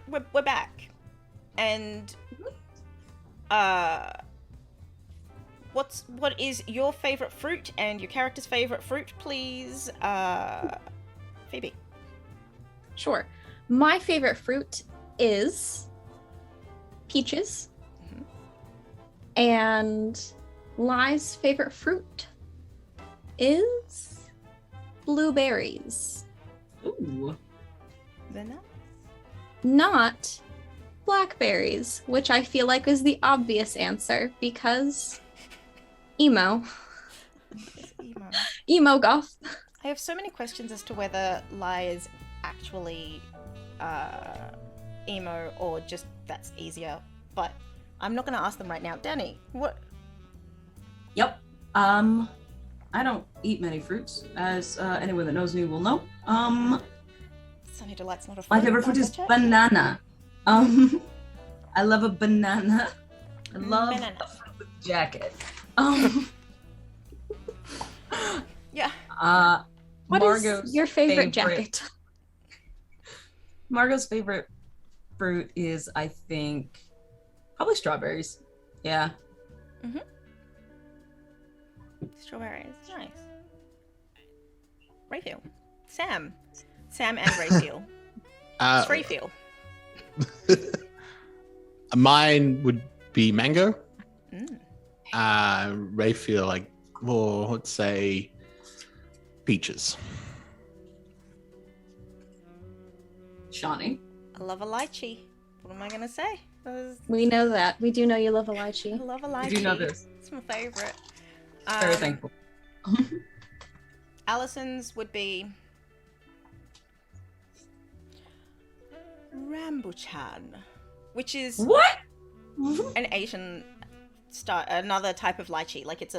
we're back, and what is your favorite fruit and your character's favorite fruit, please, Phoebe? Sure. My favorite fruit is peaches, and Ly's favorite fruit is blueberries. Ooh. Then Not blackberries, which I feel like is the obvious answer because emo. emo. Emo goth. I have so many questions as to whether Ly is actually emo or just that's easier, but I'm not going to ask them right now. Danny, what? Yep. I don't eat many fruits, as anyone that knows me will know. Sunny Delight's not a fruit. My favorite fruit is banana. I love a banana. I love Banana. a fruit with a jacket. Yeah. What Margot's is your favorite jacket? Margot's favorite fruit is, I think, probably strawberries. Yeah. Mm-hmm. Strawberries. Nice. Raphael. Sam and Raphael. It's Raphael. Mine would be mango. Mm. Raphael, let's say peaches. Shawnee. I love a lychee. What am I going to say? We know that. We do know you love a I lychee. love a lychee. I do know this. It's my favorite. Very thankful. Alison's would be rambutan, which is What? an Asian another type of lychee. Like it's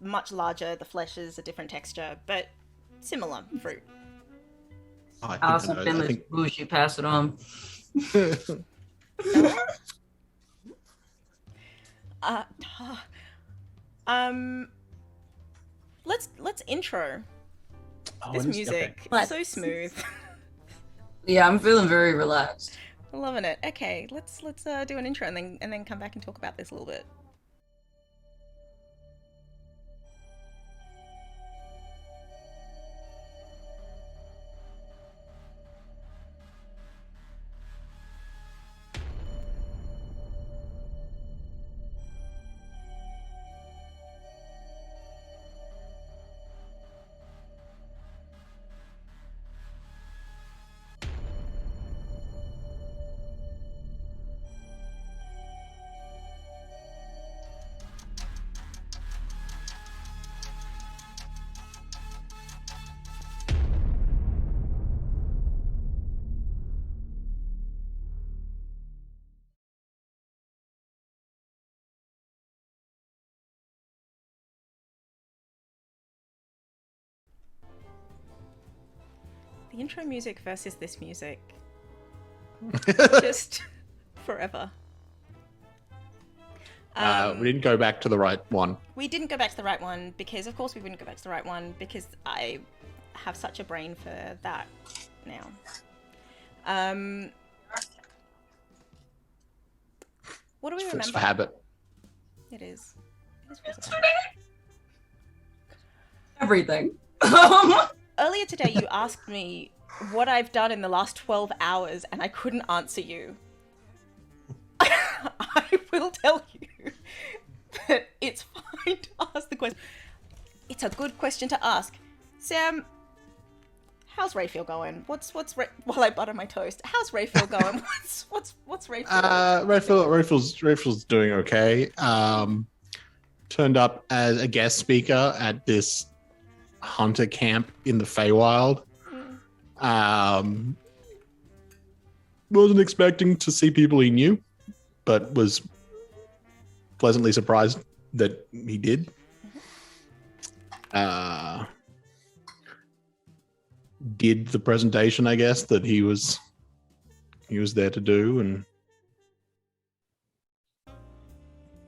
much larger. The flesh is a different texture, but similar fruit. Alison, Finland's bougie. Pass it on. Let's intro this Okay. music. Let's. So smooth. Yeah, I'm feeling very relaxed. I'm loving it. Okay, let's do an intro and then come back and talk about this a little bit. The intro music versus this music. Just forever. We didn't go back to the right one. We didn't go back to the right one because, of course, we wouldn't go back to the right one because I have such a brain for that now. What do we remember? It's for habit. It is. Everything. Earlier today, you asked me what I've done in the last 12 hours, and I couldn't answer you. I will tell you that it's fine to ask the question. It's a good question to ask. Sam, how's Raphael going? While I butter my toast, how's Raphael going? What's Raphael? Raphael's doing okay. Turned up as a guest speaker at this hunter camp in the Feywild. Wasn't expecting to see people he knew, but was pleasantly surprised that he did. Did the presentation, I guess, that he was there to do, and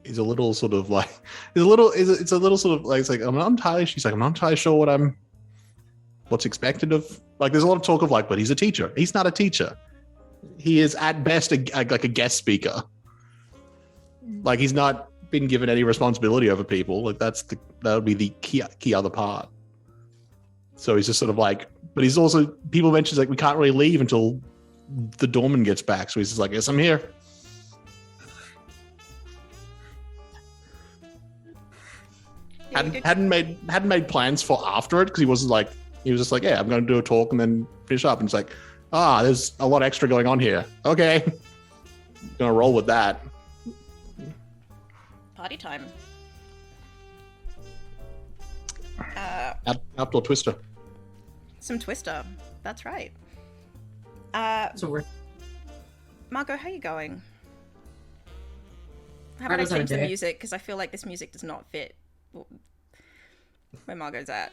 he's a little sort of like it's a little sort of like it's like I'm not entirely. She's like I'm not entirely sure what's expected of. Like there's a lot of talk of like, but he's a teacher. He's not a teacher. He is at best like a guest speaker. Like he's not been given any responsibility over people. Like that would be the key other part. So he's just sort of like, but he's also, people mention like we can't really leave until the doorman gets back. So he's just like, yes, I'm here. Hadn't made plans for after it because he was just like, yeah, I'm going to do a talk and then finish up. And it's like, there's a lot extra going on here. Okay, gonna roll with that. Party time. Outdoor Twister. Some Twister. That's right. So we're Margot, how you going? How How about I was our change the day? music? Because I feel like this music does not fit where Margot's at.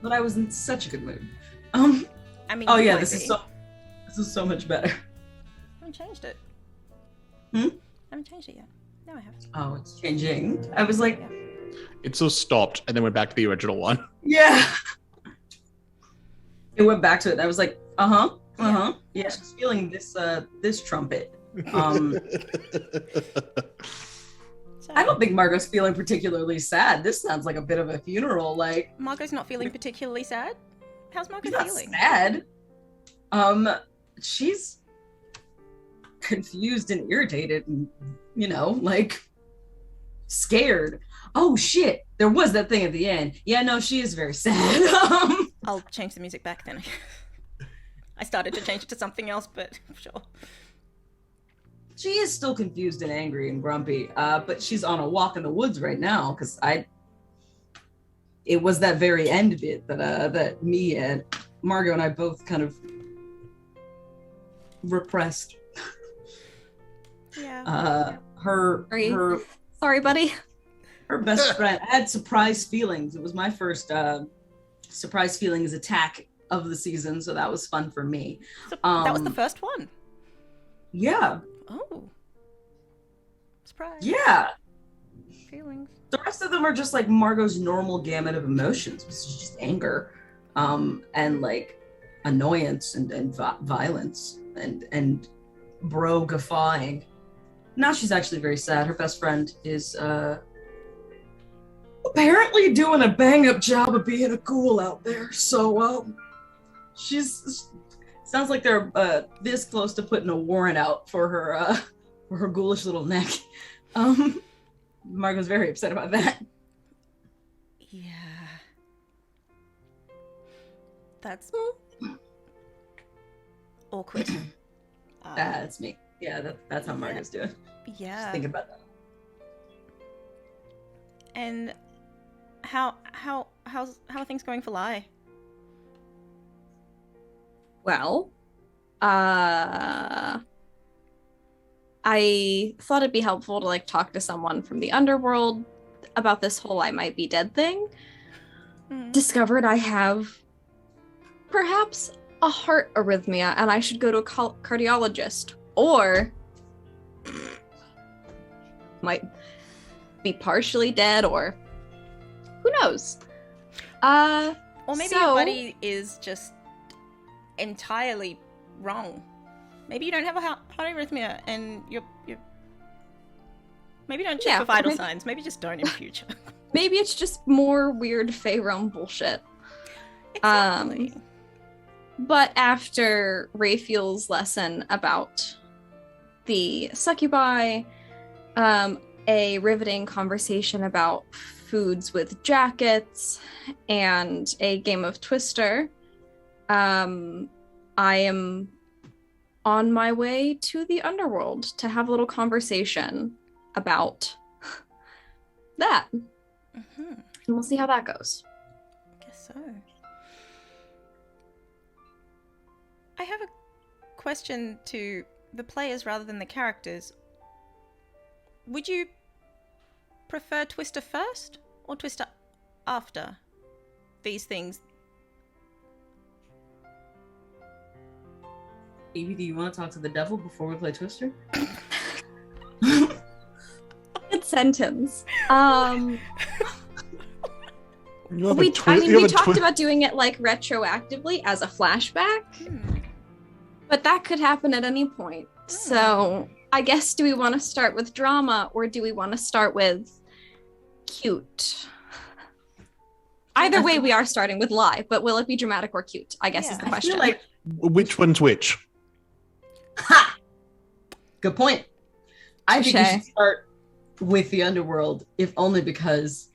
but I was in such a good mood. I mean, Oh you yeah, might this be. is so much better. I haven't changed it. Hmm? I haven't changed it yet. No, I haven't. Oh, it's changing. I was like, It sort of stopped and then went back to the original one. yeah. It went back to it. And I was like, yeah, she's feeling this trumpet. So, I don't think Margot's feeling particularly sad. This sounds like a bit of a funeral. Like, Margot's not feeling particularly sad. How's Margot she's not feeling? sad. She's confused and irritated and, like scared. Oh shit, there was that thing at the end. Yeah, no, she is very sad. I'll change the music back then. I started to change it to something else, but sure. She is still confused and angry and grumpy, but she's on a walk in the woods right now because it was that very end bit that me and Margot and I both kind of repressed. Yeah. Her Sorry, buddy. her best friend. I had surprise feelings. It was my first surprise feelings attack of the season, so that was fun for me. So that was the first one. Yeah. Oh. Surprise. Yeah. Feelings. The rest of them are just like Margot's normal gamut of emotions, which is just anger, and like annoyance and violence and bro guffawing. Now she's actually very sad. Her best friend is apparently doing a bang-up job of being a ghoul out there. So she's sounds like they're this close to putting a warrant out for her ghoulish little neck. Margot's very upset about that. Yeah. That's awkward. That's me. Yeah, that's how Margot's doing. Yeah. Just thinking about that. And how are things going for Ly? Well, I thought it'd be helpful to like talk to someone from the underworld about this whole I might be dead thing. Discovered I have perhaps a heart arrhythmia and I should go to a cardiologist, or might be partially dead, or who knows. Or maybe so- your buddy is just entirely wrong. Maybe you don't have a heart arrhythmia and you're maybe don't check Yeah, for vital maybe- signs. Maybe just don't in future. Maybe it's just more weird Fae realm bullshit. Exactly. But after Raphael's lesson about the succubi, a riveting conversation about foods with jackets, and a game of Twister, I am on my way to the underworld to have a little conversation about that. Mm-hmm. And we'll see how that goes. Guess so. I have a question to the players rather than the characters. Would you prefer Twister first or Twister after these things? Evie, do you want to talk to the devil before we play Twister? Good sentence. We We talked about doing it like retroactively as a flashback. But that could happen at any point. So I guess, do we want to start with drama or do we want to start with cute? Either way, we are starting with Lie, but will it be dramatic or cute? I guess is the question. I feel like Which one's which? ha. Good point. I think we Touche. should start with the underworld, if only because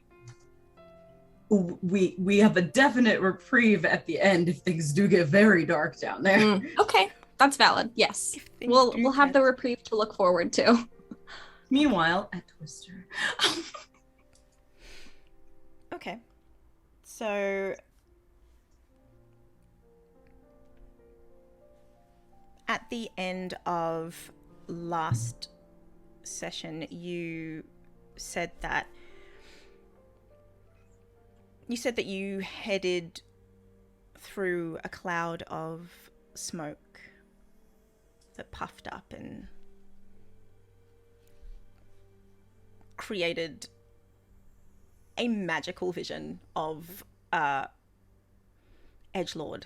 we have a definite reprieve at the end if things do get very dark down there. Okay, that's valid. Yes, we'll have the reprieve to look forward to. Meanwhile, at Twister. Okay. So at the end of last session, you said that you headed through a cloud of smoke that puffed up and created a magical vision of edgelord.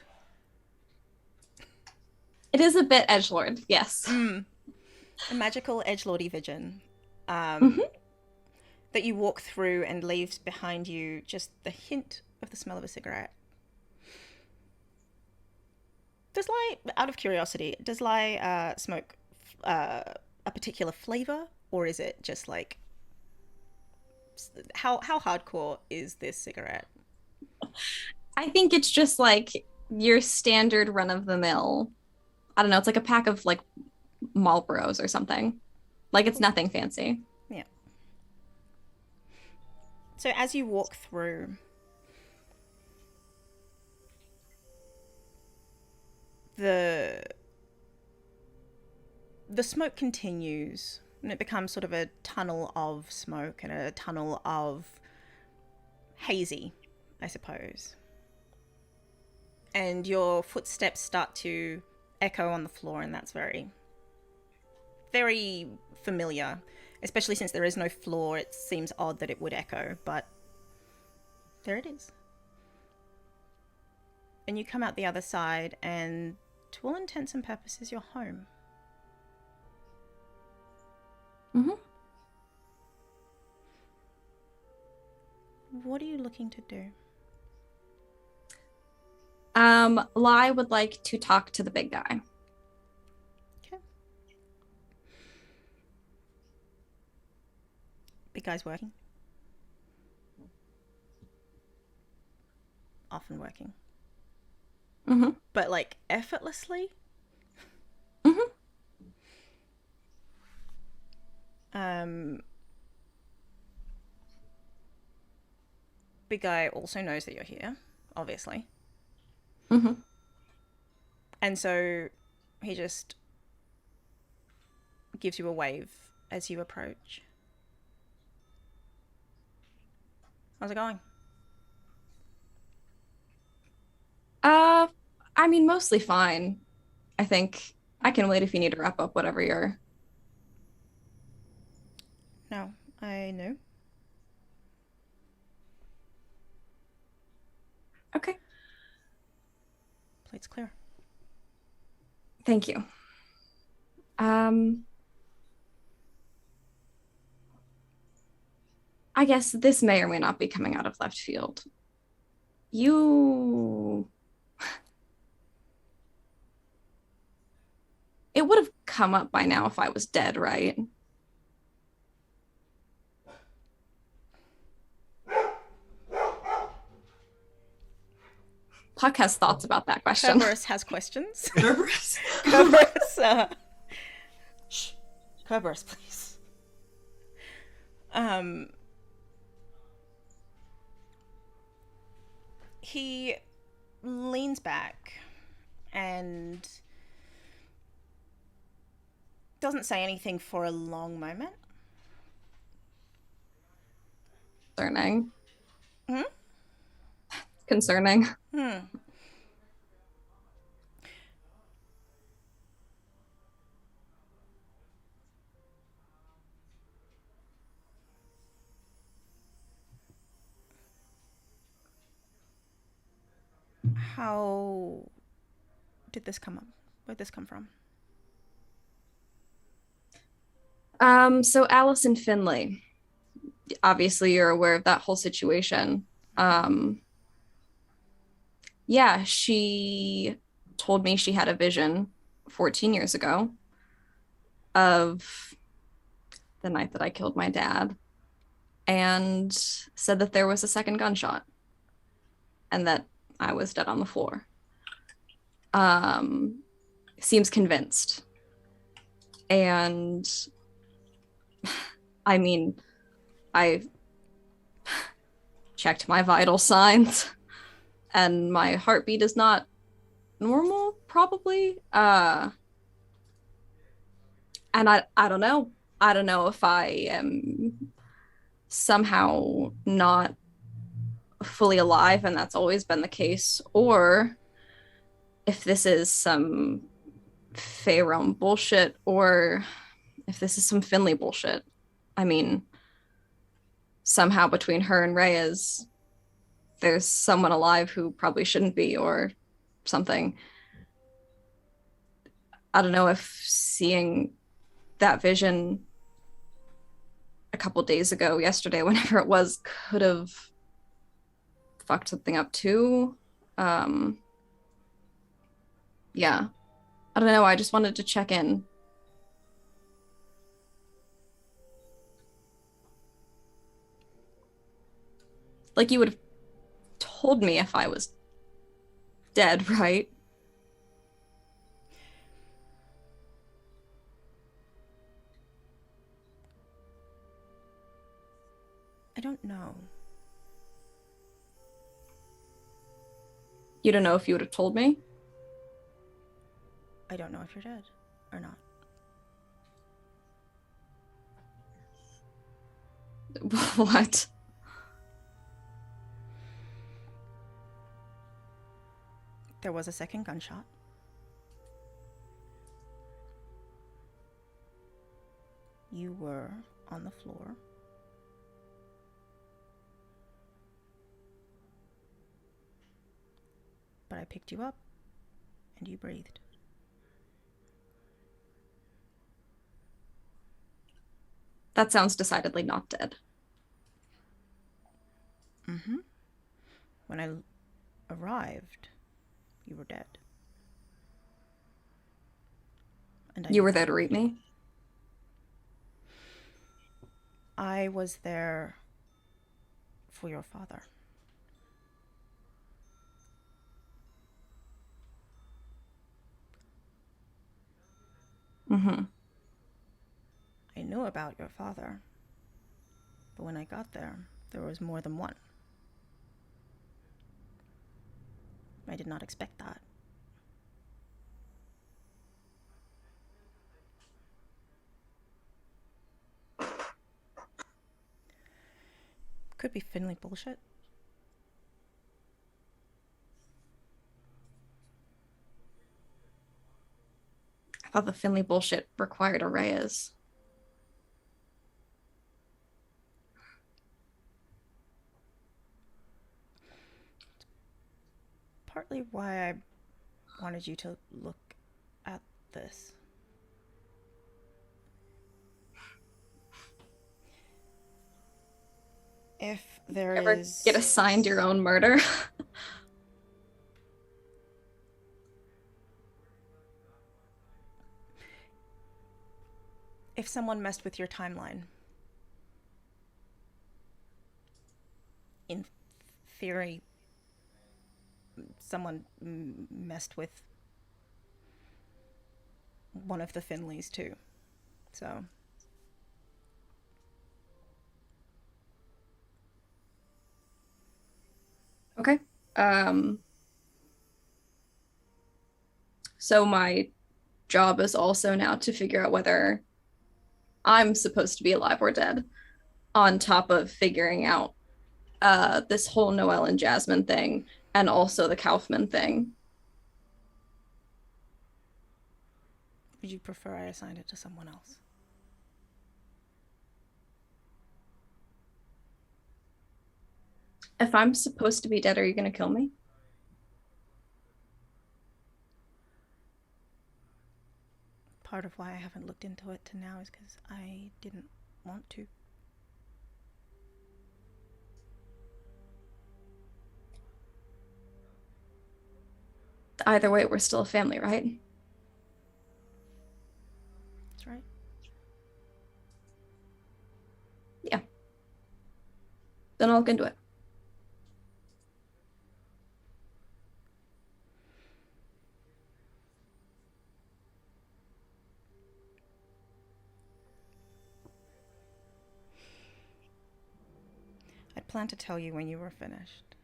It is a bit edgelord, yes. A magical edgelordy vision that you walk through and leaves behind you just the hint of the smell of a cigarette. Does Ly, out of curiosity, smoke a particular flavor, or is it just like how hardcore is this cigarette? I think it's just like your standard run of the mill. I don't know, it's like a pack of like Marlboros or something. Like it's nothing fancy. Yeah. So as you walk through, the smoke continues and it becomes sort of a tunnel of smoke and a tunnel of hazy, I suppose. And your footsteps start to echo on the floor, and that's very, very familiar. Especially since there is no floor, it seems odd that it would echo, but there it is. And you come out the other side, and to all intents and purposes, you're home. What are you looking to do? Ly would like to talk to the big guy. Okay. Big guy's working. Often working. But like effortlessly? Big guy also knows that you're here, obviously. And so he just gives you a wave as you approach. How's it going? I mean, mostly fine. I think I can wait if you need to wrap up whatever you're... No, I know. Okay. Plate's clear. Thank you. I guess this may or may not be coming out of left field. It would have come up by now if I was dead, right? Puck has thoughts about that question. Kerberos has questions. Kerberos? Shh. Kerberos, please. He leans back and doesn't say anything for a long moment. Concerning. Concerning. How did this come up? Where'd this come from? So Alison Finley, obviously you're aware of that whole situation. Yeah, she told me she had a vision 14 years ago of the night that I killed my dad, and said that there was a second gunshot and that I was dead on the floor. Seems convinced. And I mean, I checked my vital signs and my heartbeat is not normal, probably. And I don't know. I don't know if I am somehow not fully alive and that's always been the case, or if this is some Fae realm bullshit, or if this is some Finley bullshit. I mean, somehow between her and Reyes, there's someone alive who probably shouldn't be, or something. I don't know if seeing that vision a couple days ago, yesterday, whenever it was, could have fucked something up too. Yeah. I don't know, I just wanted to check in. Like, you would have told me if I was dead, right? I don't know. You don't know if you would have told me? I don't know if you're dead or not. What? There was a second gunshot. You were on the floor. But I picked you up and you breathed. That sounds decidedly not dead. Mm-hmm. When I arrived, you were dead. And You were there to read me? I was there for your father. Mm-hmm. I knew about your father, but when I got there, there was more than one. I did not expect that. Could be Finley bullshit. I thought the Finley bullshit required a Reyes. Partly why I wanted you to look at this. If there Ever is... get assigned your own murder? If someone messed with your timeline, in theory, someone messed with one of the Finleys too. So Okay. So my job is also now to figure out whether I'm supposed to be alive or dead, on top of figuring out this whole Noelle and Jasmine thing, and also the Kaufman thing. would you prefer I assigned it to someone else? If I'm supposed to be dead, are you going to kill me? part of why I haven't looked into it to now is because I didn't want to. Either way, we're still a family, right? That's right. Yeah. Then I'll look into it. I'd planned to tell you when you were finished.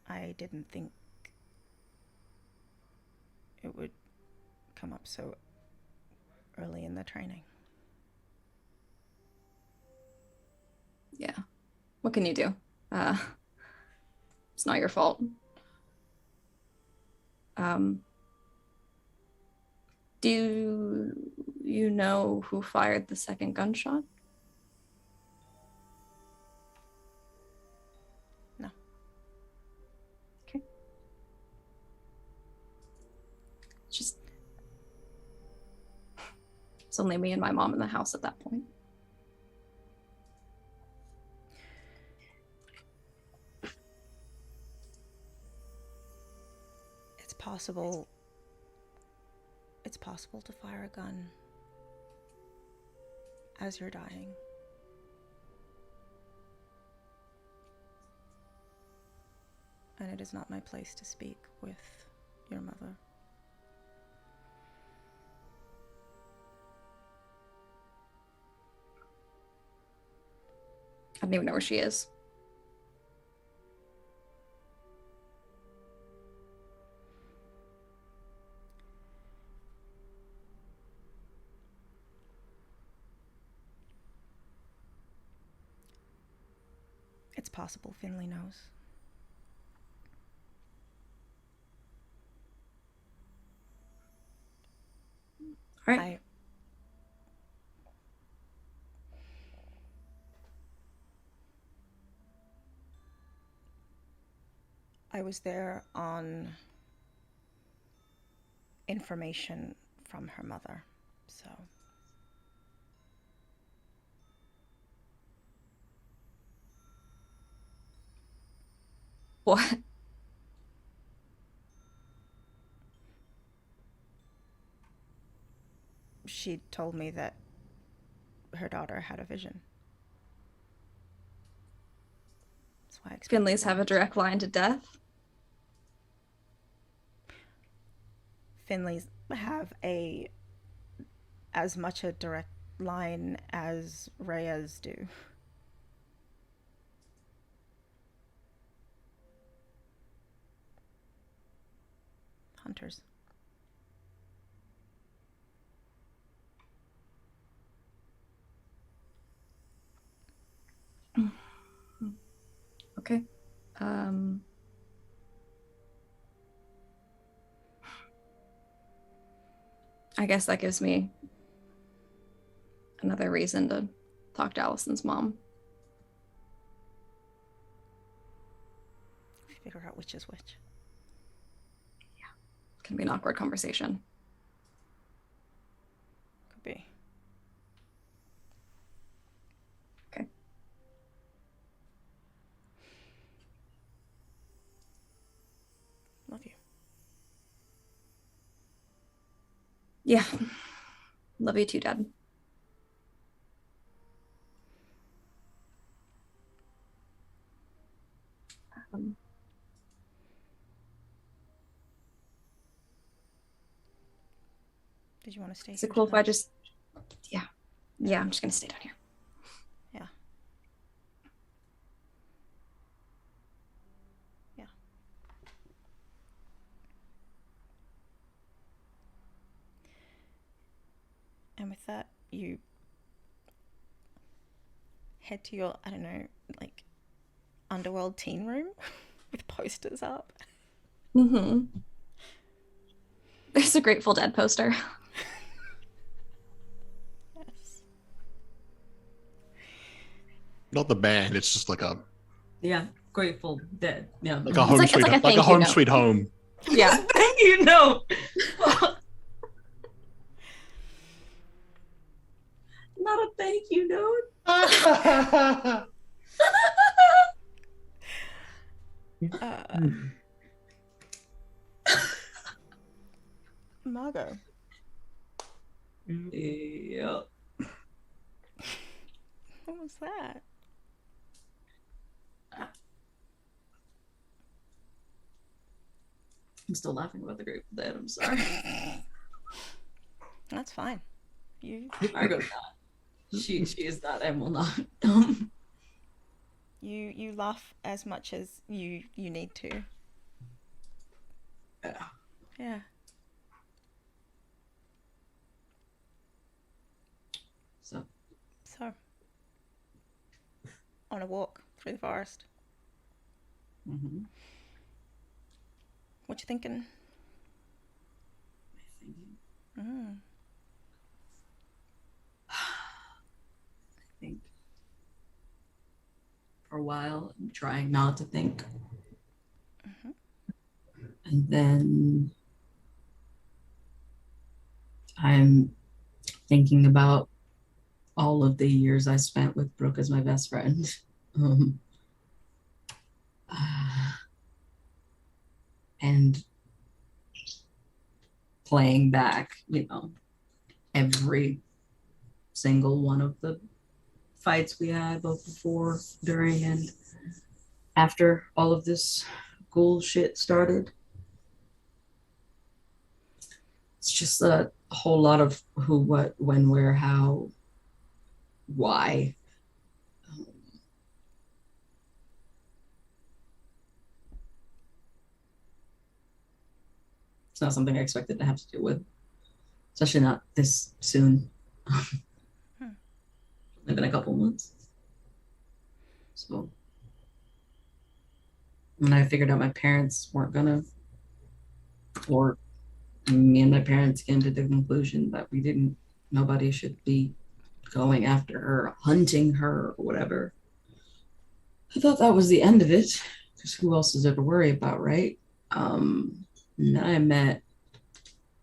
I didn't think it would come up so early in the training. Yeah. What can you do? It's not your fault. Do you know who fired the second gunshot? No. Okay. It's only me and my mom in the house at that point. It's possible to fire a gun as you're dying. And it is not my place to speak with your mother. I don't even know where she is. It's possible Finley knows. All right. I was there on information from her mother, so... What? She told me that her daughter had a vision. That's why I expected Finleys have a direct line to death? Finleys have as much a direct line as Rhea's do. Hunters. Okay. I guess that gives me another reason to talk to Alison's mom. Figure out which is which. Yeah. It's gonna be an awkward conversation. Could be. Okay. Love you. Yeah. Love you too, Dad. Did you want to stay Is here it cool if tonight? I just... Yeah, I'm just gonna stay down here. Yeah. Yeah. And with that, you head to your, I don't know, like, underworld teen room with posters up. Mm-hmm. There's a Grateful Dead poster. Yes. Not the band. It's just like a Grateful Dead. Yeah, like a home It's like a like thank a you home note. sweet home. Yeah. thank you. No. not a thank you note. Margot. Yeah. What was that? I'm still laughing about the Grateful Dead. I'm sorry. That's fine. Margot's not. She is not and will not. You laugh as much as you need to. Yeah. Yeah. So, on a walk through the forest. Mm-hmm. What you thinking? Mm. I think for a while I'm trying not to think. Mm-hmm. And then I'm thinking about all of the years I spent with Brook as my best friend. And playing back, every single one of the fights we had, both before, during, and after all of this ghoul shit started. It's just a whole lot of who, what, when, where, how, why. It's not something I expected to have to deal with, especially not this soon. Only been a couple months. So when I figured out my parents weren't gonna, or me and my parents came to the conclusion that nobody should be going after her, hunting her, or whatever. I thought that was the end of it, because who else is there to worry about, right? And then I met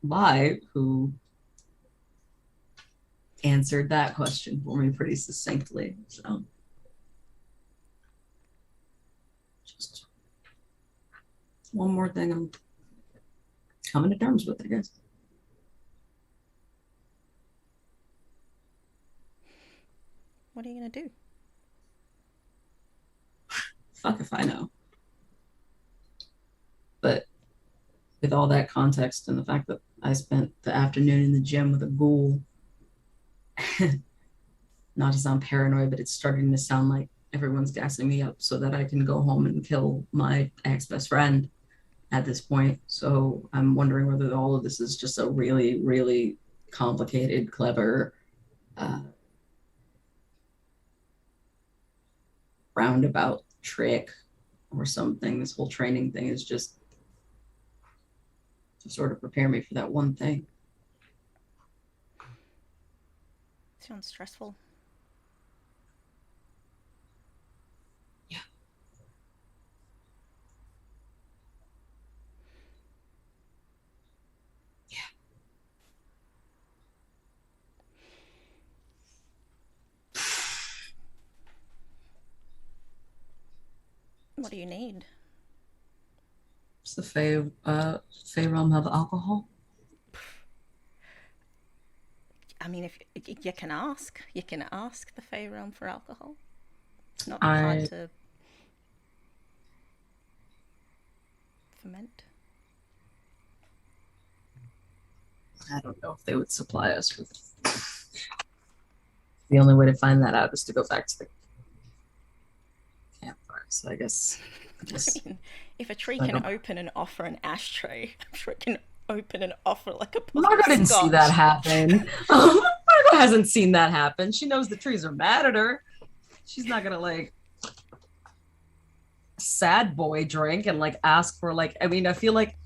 Ly, who answered that question for me pretty succinctly. So just one more thing I'm coming to terms with, I guess. What are you gonna do? Fuck if I know. But with all that context and the fact that I spent the afternoon in the gym with a ghoul, not to sound paranoid, but it's starting to sound like everyone's gassing me up so that I can go home and kill my ex-best friend at this point. So I'm wondering whether all of this is just a really, really complicated, clever, roundabout trick or something. This whole training thing is just to sort of prepare me for that one thing. Sounds stressful. Yeah. Yeah. What do you need? It's the Fey realm of alcohol. I mean, if you can ask the Fey realm for alcohol. It's not I hard to ferment. I don't know if they would supply us with. The only way to find that out is to go back to the campfire. So I guess. I mean, if a tree can open and offer an ashtray, I'm sure it can open and offer like a bottle Margot of didn't scotch. see that happen. Margot hasn't seen that happen. She knows the trees are mad at her. She's not gonna like sad boy drink and like ask for like. I mean, I feel like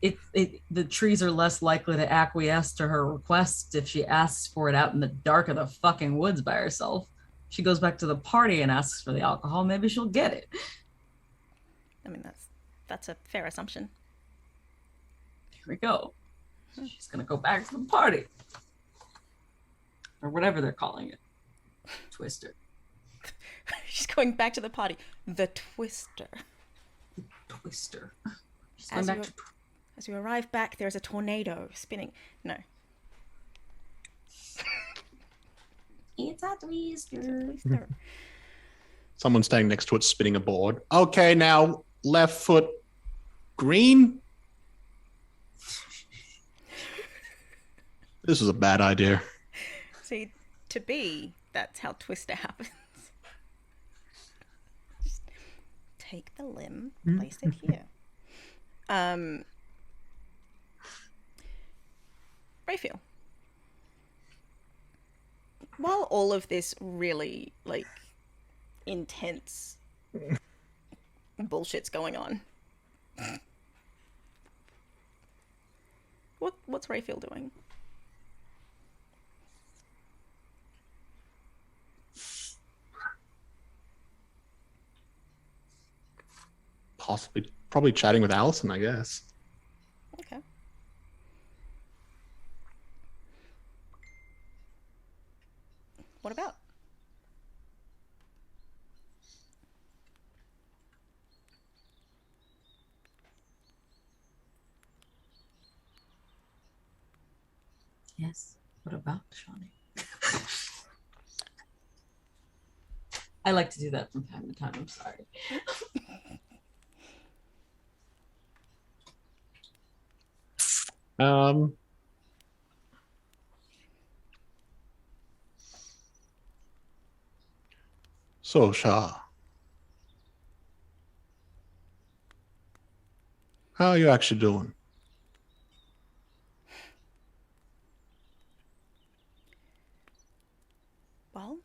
the trees are less likely to acquiesce to her request if she asks for it out in the dark of the fucking woods by herself. She goes back to the party and asks for the alcohol. Maybe she'll get it. I mean, that's a fair assumption. Here we go. She's gonna go back to the party. or whatever they're calling it. Twister. She's going back to the party. The Twister. Twister. She's going back to... As you arrive back, there's a tornado spinning. No. It's a Twister. Someone standing next to it spinning a board. Okay, now left foot green. This is a bad idea. See, to be, that's how Twister happens. Just take the limb, place it here. Raphael. While all of this really, like, intense bullshit's going on, what's Raphael doing? Probably chatting with Alison, I guess. Okay. What about? Yes. What about Shawnee? I like to do that from time to time. I'm sorry. So, Shah, how are you actually doing? Well,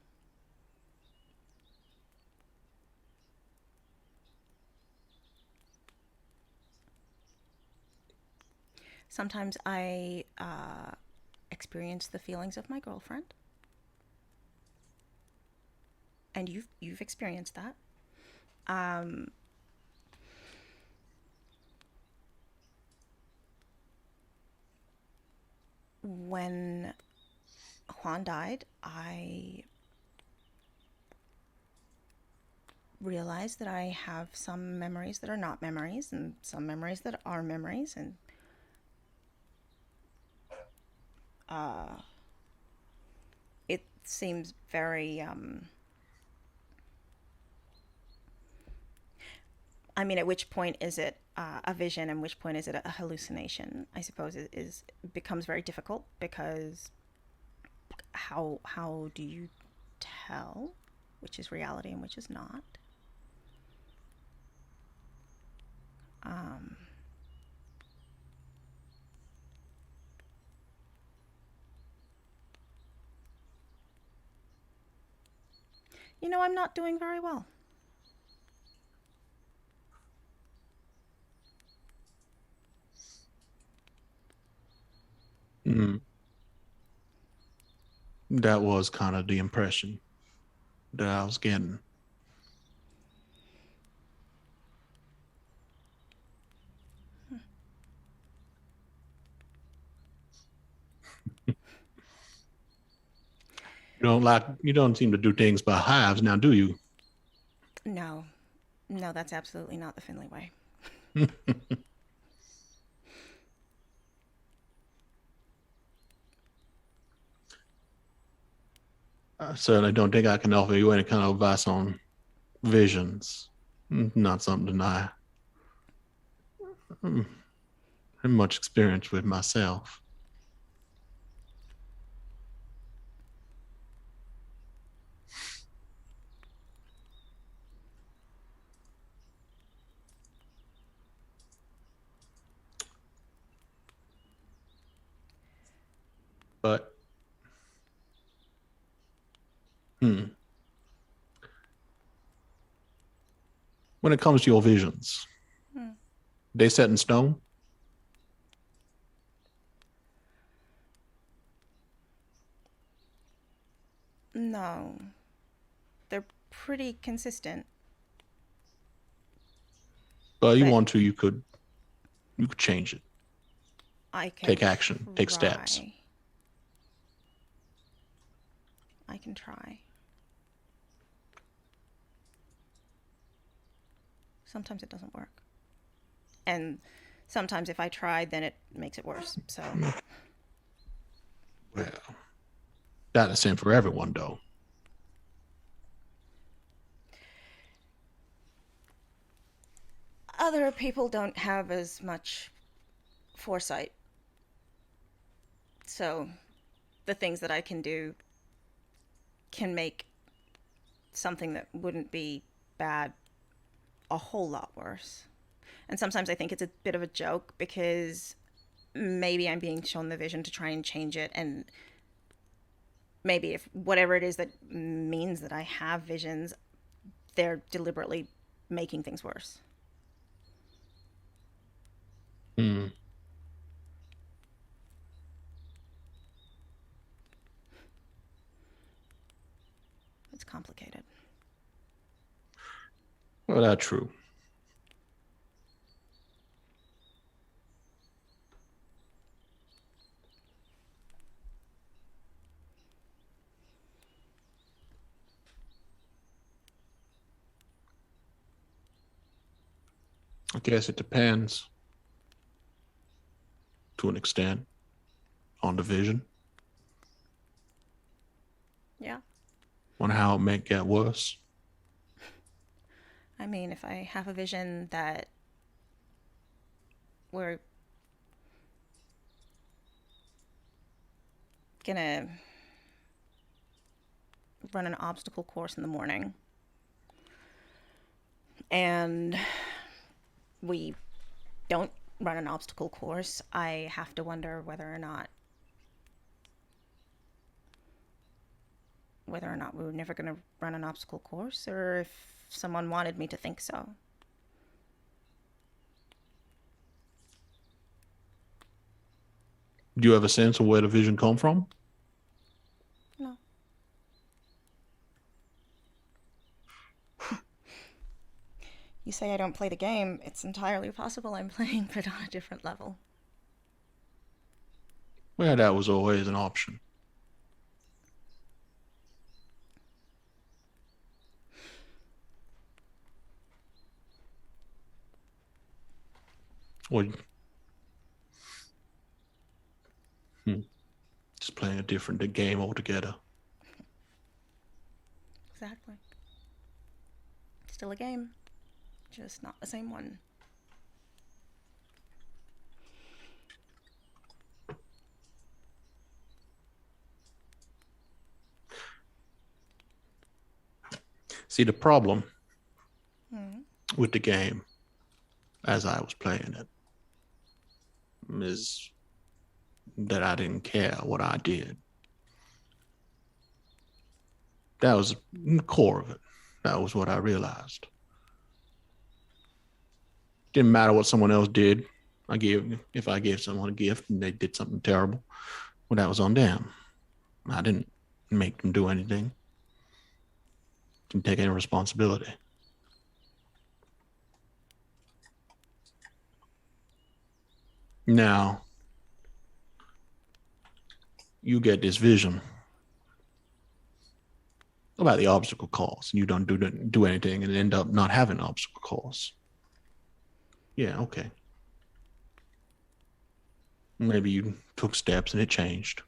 sometimes I experience the feelings of my girlfriend. And you've experienced that. When Juan died, I realized that I have some memories that are not memories and some memories that are memories, and it seems very I mean, at which point is it a vision and which point is it a hallucination? I suppose it becomes very difficult, because how do you tell which is reality and which is not? You know, I'm not doing very well. That was kind of the impression that I was getting. You don't seem to do things by halves now, do you? No, that's absolutely not the Finley way. I certainly don't think I can offer you any kind of advice on visions. Not something I have much experience with myself. But when it comes to your visions, they set in stone? No, they're pretty consistent. But you want to, you could change it. I can take action, take steps. can try. Sometimes it doesn't work. And sometimes if I try, then it makes it worse. So. Well, that is same for everyone, though. Other people don't have as much foresight. So the things that I can do can make something that wouldn't be bad a whole lot worse. And sometimes I think it's a bit of a joke because maybe I'm being shown the vision to try and change it, and maybe if whatever it is that means that I have visions, they're deliberately making things worse. Hmm. It's complicated. Well, that's true. I guess it depends to an extent on the vision. Yeah. On how it may get worse. I mean, if I have a vision that we're gonna run an obstacle course in the morning, and we don't run an obstacle course, I have to wonder whether or not we were never going to run an obstacle course, or if someone wanted me to think so. Do you have a sense of where the vision come from? No. You say I don't play the game. It's entirely possible I'm playing, but on a different level. Well, that was always an option. Or just playing a different game altogether. Exactly. Still a game, just not the same one. See, the problem with the game, as I was playing it, is that I didn't care what I did. That was the core of it. That was what I realized. Didn't matter what someone else did. If I gave someone a gift and they did something terrible, well, that was on them. I didn't make them do anything. Didn't take any responsibility. Now, you get this vision about the obstacle course, and you don't do anything and end up not having an obstacle course. Yeah, okay. Maybe you took steps and it changed.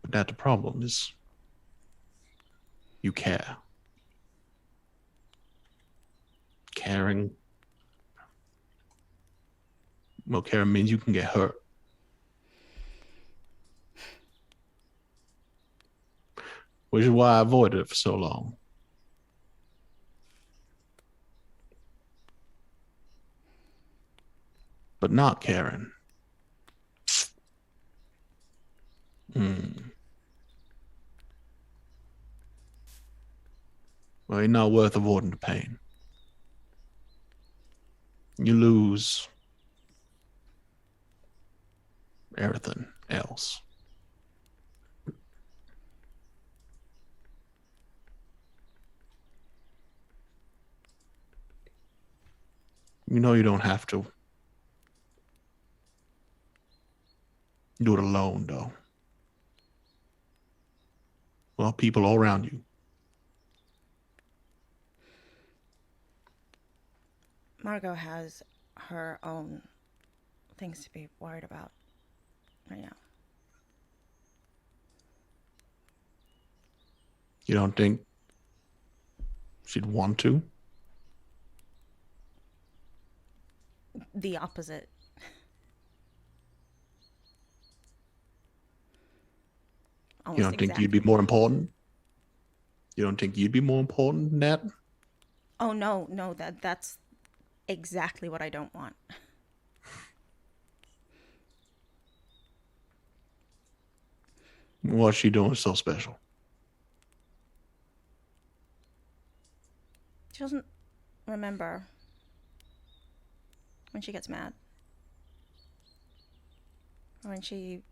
But that's the problem, is you care. Caring. Well, caring means you can get hurt. Which is why I avoided it for so long. But not caring. Well, you're not worth avoiding the pain. You lose everything else. You know you don't have to do it alone, though. Well, people all around you. Margot has her own things to be worried about right now. You don't think she'd want to? The opposite. You don't think you'd be more important? You don't think you'd be more important than that? Oh, no, that's exactly what I don't want. What's she doing so special? She doesn't remember when she gets mad. Or when she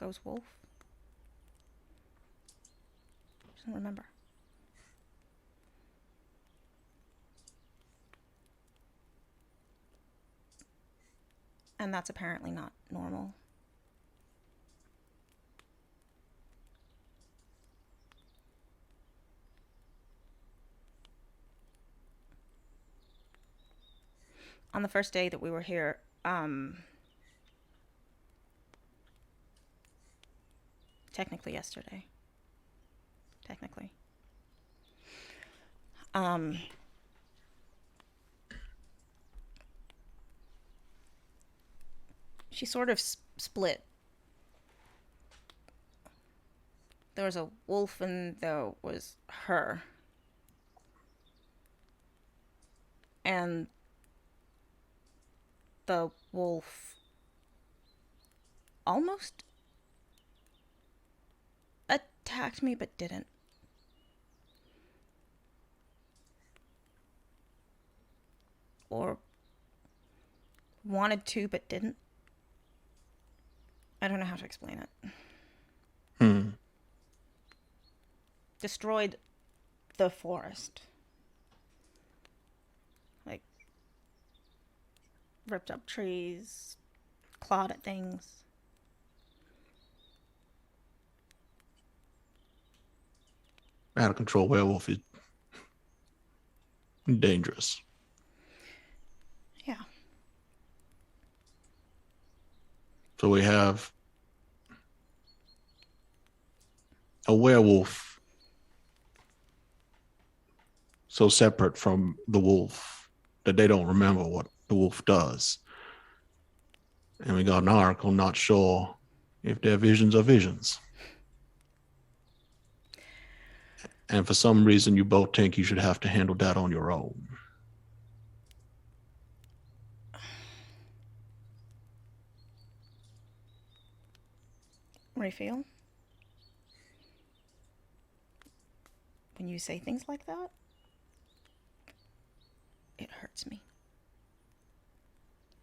goes wolf. She doesn't remember. And that's apparently not normal. On the first day that we were here, technically yesterday. Technically. She sort of split. There was a wolf and there was her. And the wolf almost attacked me but didn't. Or wanted to but didn't. I don't know how to explain it. Destroyed the forest. Like, ripped up trees, clawed at things. Out of control werewolf is dangerous. Yeah. So we have a werewolf so separate from the wolf that they don't remember what the wolf does. And we got an oracle not sure if their visions are visions. And for some reason, you both think you should have to handle that on your own. Raphael? When you say things like that, it hurts me.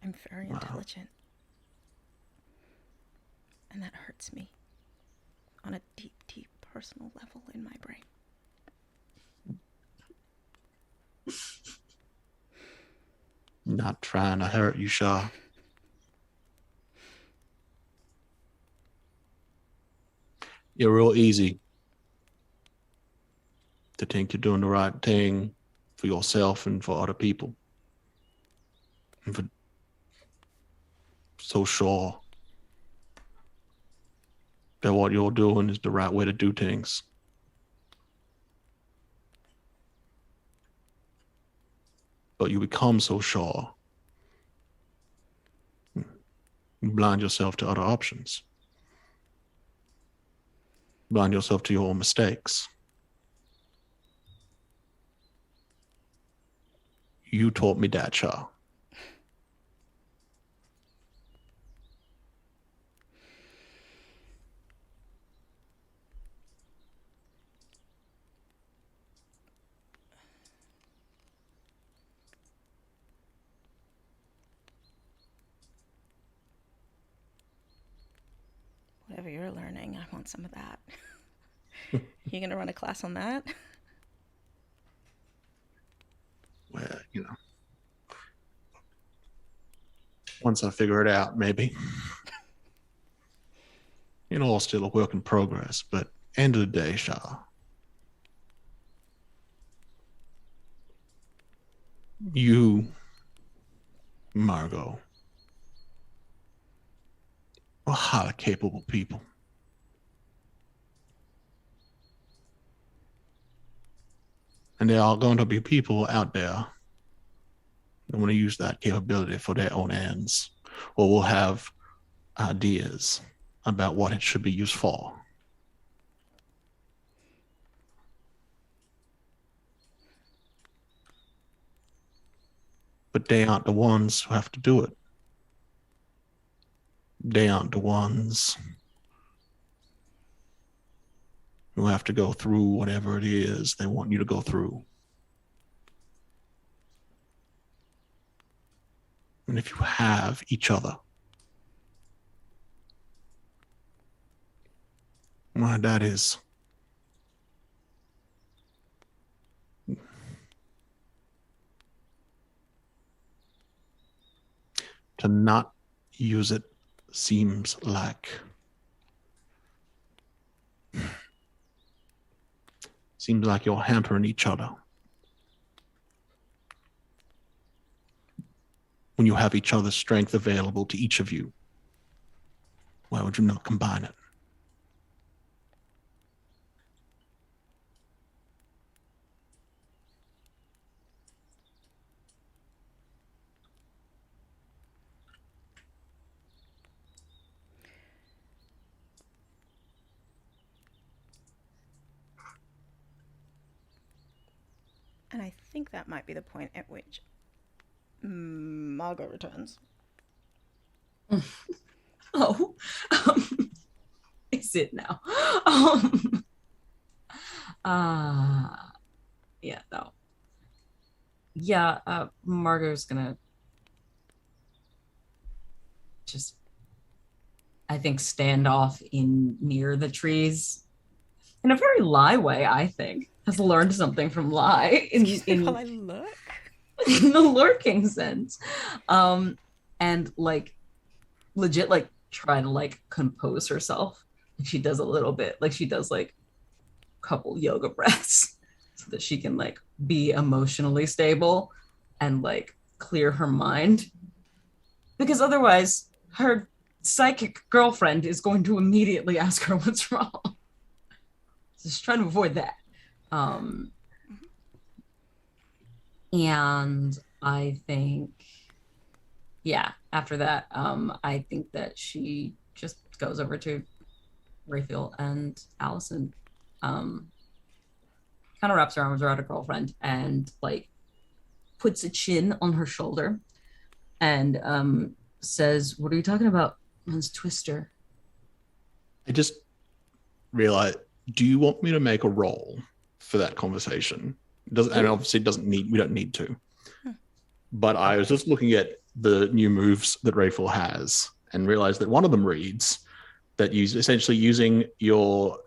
I'm very intelligent. And that hurts me on a deep, deep personal level in my brain. Not trying to hurt you, Shaw. You're real easy to think you're doing the right thing for yourself and for other people. And for so sure that what you're doing is the right way to do things. But you become so sure. You blind yourself to other options. Blind yourself to your own mistakes. You taught me that, Shaw. Whatever you're learning, I want some of that. You gonna run a class on that? Well, once I figure it out, maybe. all still a work in progress, but end of the day, Shah, you, Margot, are highly capable people. And there are going to be people out there that want to use that capability for their own ends, or will have ideas about what it should be used for. But they aren't the ones who have to do it. They aren't the ones who have to go through whatever it is they want you to go through. And if you have each other, well, that is to not use it seems like you're hampering each other. When you have each other's strength available to each of you, why would you not combine it? And I think that might be the point at which Margot returns. Oh, is it now? Yeah, no. Yeah, Margot's gonna just, I think, stand off in near the trees in a very Ly way. I think has learned something from Ly in While I look. in the lurking sense, and like legit like try to like compose herself. She does a little bit, like she does like a couple yoga breaths so that she can like be emotionally stable and like clear her mind, because otherwise her psychic girlfriend is going to immediately ask her what's wrong. Just trying to avoid that. And I think, yeah, after that, I think that she just goes over to Raphael and Alison, kind of wraps her arms around her girlfriend and like puts a chin on her shoulder and says, "What are you talking about, Ms. Twister?" I just realized, do you want me to make a roll for that conversation? And obviously it doesn't need, we don't need to. But I was just looking at the new moves that Raphael has and realized that one of them reads that you essentially using your,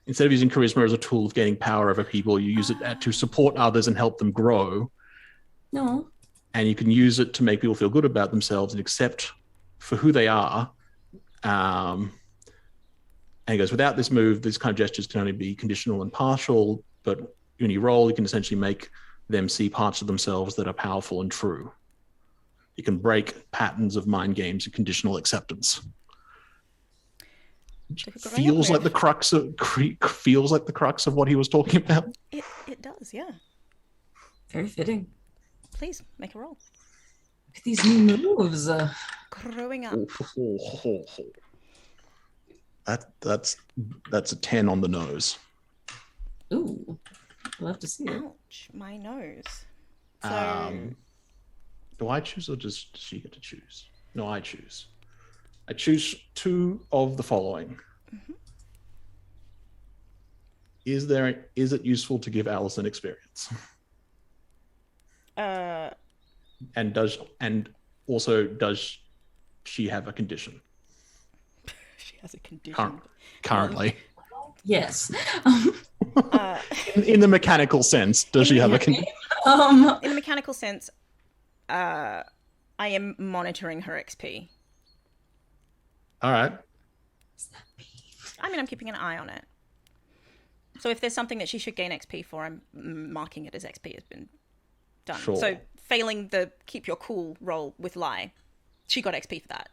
instead of using charisma as a tool of gaining power over people, you use it to support others and help them grow. No. And you can use it to make people feel good about themselves and accept for who they are. And he goes, without this move, these kind of gestures can only be conditional and partial, but when you roll, you can essentially make them see parts of themselves that are powerful and true. You can break patterns of mind games and conditional acceptance. Feels like the crux of what he was talking about. It does, yeah. Very fitting. Please make a roll. Look at these new moves. Growing up. That's a 10 on the nose. Ooh, love to see it. Ouch, my nose. So, do I choose or does she get to choose? No, I choose. I choose two of the following. Mm-hmm. Is it useful to give Alison experience? And does she have a condition? She has a condition. Currently. Yes. In the mechanical sense, does she have a condition? In the mechanical sense, I am monitoring her XP. All right. I mean, I'm keeping an eye on it. So if there's something that she should gain XP for, I'm marking it as XP has been done. Sure. So failing the keep your cool roll with Ly, she got XP for that.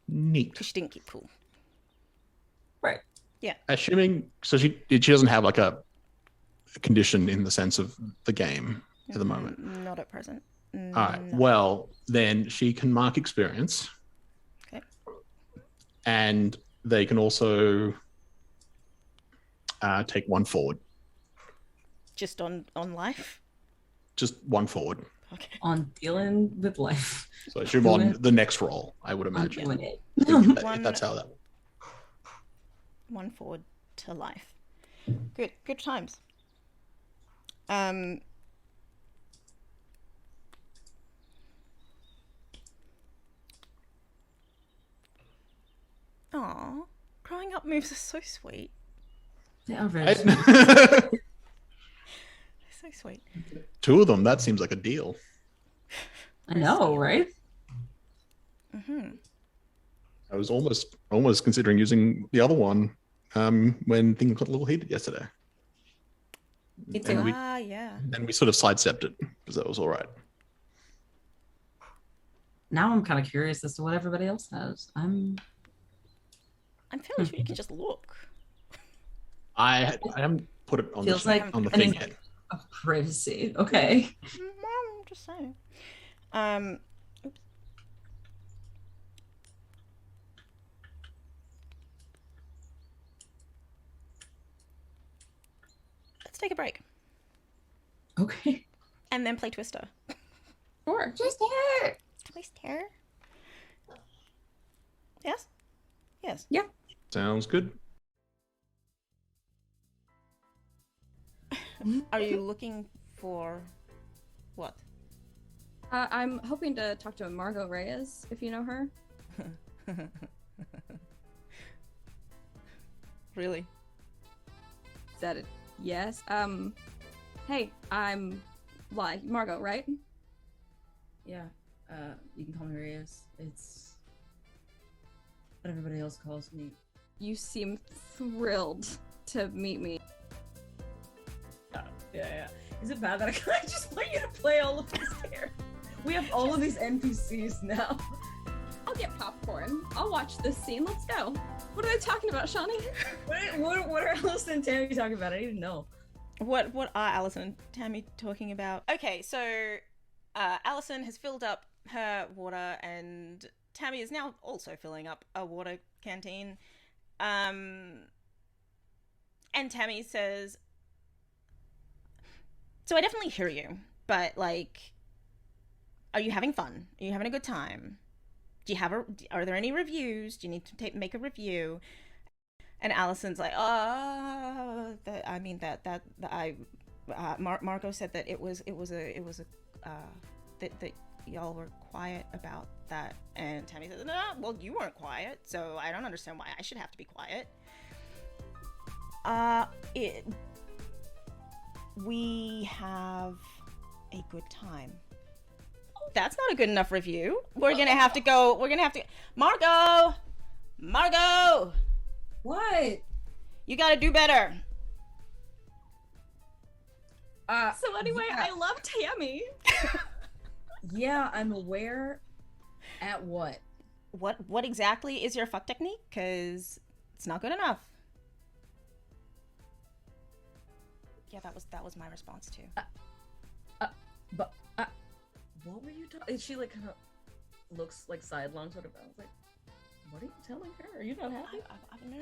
Neat. Because she didn't keep cool. Right. Yeah. Assuming, so she doesn't have like a condition in the sense of the game at the moment. Not at present. All right. No. Well, then she can mark experience. Okay. And they can also take one forward. Just on life? Just one forward. Okay. On dealing with life. So I assume on the next roll, I would I'm imagine. doing it. If that's how that. One forward to life. Good times. Aw, growing up moves are so sweet. They are very sweet. They're so sweet. Two of them, that seems like a deal. I know, right? Mm-hmm. I was almost considering using the other one when things got a little heated yesterday. Me too. And Yeah. then we sort of sidestepped it because that was all right. Now I'm kind of curious as to what everybody else has. I'm fairly sure you can just look. I haven't put it on, Feels the, like on the an thing yet. Of privacy. Okay. I'm just saying. Oops. Let's take a break Okay. and then play Twister. Sure. Twister. Yes. Yes. Yeah. Sounds good. Are you looking for what? I'm hoping to talk to Margot Reyes, if you know her. Really? Is that it? Yes. Hey, I'm Ly. Margot, right? Yeah, you can call me Reyes. It's what everybody else calls me. You seem thrilled to meet me. Yeah. Is it bad that I just want you to play all of these characters? We have all of these NPCs now. I'll get popcorn. I'll watch this scene. Let's go. What are they talking about, Shawnee? What are Alison and Tammy talking about? I don't even know. What are Alison and Tammy talking about? Okay, so Alison has filled up her water and Tammy is now also filling up a water canteen. And Tammy says, so I definitely hear you, but like, are you having fun? Are you having a good time? Do you have are there any reviews? Do you need to make a review? And Alison's like, Margot said that that y'all were quiet about that. And Tammy says, no, well, you weren't quiet, so I don't understand why I should have to be quiet. We have a good time. That's not a good enough review. We're gonna have to Margot! What? You gotta do better. So anyway, yeah. I love Tammy. Yeah, I'm aware. At what? What exactly is your fuck technique? Because it's not good enough. Yeah, that was my response too. But what were you talking? She like kind of looks like sidelong, sort of. I was like, what are you telling her? Are you not happy?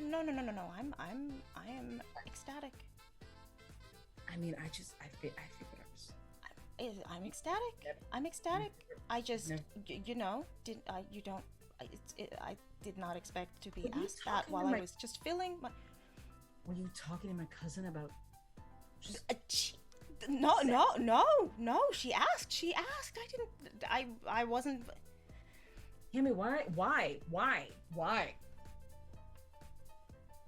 No. I am ecstatic. I mean, I figured I was. I'm ecstatic. I'm ecstatic. I just, I did not expect to be asked that while I was just feeling. Were you talking to my cousin about? No. She asked. I wasn't. Tammy, why?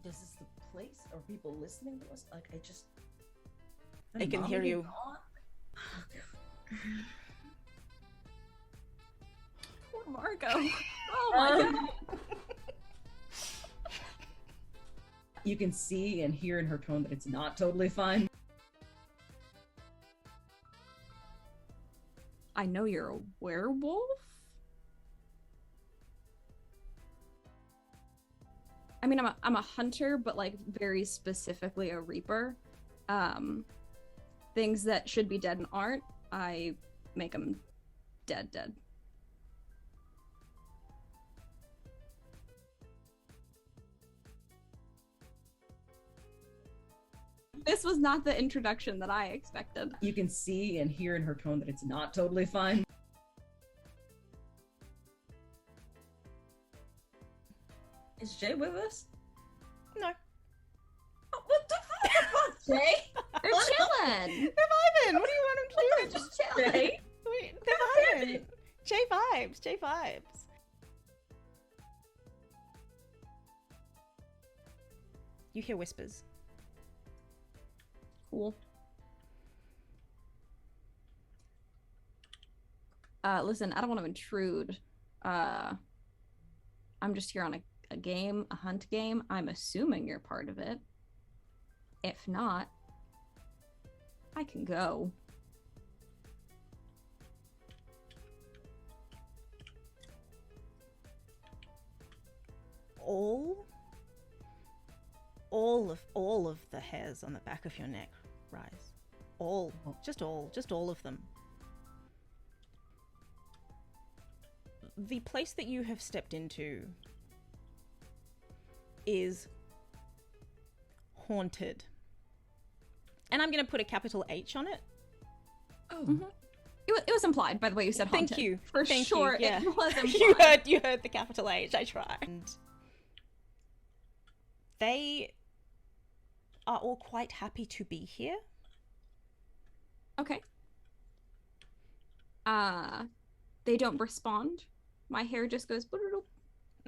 This is the place. Are people listening to us? Like, They can hear you. Poor Margot. Oh my god. You can see and hear in her tone that it's not totally fine. I know you're a werewolf? I mean, I'm a hunter, but like very specifically a reaper. Things that should be dead and aren't, I make them dead. This was not the introduction that I expected. You can see and hear in her tone that it's not totally fine. Is Jay with us? No. Oh, what the fuck, Jay? They're chilling. They're vibing. What do you want them to do? Just Jay. They're vibing. J vibes. J vibes. You hear whispers. Cool. Listen, I don't want to intrude. I'm just here on a hunt game. I'm assuming you're part of it. If not, I can go. All of the hairs on the back of your neck rise. Just all of them. The place that you have stepped into is haunted. And I'm going to put a capital H on it. Oh. Mm-hmm. It was implied, by the way you said haunted. Thank you. For Thank sure, you. Yeah. it was implied. You heard the capital H. I tried. And they are all quite happy to be here. Okay. They don't respond. My hair just goes.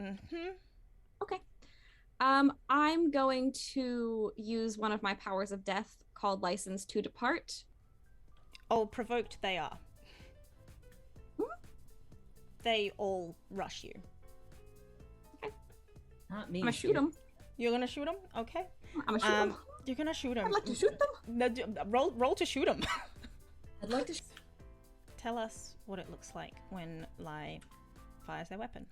Mm-hmm. Okay. I'm going to use one of my powers of death called License to Depart. Oh, provoked they are. They all rush you. Okay. Not me. I'm gonna shoot them. You're gonna shoot them? Okay. I'm gonna shoot them. You're gonna shoot them. I'd like to shoot them. No, roll to shoot them. I'd like to. Tell us what it looks like when Ly fires their weapon.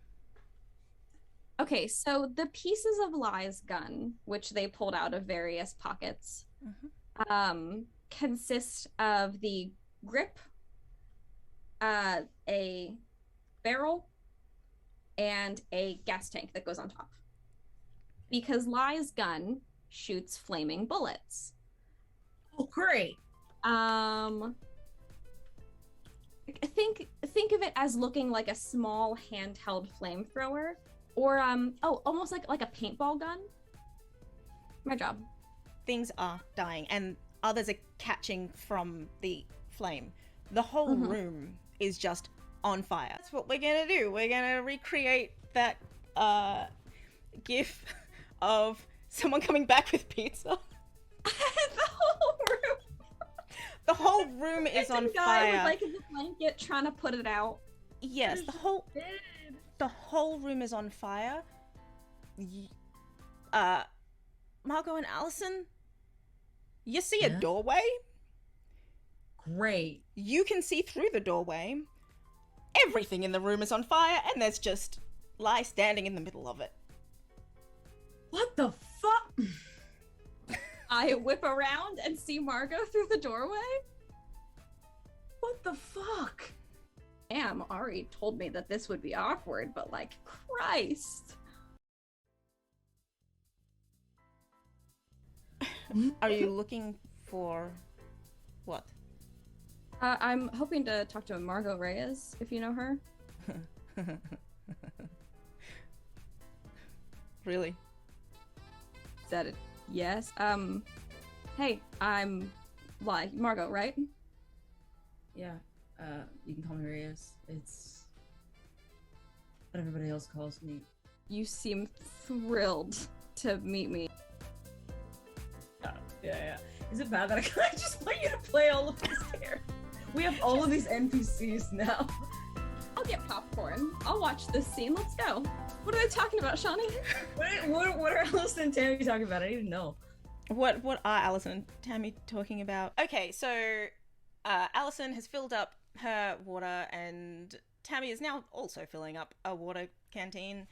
Okay, so the pieces of Ly's gun, which they pulled out of various pockets, consist of the grip, a barrel, and a gas tank that goes on top. Because Ly's gun shoots flaming bullets. Oh, great. Think of it as looking like a small handheld flamethrower, or almost like a paintball gun. My job. Things are dying, and others are catching from the flame. The whole room is just on fire. That's what we're gonna do. We're gonna recreate that gif of someone coming back with pizza. The whole room is on fire. With, like, the blanket trying to put it out. Yes, the whole room is on fire. Margot and Alison, you see a doorway? Great. You can see through the doorway. Everything in the room is on fire, and there's just Ly standing in the middle of it. What the fuck? I whip around and see Margot through the doorway. What the fuck? Damn, Ari told me that this would be awkward, but like, Christ. Are you looking for what? I'm hoping to talk to Margot Reyes, if you know her. Really? Is that it? Yes. Hey, I'm Ly. Margot, right? Yeah. You can call me Reyes. It's what everybody else calls me. You seem thrilled to meet me. Yeah. Is it bad that I just want you to play all of this here? We have all of these NPCs now. I'll get popcorn. I'll watch this scene. Let's go. What are they talking about, Shawnee? What are Alison and Tammy talking about? I don't even know. What are Alison and Tammy talking about? Okay, so Alison has filled up her water, and Tammy is now also filling up a water canteen.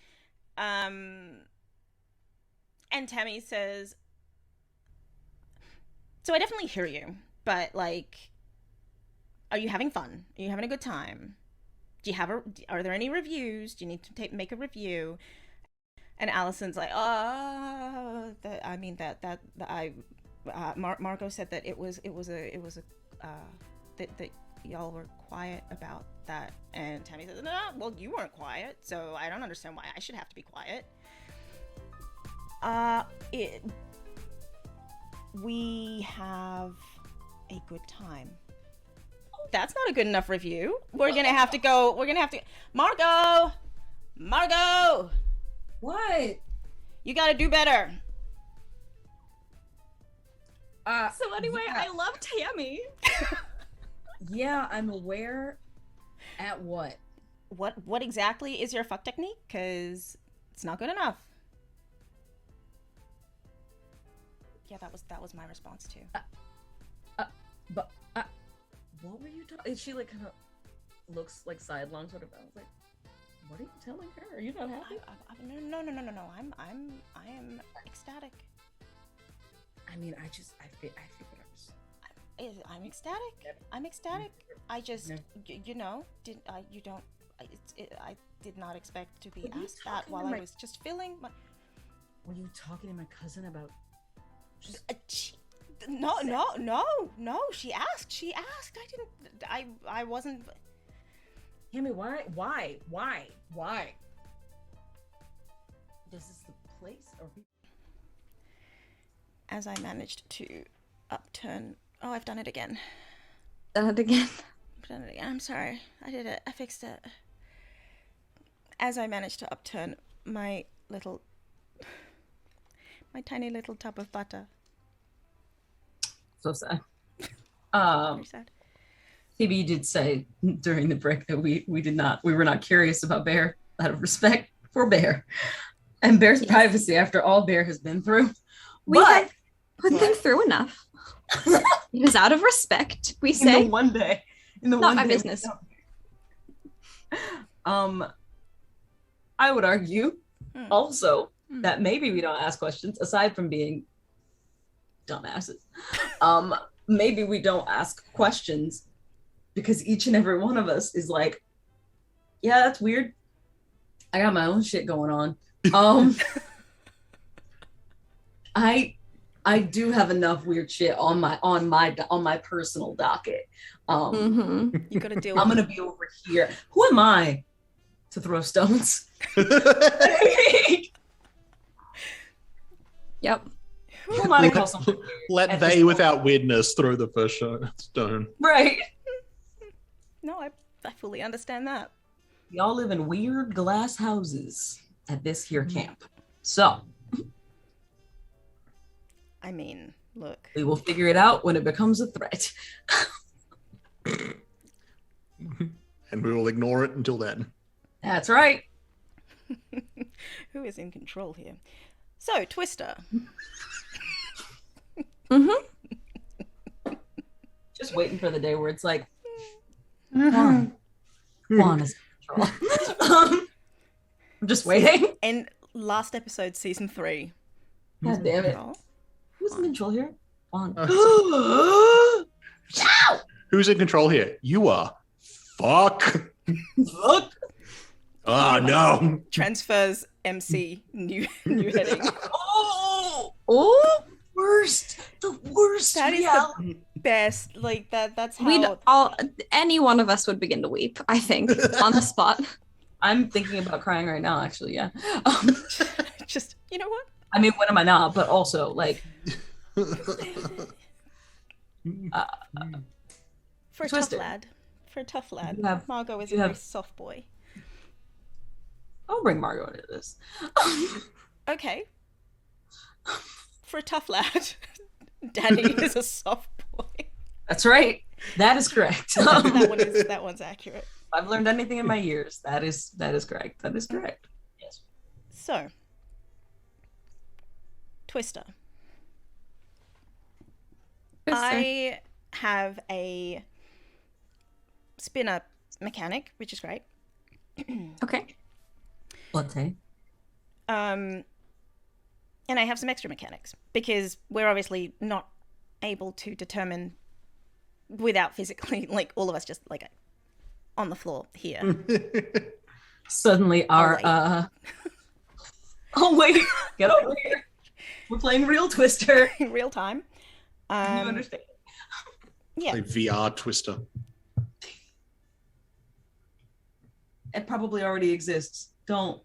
And Tammy says, "So I definitely hear you, but like, are you having fun? Are you having a good time? Do you have are there any reviews? Do you need to make a review?" And Alison's like, Margot said that that y'all were quiet about that. And Tammy says, "No, well, you weren't quiet, so I don't understand why I should have to be quiet." We have a good time. That's not a good enough review. We're gonna have to, Margot! What? You gotta do better. So anyway, yeah. I love Tammy. Yeah, I'm aware. At what? What exactly is your fuck technique? Because it's not good enough. Yeah, that was my response too. But what were you talking? She like kind of looks like sidelong, sort of. I was like, what are you telling her? Are you not happy? No. I am ecstatic. I mean, I figured I was. I'm ecstatic. I'm ecstatic. I just, I did not expect to be asked that while I was just feeling. Were you talking to my cousin about? No. She asked. I wasn't. Tammy, why? This is the place, or As I managed to upturn. Oh, I've done it again. Done it again. I'm sorry. I did it. I fixed it. As I managed to upturn my tiny little tub of butter. So sad. Very sad. Phoebe, you did say during the break that we were not curious about Bear out of respect for Bear and Bear's privacy after all Bear has been through. We have been through enough. It is out of respect, we say. In the one day. Not my business. I would argue also that maybe we don't ask questions aside from being dumbasses. Maybe we don't ask questions because each and every one of us is like, yeah, that's weird. I got my own shit going on. I do have enough weird shit on my personal docket. You gotta deal with I'm gonna be over here. Who am I to throw stones? Yep. Who am I to call something weird? Let they without weirdness throw the first stone. Right. No, I fully understand that. We all live in weird glass houses at this here camp. So I mean, look. we will figure it out when it becomes a threat. And we will ignore it until then. That's right. Who is in control here? So, Twister. Just waiting for the day where it's like, Juan is in control. I'm just waiting. And last episode, season 3. God damn it. Control. Who's in control here? Juan. Who's in control here? You are. Fuck. Fuck. Oh, no. Transfers MC new heading. Oh, worst. The worst. That is reality. the best. Like that's how Any one of us would begin to weep, I think, on the spot. I'm thinking about crying right now, actually, yeah. just, you know what? I mean, when am I not? But also, like... For a Twister. tough lad. You have- Margot is a you very have- soft boy. I'll bring Margot into this. Okay. For a tough lad, Danny is a soft boy. That's right. That is correct. That one's accurate. I've learned anything in my years, that is correct. That is correct. Yes. So, Twister. I have a spinner mechanic, which is great. Okay. Latte. And I have some extra mechanics because we're obviously not able to determine without physically, like all of us just like on the floor here. Suddenly our oh wait, get over here. We're playing real Twister in real time. You understand? Yeah. Like VR Twister. It probably already exists. Don't.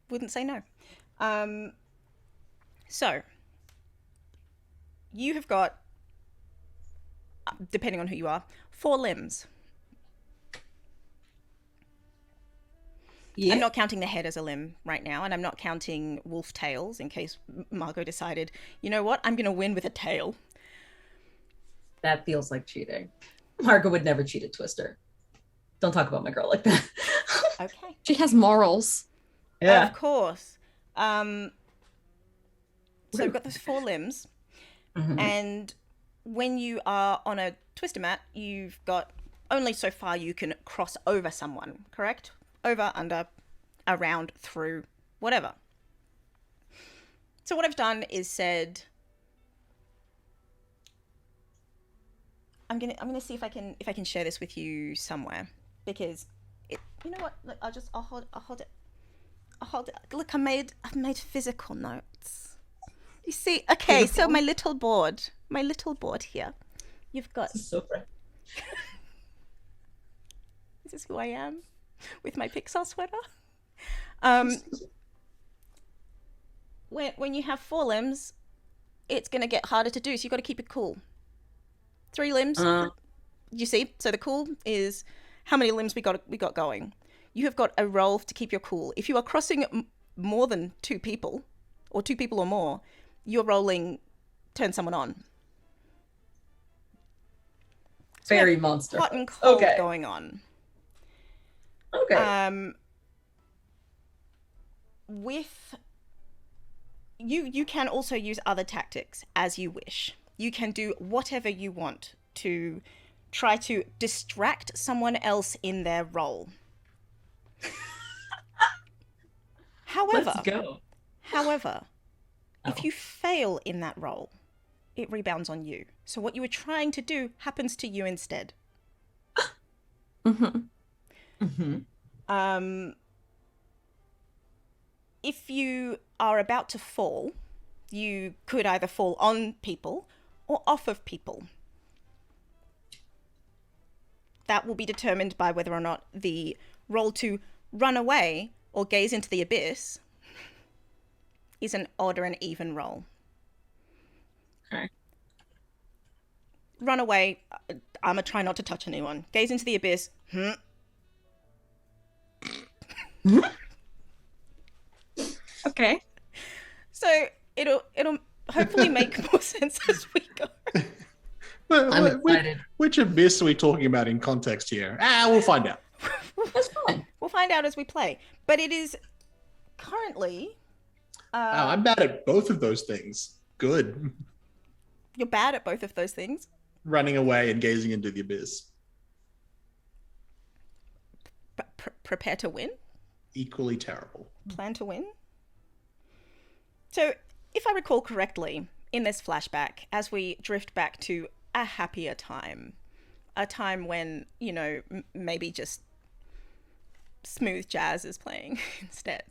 Wouldn't say no. So, you have got, depending on who you are, 4 limbs. Yeah. I'm not counting the head as a limb right now, and I'm not counting wolf tails in case Margot decided, you know what, I'm going to win with a tail. That feels like cheating. Margot would never cheat at Twister. Don't talk about my girl like that. Okay. She has morals. Yeah. Of course. So we've got those 4 limbs, and when you are on a Twister mat, you've got only so far you can cross over someone, correct? Over, under, around, through, whatever. So what I've done is said, I'm gonna see if I can share this with you somewhere, because it, you know what? Look, I'll hold it. Look, I've made physical notes. You see, okay, so my little board here. You've got. This is so fresh. This is who I am, with my Pixar sweater. When you have 4 limbs, it's gonna get harder to do, so you got to keep it cool. 3 limbs. You see, so the cool is how many limbs we got going. You have got a roll to keep your cool. If you are crossing more than 2 people, or 2 people or more, you're rolling turn someone on. So Very monster. Hot and cold Okay. going on. Okay. With you can also use other tactics as you wish. You can do whatever you want to try to distract someone else in their role. However, Let's go. if you fail in that role, it rebounds on you. So what you were trying to do happens to you instead. If you are about to fall, you could either fall on people or off of people. That will be determined by whether or not the roll to run away or gaze into the abyss is an odd or an even roll. Okay. Run away, I'm gonna try not to touch anyone. Gaze into the abyss, Okay. So it'll hopefully make more sense as we go. I'm excited. Which abyss are we talking about in context here? We'll find out. That's fine. We'll find out as we play. But it is currently... I'm bad at both of those things. Good. You're bad at both of those things. Running away and gazing into the abyss. Prepare to win? Equally terrible. Plan to win? So, if I recall correctly, in this flashback, as we drift back to a happier time, a time when, you know, maybe just smooth jazz is playing instead.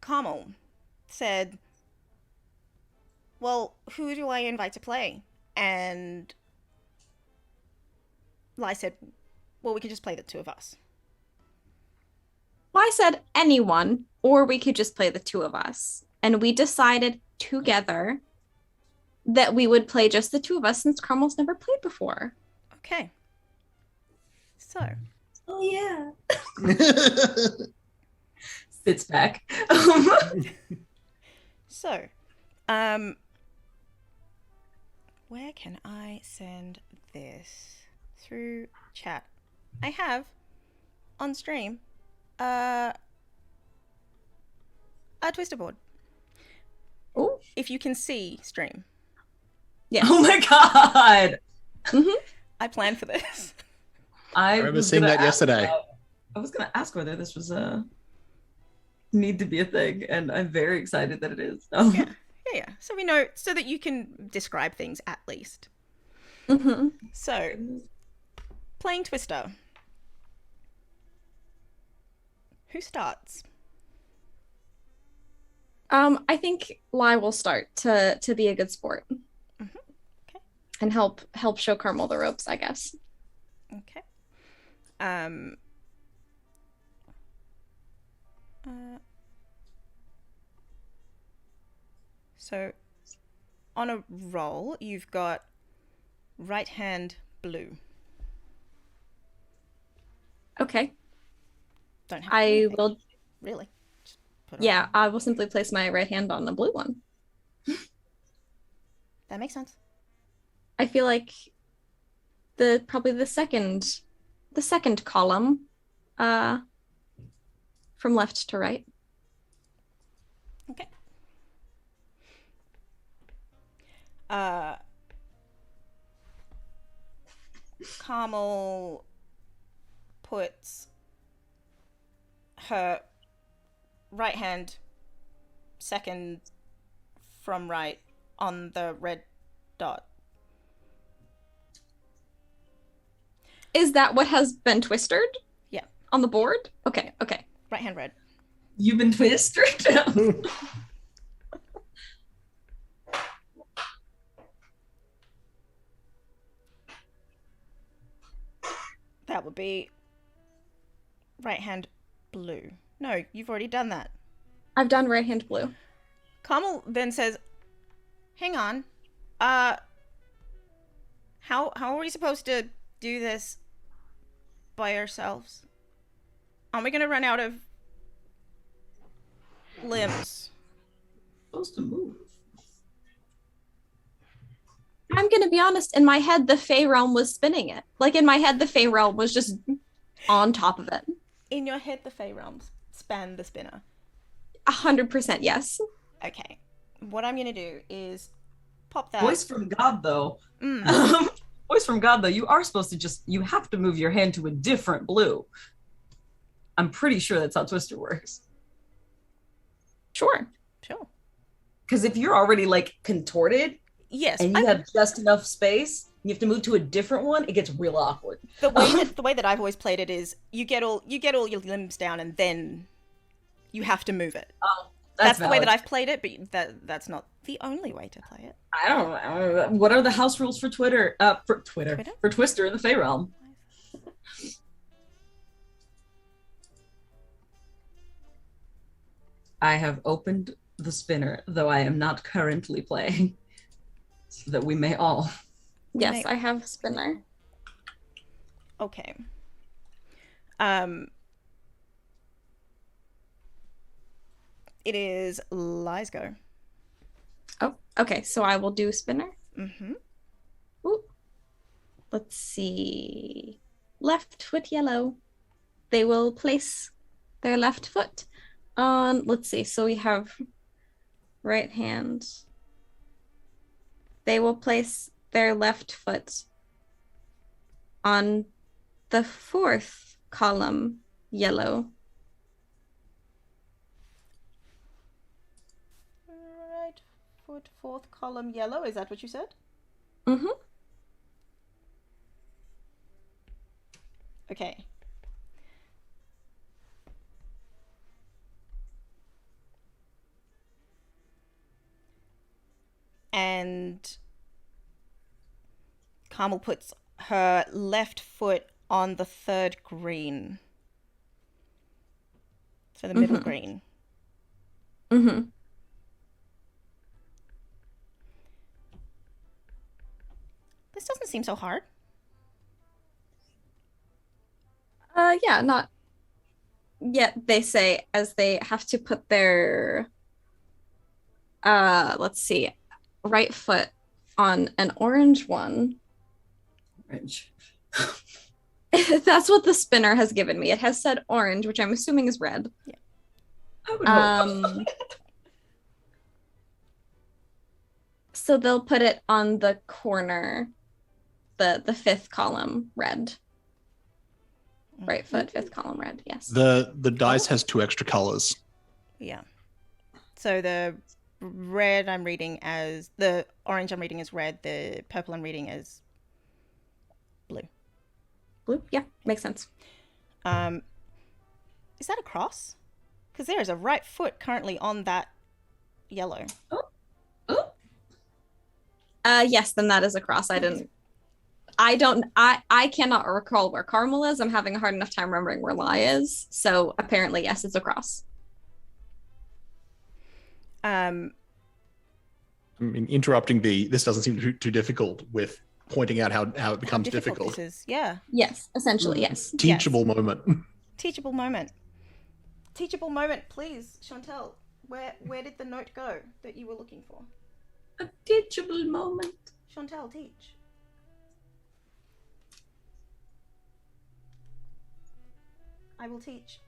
Carmel said, well, who do I invite to play? And Ly said, well, we can just play the 2 of us. Well, I said anyone, or we could just play the 2 of us. And we decided together that we would play just the 2 of us since Carmel's never played before. Okay. So. Oh, yeah. Sits back. So, Where can I send this? Through chat. I have on stream a twister board. Oh, If you can see stream. yes. Oh my god! I planned for this. I remember seeing that yesterday. I was gonna ask whether this was a need to be a thing, and I'm very excited that it is. Oh. Yeah. So we know, so that you can describe things at least. So, playing Twister. Who starts? I think Ly will start to be a good sport. Okay. And help show Carmel the ropes, I guess. Okay. So, on a roll, you've got right hand blue. Okay. Don't have. I will. Really. Just put it Yeah, on. I will simply place my right hand on the blue one. That makes sense. I feel like probably the second column, from left to right. Okay. Carmel puts her right hand second from right on the red dot. Is that what has been twisted? Yeah. On the board? Okay. Right hand red. You've been twisted. That would be right hand blue. No, you've already done that. I've done right hand blue. Carmel then says, "Hang on. How are we supposed to do this by ourselves? Aren't we gonna run out of limbs?" Supposed to move. I'm gonna be honest, in my head, the Fey realm was spinning it. Like, in my head, the Fey realm was just on top of it. In your head, the Fey realms span the spinner. 100% yes. Okay. What I'm gonna do is pop that. Voice from God, though. Voice from God, though. You are supposed to you have to move your hand to a different blue. I'm pretty sure that's how Twister works. Sure. Because if you're already, like, contorted, Yes. and you have just enough space, you have to move to a different one, it gets real awkward. The way that I've always played it is you get all your limbs down and then you have to move it. Oh, That's the way valid. that I've played it, but that's not the only way to play it. I don't know. What are the house rules for Twitter? For Twister in the Fey realm? I have opened the spinner, though I am not currently playing, so that we may all. Yes, I have spinner. Okay. It is Ly's go. Oh, okay. So I will do spinner. Mm-hmm. Ooh. Let's see. Left foot yellow. They will place their left foot on, let's see. So we have right hand. They will place their left foot on the fourth column yellow. Right foot, fourth column yellow. Is that what you said? Mm-hmm. Okay. And Carmel puts her left foot on the third green. So the middle green. Mm-hmm. This doesn't seem so hard. Yeah, not yet, they say, as they have to put their let's see, right foot on an orange one. Orange. That's what the spinner has given me. It has said orange, which I'm assuming is red. Yeah. I would hope. So they'll put it on the corner, the fifth column, red. Right foot, fifth column, red. Yes. The dice has 2 extra colors. Yeah. So the red I'm reading as the orange I'm reading as red. The purple I'm reading as blue. Blue? Yeah, makes sense. Is that a cross? Because there is a right foot currently on that yellow. Oh. Yes, then that is a cross. I cannot recall where Carmel is. I'm having a hard enough time remembering where Ly is. So apparently, yes, it's a cross. I mean, interrupting this doesn't seem too difficult with pointing out how it becomes difficult. This is, yeah. Yes, essentially, yes. Teachable moment. Teachable moment. Teachable moment, please, Chantel. Where did the note go that you were looking for? A teachable moment. Chantel, teach. I will teach.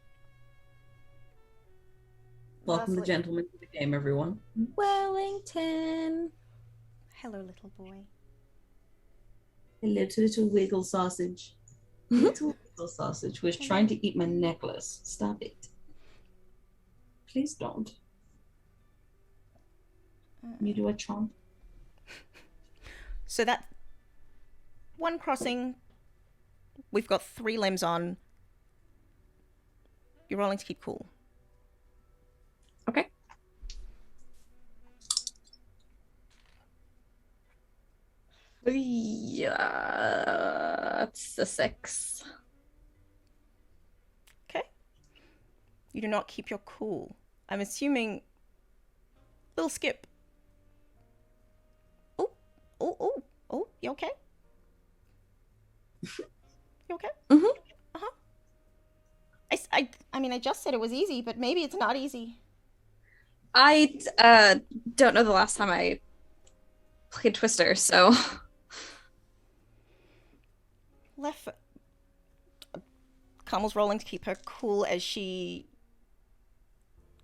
Welcome the Lastly. gentleman to the game, everyone. Wellington. Hello, little boy. Hello to little wiggle sausage. Little wiggle sausage was trying to eat my necklace. Stop it. Please don't. You do a chomp. So that one crossing, we've got 3 limbs on. You're rolling to keep cool. Okay. Yeah, it's a 6. Okay. You do not keep your cool. I'm assuming. Little skip. Oh, you okay? You okay? Mm-hmm. Uh-huh. I mean, I just said it was easy, but maybe it's not easy. I don't know the last time I played Twister, so. Left foot. Carmel's rolling to keep her cool as she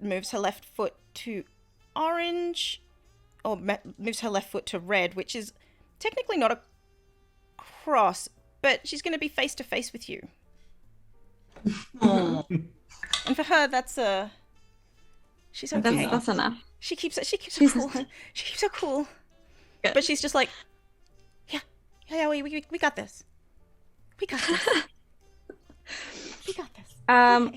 moves her left foot to orange, or moves her left foot to red, which is technically not a cross, but she's going to be face to face with you. Oh. And for her, that's a. She's okay. That's enough. She keeps her She's- cool. She keeps her cool. Good. But she's just like, yeah, we got this. We got this. We got this.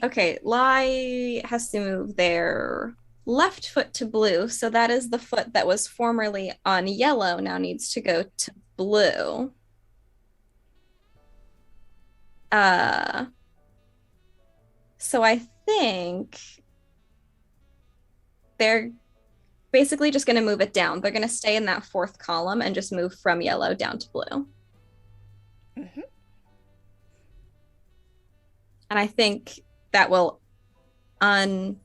Okay, Ly has to move their left foot to blue, so that is the foot that was formerly on yellow, now needs to go to blue. So I think they're basically just going to move it down. They're going to stay in that 4th column and just move from yellow down to blue. Mm-hmm. And I think that will uncross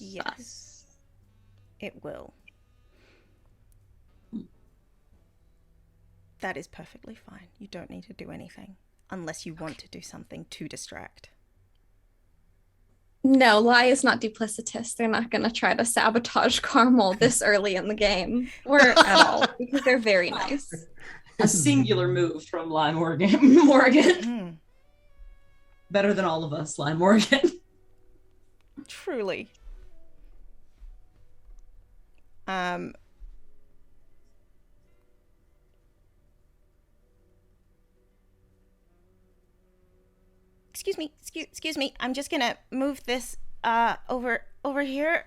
Yes. us. It will. That is perfectly fine. You don't need to do anything unless you want to do something to distract. No, Ly is not duplicitous. They're not going to try to sabotage Carmel this early in the game, or at all, because they're very nice. A singular move from Ly Morgan. Mm, Better than all of us, Ly Morgan. truly. Excuse me. I'm just gonna move this over here.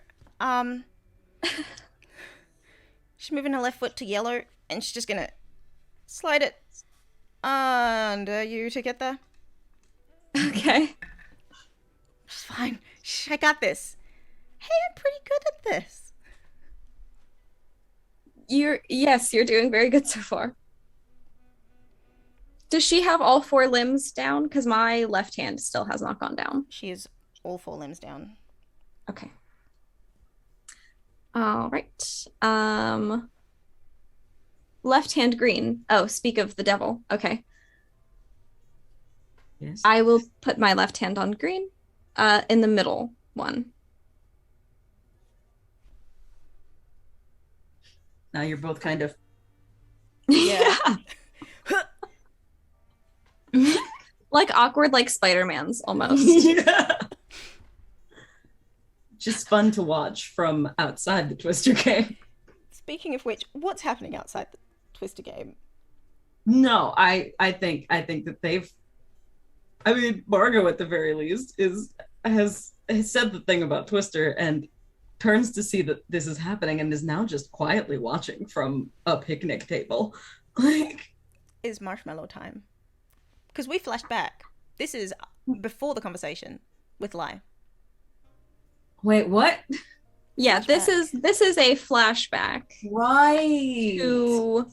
She's moving her left foot to yellow, and she's just gonna slide it under you to get there. Okay. It's fine. Shh, I got this. Hey, I'm pretty good at this. You're doing very good so far. Does she have all 4 limbs down? Because my left hand still has not gone down. She is all 4 limbs down. Okay. All right. left hand green. Oh, speak of the devil. Okay. Yes. I will put my left hand on green, in the middle one. Now you're both kind of Yeah. Like awkward, like Spider-Man's almost. yeah. Just fun to watch from outside the Twister game. Speaking of which, what's happening outside the Twister game? No, I think that they've. I mean, Margot at the very least has said the thing about Twister and turns to see that this is happening and is now just quietly watching from a picnic table. Like, Is marshmallow time. Because we flashed back. This is before the conversation with Ly. wait, what? Yeah, this Flashback. is a flashback Right. to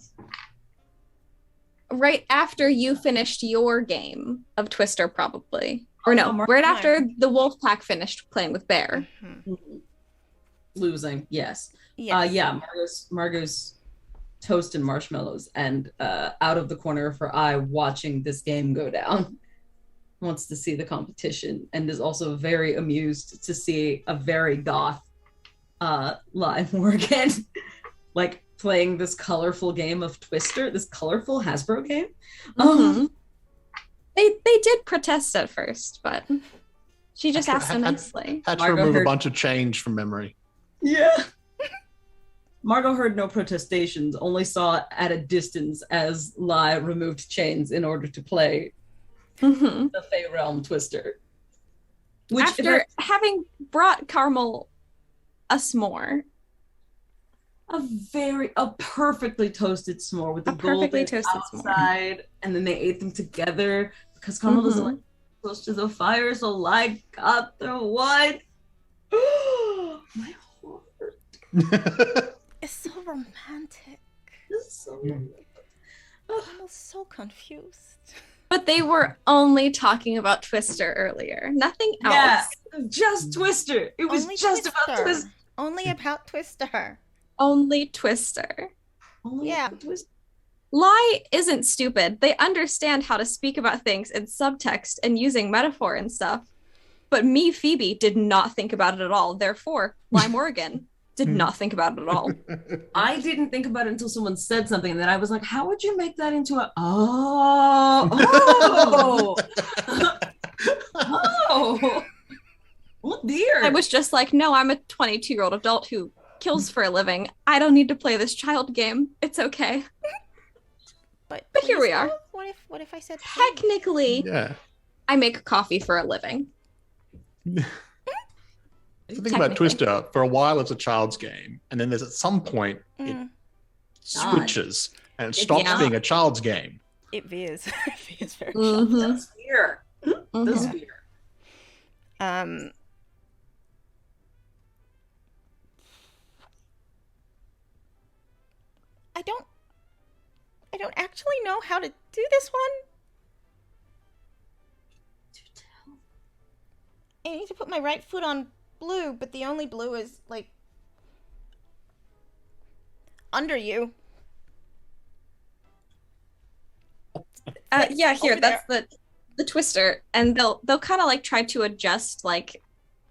right after you finished your game of Twister, probably. Or no, Oh, right after the wolf pack finished playing with Bear. Mm-hmm. Losing, yes. Yeah. Yeah, Margot's toast and marshmallows, and out of the corner of her eye, watching this game go down. Wants to see the competition, and is also very amused to see a very goth Ly Morgan, like playing this colorful game of Twister, this colorful Hasbro game. Mhm. They did protest at first, but she just asked them nicely. Had to Margot remove a heard- bunch of change from memory. Yeah. Margot heard no protestations, only saw at a distance as Ly removed chains in order to play Mhm. the Fey Realm Twister. Which After having brought Carmel a s'more. a perfectly toasted s'more with the A perfectly golden toasted s'more. outside, and then they ate them together because Carmel doesn't like close to the fire, so Ly got the one. My heart It's so romantic. is so. I'm so confused. But they were only talking about Twister earlier. Nothing else. Yeah, just Twister. It was Only just about Twister. Twister. Only about Twister. Only Twister. Only Yeah. about Twister. Ly isn't stupid. They understand how to speak about things in subtext and using metaphor and stuff. But me, Phoebe, did not think about it at all. Therefore, Ly Morgan did not think about it at all. I didn't think about it until someone said something, and then I was like, "How would you make that into a oh oh oh dear?" I was just like, no, I'm a 22-year-old adult who kills for a living. I don't need to play this child game. It's okay. But here we please, are. though? What if I said please? Technically, Yeah. I make coffee for a living. The thing about Technically. Twister, for a while it's a child's game, and then there's at some point it Mm, switches and it stops Yeah. being a child's game. it veers. It veers very Mhm. That's fear. Mhm. That's fear. sharp. I don't actually know how to do this one. I need to put my right foot on blue, but the only blue is like under you. Yeah, here, over that's the Twister, and they'll kind of like try to adjust, like,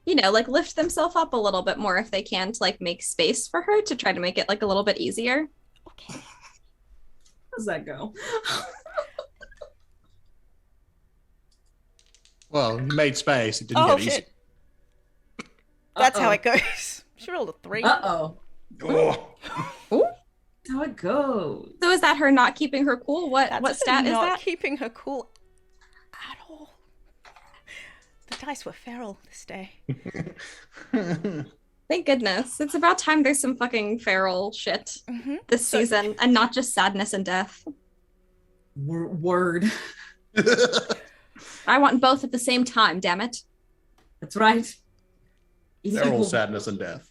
you know, like lift themselves up a little bit more if they can to like make space for her to try to make it like a little bit easier. Okay. How does that go? Well, you made space. It didn't Oh get easy. shit. That's how it goes. She rolled a 3. Uh-oh. Oh. That's how it goes. So is that her not keeping her cool? What That's stat is not that? keeping her cool at all. The dice were feral this day. Thank goodness. It's about time there's some fucking feral shit Mm-hmm. this season and not just sadness and death. Word. I want both at the same time, damn it. That's right. They're all sadness and death.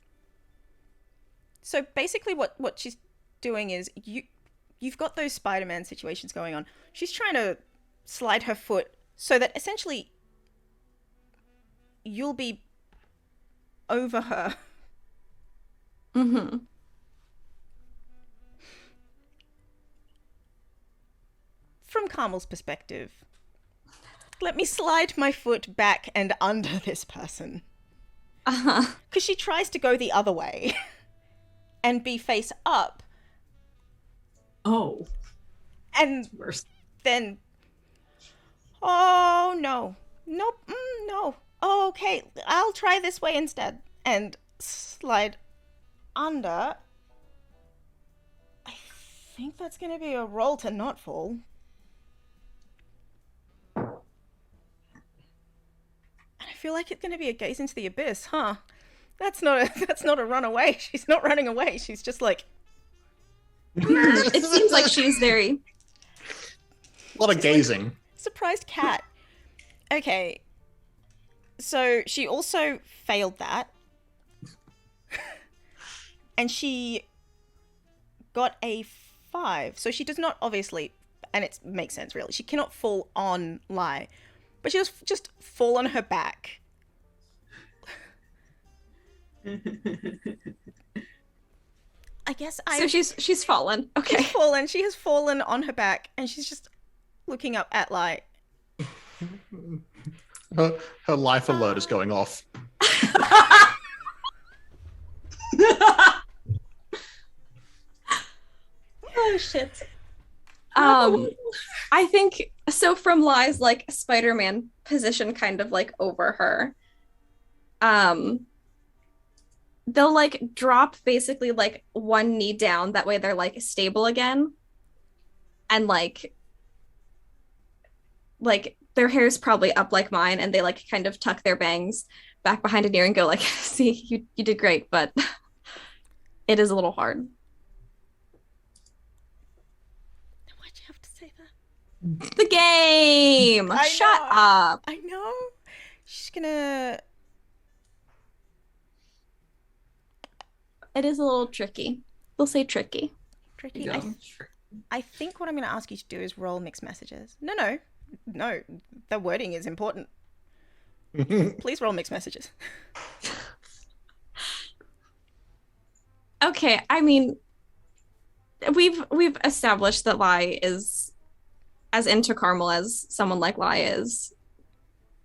So basically what she's doing is you've got those Spider-Man situations going on. She's trying to slide her foot so that essentially you'll be over her. Mm-hmm. from Carmel's perspective, let me slide my foot back and under this person. Uh-huh. Because she tries to go the other way and be face up. Oh. And Worse. then, oh, no. Nope, no. Oh, okay, I'll try this way instead. And slide under. I think that's going to be a roll to not fall. I feel like it's going to be a gaze into the abyss, huh? That's not a run away. She's not running away. She's just like... It seems like she's very... A lot of gazing. Surprised cat. Okay. So she also failed that. And she got a 5. So she does not obviously, and it makes sense really, she cannot fall on Ly. But she does just fall on her back. I guess So she's fallen. Okay. She's fallen. She has fallen on her back, and she's just looking up at Ly. Her life alert is going off. Oh shit. I think so from Ly's like Spider-Man position kind of like over her. They'll like drop basically like one knee down, that way they're like stable again. And like their hair's probably up like mine, and they like kind of tuck their bangs back behind an ear and go like, see, you did great, but it is a little hard. Why'd you have to say that? The game! Shut up! I know. She's gonna... It is a little tricky. We'll say tricky. Tricky. Yeah. I think what I'm going to ask you to do is roll mixed messages. No. The wording is important. Please roll mixed messages. Okay, I mean, we've established that Ly is as into Carmel as someone like Ly is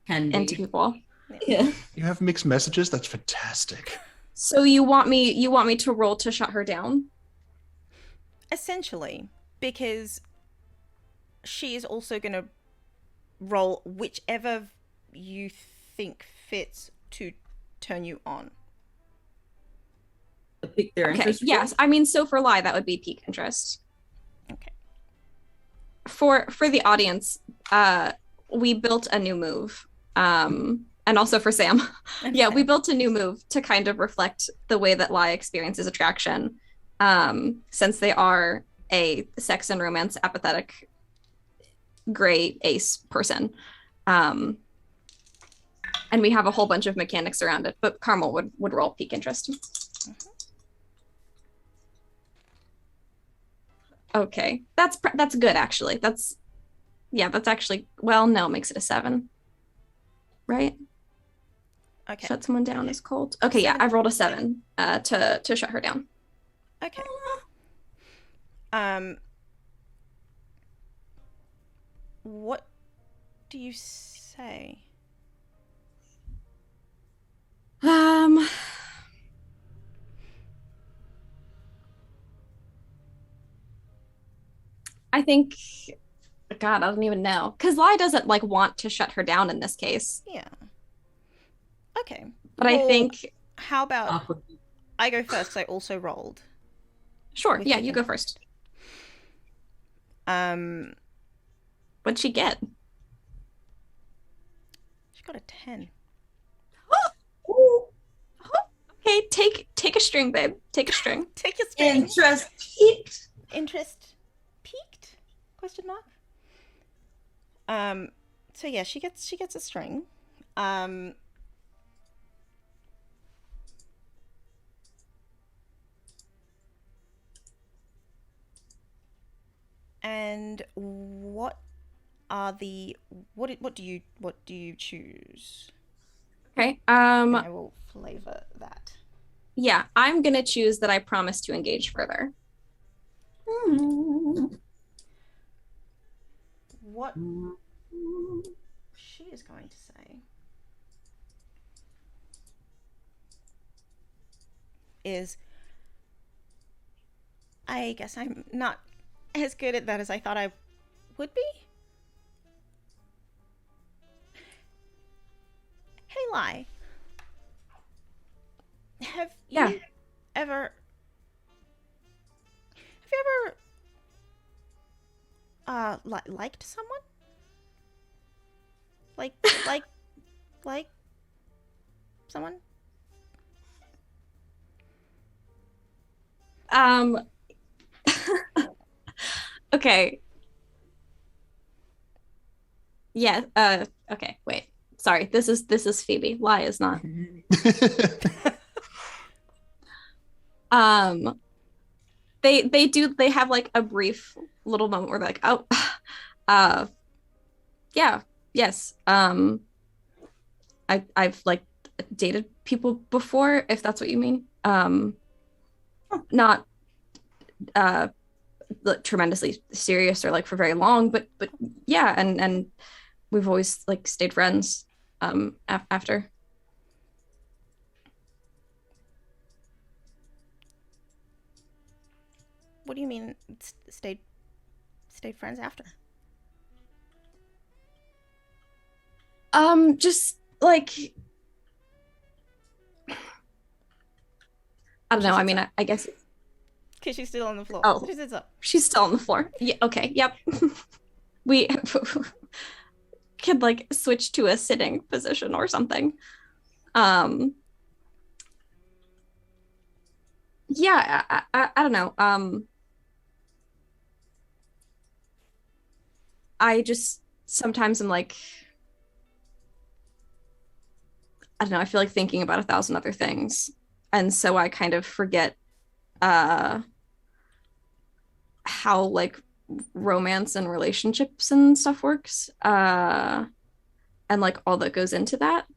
Can be. into people. Yeah. You have mixed messages? That's fantastic. So you want me to roll to shut her down? Essentially, because she is also going to roll whichever you think fits to turn you on. Pique their Okay, interest. yes. I mean, so for Ly, that would be pique interest. Okay. For the audience, we built a new move. And also for Sam. Yeah, we built a new move to kind of reflect the way that Ly experiences attraction. Since they are a sex and romance apathetic gray ace person. And we have a whole bunch of mechanics around it, but Carmel would roll pique interest. Mm-hmm. Okay, that's good actually. That's actually, well, no, makes it a 7, right? Okay. Shut someone down is cold. Okay, yeah, I've rolled a 7 to shut her down. Okay. What do you say? I think, God, I don't even know, because Ly doesn't like want to shut her down in this case. Yeah. Okay. But I think, How about Awkward. I go first because I also rolled. sure, with yeah, pique you go interest. first. What'd she get? She got a 10. Okay, take a string, babe. Take a string. Take a string. Interest peaked. Interest peaked? Question mark. So yeah, she gets a string. And what do you choose? Okay. And I will flavor that. Yeah, I'm gonna choose that I promise to engage further. what she is going to say is, I guess I'm not as good at that as I thought I would be. Hey, Ly. Have you ever liked someone? Like someone? Okay. Yeah, okay, wait. Sorry, this is Phoebe. Ly is not. They have like a brief little moment where they're like, oh, yeah, yes. I've like dated people before, if that's what you mean. Not tremendously serious or like for very long, but yeah, and we've always like stayed friends after. What do you mean stayed friends after? Just like, I don't know. I mean, I guess Because she's still on the floor. Oh. She sits up. she's still on the floor. Yeah. Okay. Yep. We could like switch to a sitting position or something. Yeah. I don't know. I just sometimes am like, I don't know, I feel like thinking about 1,000 other things. And so I kind of forget how like romance and relationships and stuff works. And like all that goes into that.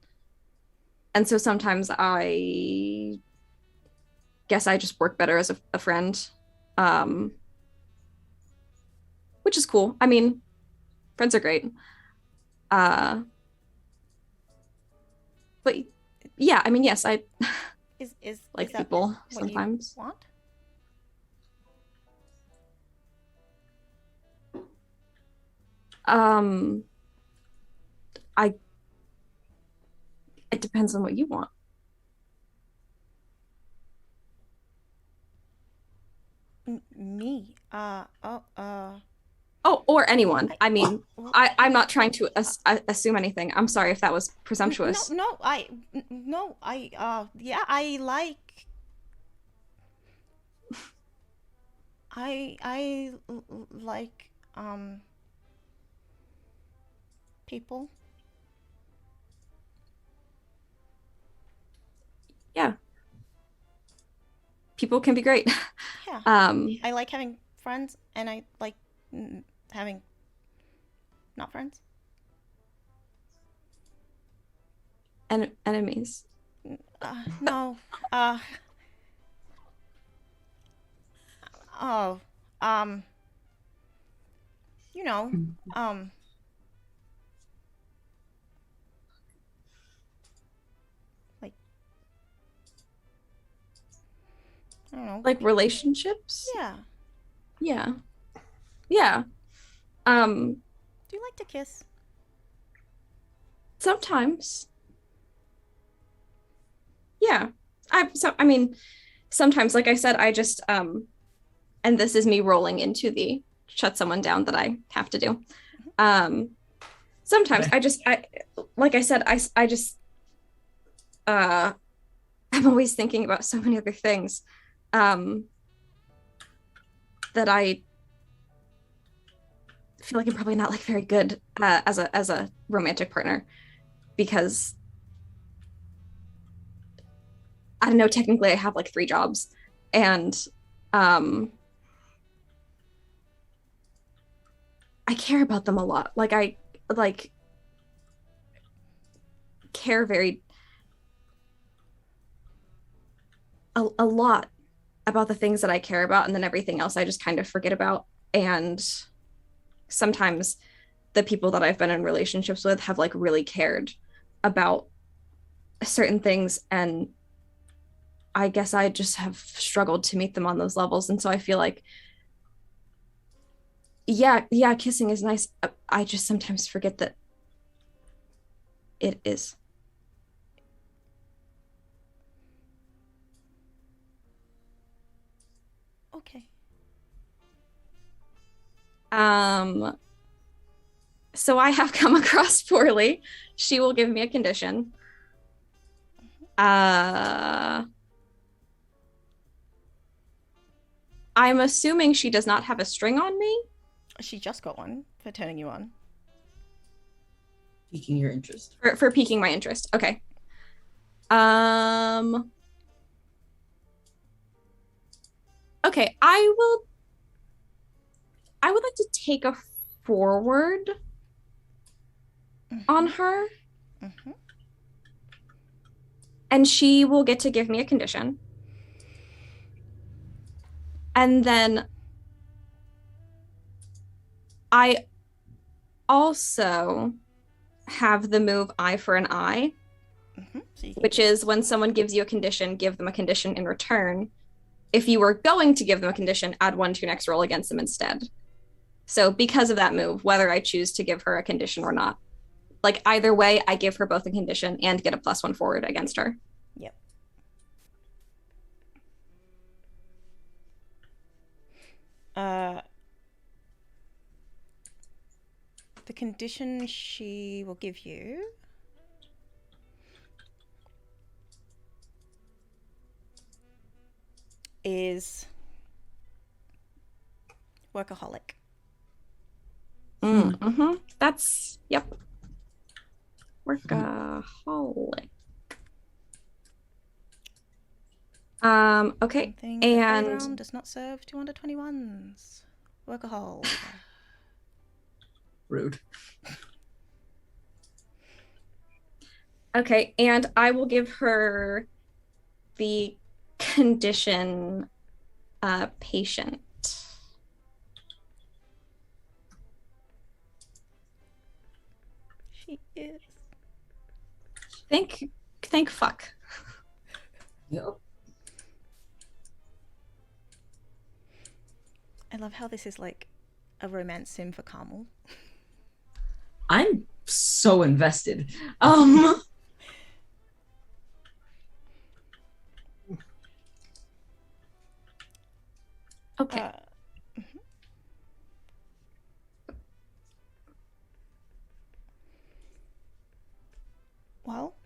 And so sometimes I guess I just work better as a friend. Which is cool. I mean, friends are great. But yeah, I mean, yes, I Is like is that people what sometimes. you want? I It depends on what you want. Me? Oh, or anyone. I mean, well, I'm not trying to assume anything. I'm sorry if that was presumptuous. Yeah, I like. Like people. Yeah. People can be great. Yeah. Um, I like having friends, and I like having not friends. and enemies. No. Oh. You know. Like. I don't know. Like relationships? Yeah. Yeah. Yeah. Do you like to kiss? Sometimes. Yeah. I mean, sometimes, like I said, I just and this is me rolling into the shut someone down that I have to do. Sometimes I like I said, I just I'm always thinking about so many other things that I feel like I'm probably not like very good as a romantic partner, because I don't know, technically I have like 3 jobs, and I care about them a lot. Like I like care very a lot about the things that I care about, and then everything else I just kind of forget about. And sometimes the people that I've been in relationships with have like really cared about certain things, and I guess I just have struggled to meet them on those levels. And so I feel like yeah, kissing is nice. I just sometimes forget that it is. Okay. So I have come across poorly. She will give me a condition. I'm assuming she does not have a string on me. She just got one for turning you on. Piquing your interest. For piquing my interest. Okay. Okay, I would like to take a forward on her. Mm-hmm. And she will get to give me a condition. And then I also have the move eye for an eye, so which is when someone gives you a condition, give them a condition in return. If you were going to give them a condition, add 1 to your next roll against them instead. So because of that move, whether I choose to give her a condition or not, like either way, I give her both a condition and get a +1 forward against her. Yep. The condition she will give you is workaholic. Mm-hmm. That's, yep. Workaholic. Okay, Something and the round does not serve to under 21s. Workahol. Rude. okay, and I will give her the condition patient. She is. Think fuck. Yep. I love how this is like a romance sim for Carmel. I'm so invested. Okay. Well,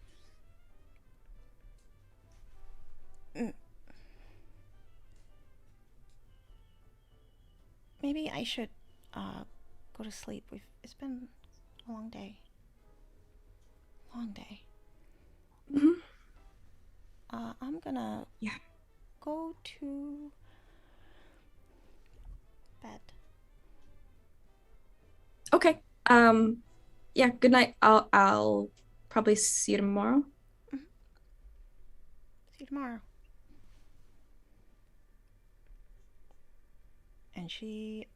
maybe I should go to sleep. It's been a long day. Mm-hmm. I'm gonna go to bed. Okay. Yeah, good night. I'll probably see you tomorrow. See you tomorrow. And she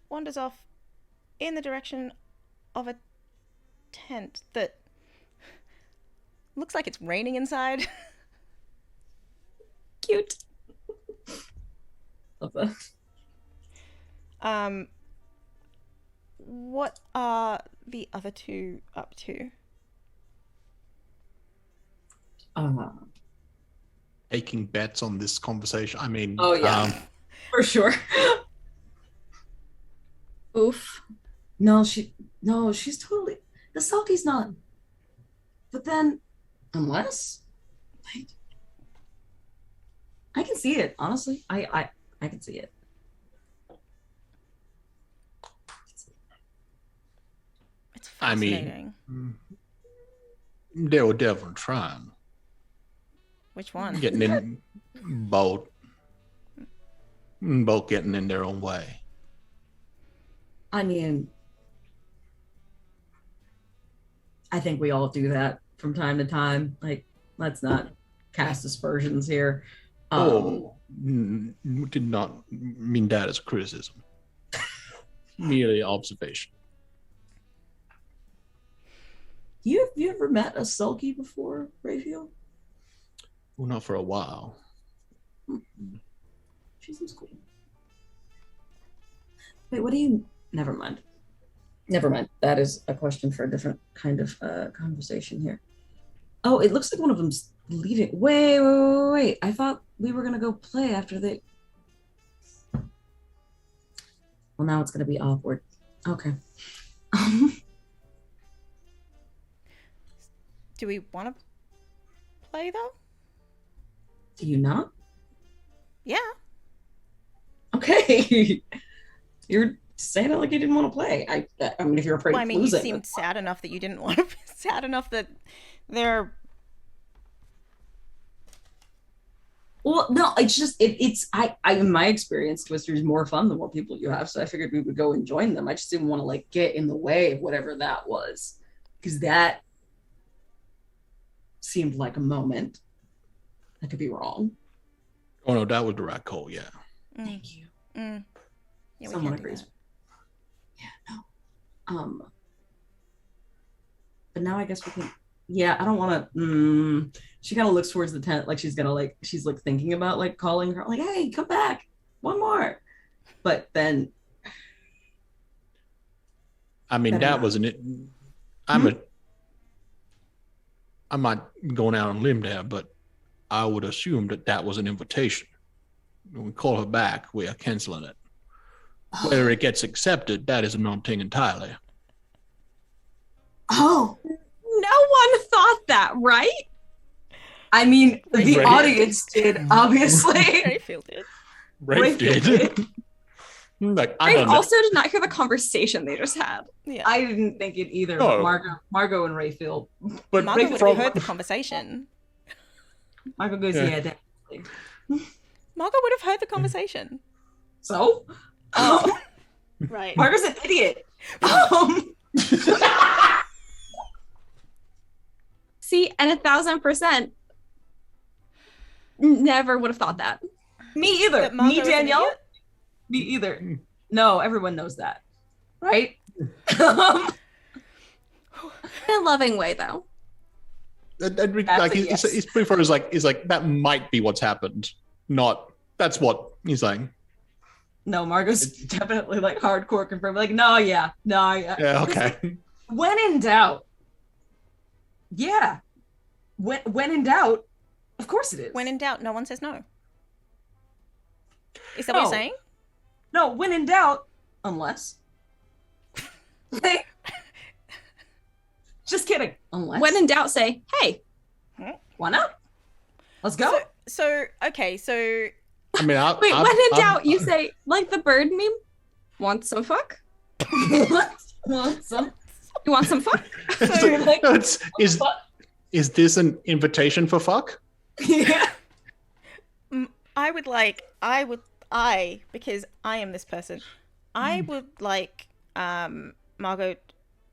wanders off in the direction of a tent that looks like it's raining inside. Cute. Love that. What are the other two up to? Taking bets on this conversation. I mean, Oh yeah, for sure. Oof. No, she's totally. The salty's not. But then, unless, like, I can see it. Honestly, I can see it. It's I fascinating. mean, they were definitely trying. Which one? Getting in, both getting in their own way. I mean, I think we all do that from time to time. Like, let's not cast aspersions here. Did not mean that as a criticism. Merely observation. you ever met a sulky before, Raphael? Well, not for a while. She seems cool. Wait, what do you? Never mind. Never mind. That is a question for a different kind of conversation here. Oh, it looks like one of them's leaving. Wait. I thought we were gonna go play after they. Well, now it's gonna be awkward. Okay. Do we want to play though? Do you not? Yeah. Okay. You're saying it like you didn't want to play. I mean, if you're afraid Well, I of mean, you losing. seemed sad enough that you didn't want to. Sad enough that they're. Well, no, it's just it's I in my experience, Twister's more fun the more people you have. So I figured we would go and join them. I just didn't want to like get in the way of whatever that was, because that seemed like a moment. I could be wrong. Oh no, that was the right call. Yeah. Thank you. Yeah, we Someone can't do agrees. that. Yeah, no. But now I guess we can. Yeah, I don't want to. She kind of looks towards the tent, like she's gonna she's thinking about calling her, like, "Hey, come back, one more." But then, I mean, better that not. wasn't it. I'm not going out on a limb there, but I would assume that was an invitation. When we call her back, we are canceling it. Whether it gets accepted, that is a non-thing entirely. Oh, No one thought that, right? I mean, the Right. audience did, obviously. Rayfield did. Rafe did. Like, I I don't know. also did not hear the conversation they just had. Yeah. I didn't think it either. No. But Margot and Raphael. But Margot would have from, heard the conversation. Margot goes, Yeah. yeah, definitely. Margot would have heard the conversation. So? Oh. Right. Margot's an idiot. See, and 1,000% never would have thought that. Me either. That Margot Me, is an Danielle. idiot? Me either. No, everyone knows that. Right? In a loving way, though. like a he's, yes. he's pretty far is like that might be what's happened. Not that's what he's saying. No, Margot's definitely hardcore confirmed. No, yeah. Yeah, okay. When in doubt. Yeah. When in doubt, of course it is. When in doubt, no one says no. Is that what No. you're saying? No, when in doubt, unless. Just kidding. Unless. When in doubt, say, hey. Why not? Let's go. So okay, so I mean, Wait, when in doubt, you say, like the bird meme, want some fuck? Want some? You want some fuck? So you're like, is this an invitation for fuck? yeah. because I am this person, I would like Margot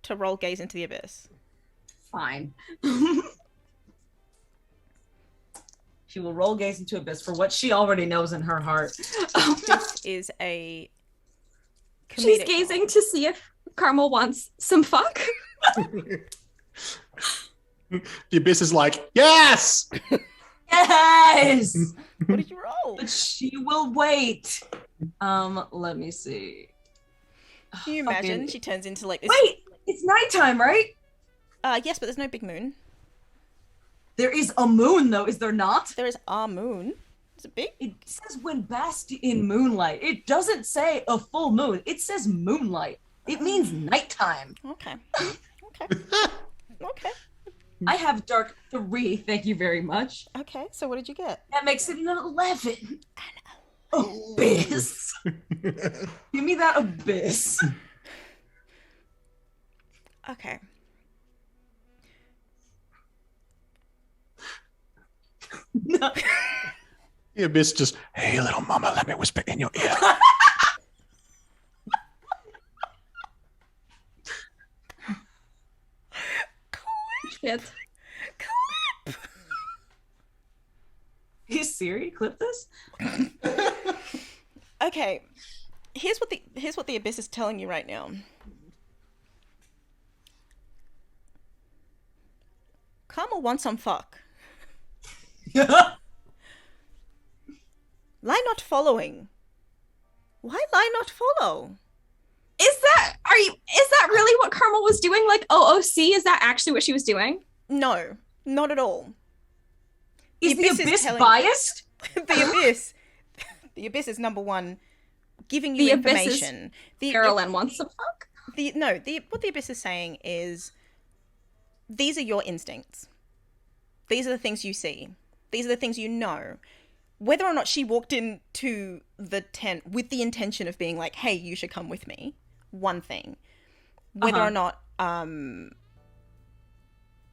to roll gaze into the abyss. Fine. She will roll gaze into abyss for what she already knows in her heart. This is a She's comedic gazing to see if Carmel wants some fuck. The abyss is like, yes! Yes! What did you roll? But she will wait. Let me see. Can you imagine? Fucking- She turns into like this. Wait! It's nighttime, right? Yes, but there's no big moon. There is a moon, though, is there not? There is a moon. Is it big? It says when basked in moonlight. It doesn't say a full moon. It says moonlight. It means nighttime. Okay. Okay. Okay. I have dark 3. Thank you very much. Okay. So what did you get? That makes it an 11. Abyss. Give me that abyss. Okay. No. The abyss just, hey, little mama, let me whisper in your ear. Shit. Is Siri clip this? Okay. Here's what the abyss is telling you right now. Carmel wants some fuck. Yeah. Ly not following. Why Ly not follow? Is that really what Carmel was doing? Like OOC? Is that actually what she was doing? No, not at all. Is the Abyss telling- biased? The Abyss is number one, giving you The Abyss is information. Carolyn wants some fuck? What the Abyss is saying is, these are your instincts. These are the things you see. These are the things you know. Whether or not she walked into the tent with the intention of being like, hey, you should come with me, one thing. Whether or not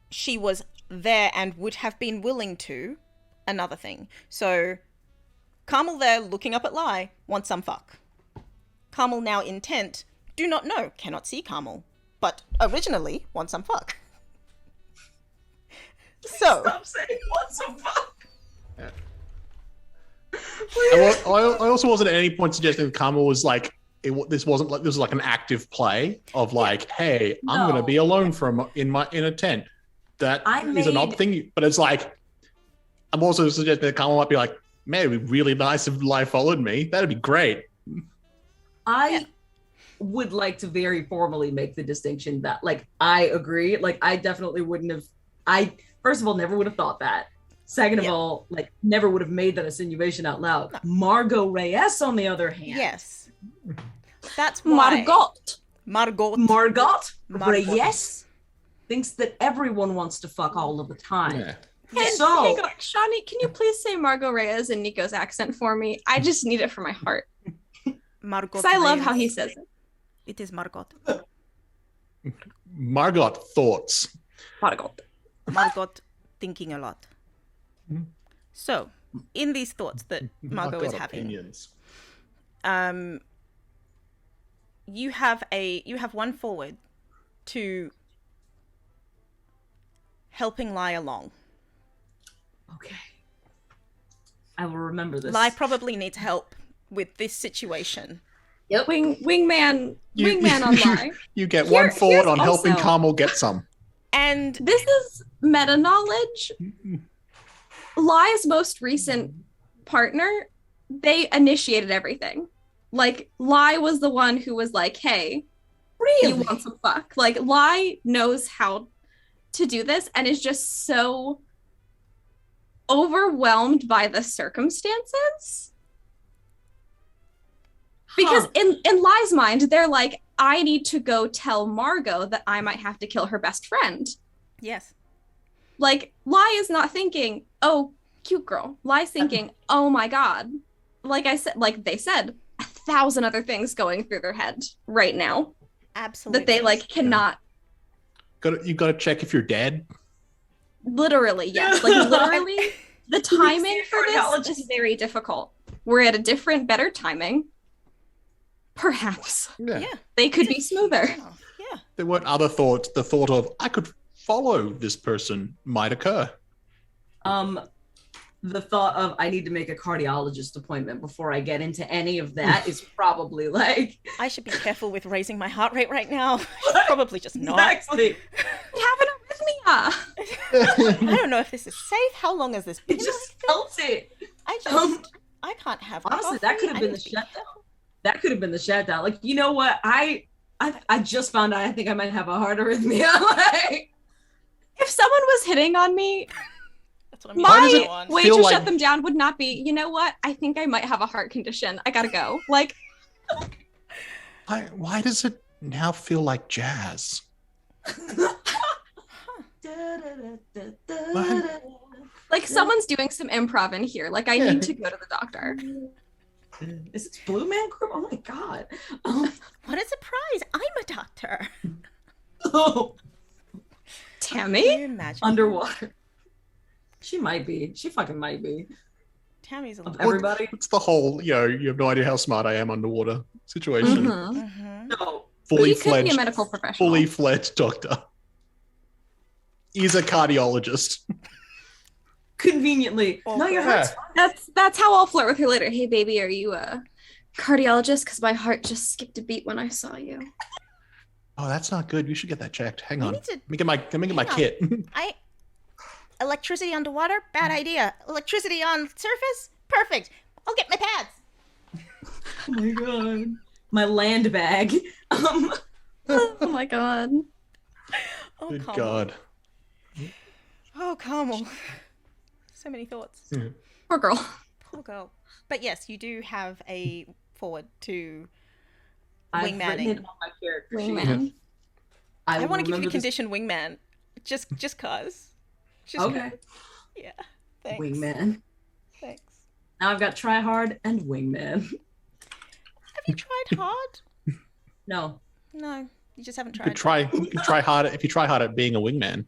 she was there and would have been willing to, another thing. So, Carmel there looking up at Ly, wants some fuck. Carmel now intent, do not know, cannot see Carmel, but originally wants some fuck. So, Stop saying want some fuck. I also wasn't at any point suggesting that Carmel was like, this was like an active play of like, hey, I'm going to be alone in a tent. That is an odd thing, but it's like, I'm also suggesting that Carmel might be like, man, it'd be really nice if Ly followed me. That'd be great. I would like to very formally make the distinction that, like, I agree. Like, I definitely wouldn't have. First of all, never would have thought that. Second of all, like, never would have made that insinuation out loud. No. Margot Reyes, on the other hand. Yes. That's why. Margot Reyes thinks that everyone wants to fuck all of the time. Yeah. So, Shawnee, can you please say Margot Reyes in Nico's accent for me? I just need it for my heart. Margot. Because I love how he says it. It is Margot. Margot thoughts. Margot thinking a lot. So, in these thoughts that Margot is having, opinions. you have one forward to helping Ly along. Okay. I will remember this. Ly probably needs help with this situation. Yep. Wingman on Ly. You get one forward on helping Carmel get some. And this is meta knowledge. Ly's most recent partner, they initiated everything. Like, Ly was the one who was like, hey, you want some fuck? Like, Ly knows how to do this and is just so overwhelmed by the circumstances. Because in Ly's mind, they're like, I need to go tell Margot that I might have to kill her best friend. Yes. Like, Ly is not thinking, oh, cute girl. Ly's thinking, oh my God. Like they said, 1,000 other things going through their head right now. Absolutely. That they, like, cannot. You gotta check if you're dead. Literally, yes. Like, literally, the timing for this is very difficult. We're at a better timing. Perhaps. Yeah. They could be smoother. Yeah. There weren't other thoughts. The thought of, I could follow this person might occur. The thought of, I need to make a cardiologist appointment before I get into any of that is probably like... I should be careful with raising my heart rate right now. Probably just not. Exactly. I have an arrhythmia. I don't know if this is safe. How long has this been? It just felt it. I can't have honestly, coffee. That could have been the shutdown. That could have been the shutdown. Like, you know what? I just found out I think I might have a heart arrhythmia. Like, if someone was hitting on me, that's what I'm my way to shut them down would not be, you know what? I think I might have a heart condition. I gotta go. Like, why does it now feel like jazz? Like, someone's doing some improv in here. Like, I need to go to the doctor. Is it Blue Man Group? Oh my God. What a surprise. I'm a doctor. Oh. Tammy? Can you imagine? Underwater. She might be. She fucking might be. Tammy's a everybody. It's the whole, you have no idea how smart I am underwater situation. Mm-hmm. Mm-hmm. No. Fully could fledged, be a medical professional. fully fledged doctor. He's a cardiologist. Conveniently. No, your heart's fine. That's how I'll flirt with her later. Hey, baby, are you a cardiologist? Because my heart just skipped a beat when I saw you. Oh, that's not good. You should get that checked. Hang on. need to- Let me get my kit. Electricity underwater? Bad idea. Electricity on surface? Perfect. I'll get my pads. Oh my god. My land bag. Oh my god. Oh, Good Carmel. God. Oh, Carmel. So many thoughts. Poor girl. Poor girl. But yes, you do have a forward to I've written wingmanning. it on my character sheet. Wingman. I want to give you remember the condition wingman. Just cause. Just Okay. 'cause. Yeah. Thanks. Wingman. Thanks. Now I've got try hard and wingman. Have you tried hard? No. No, you just haven't You tried. could try hard if you try hard at being a wingman.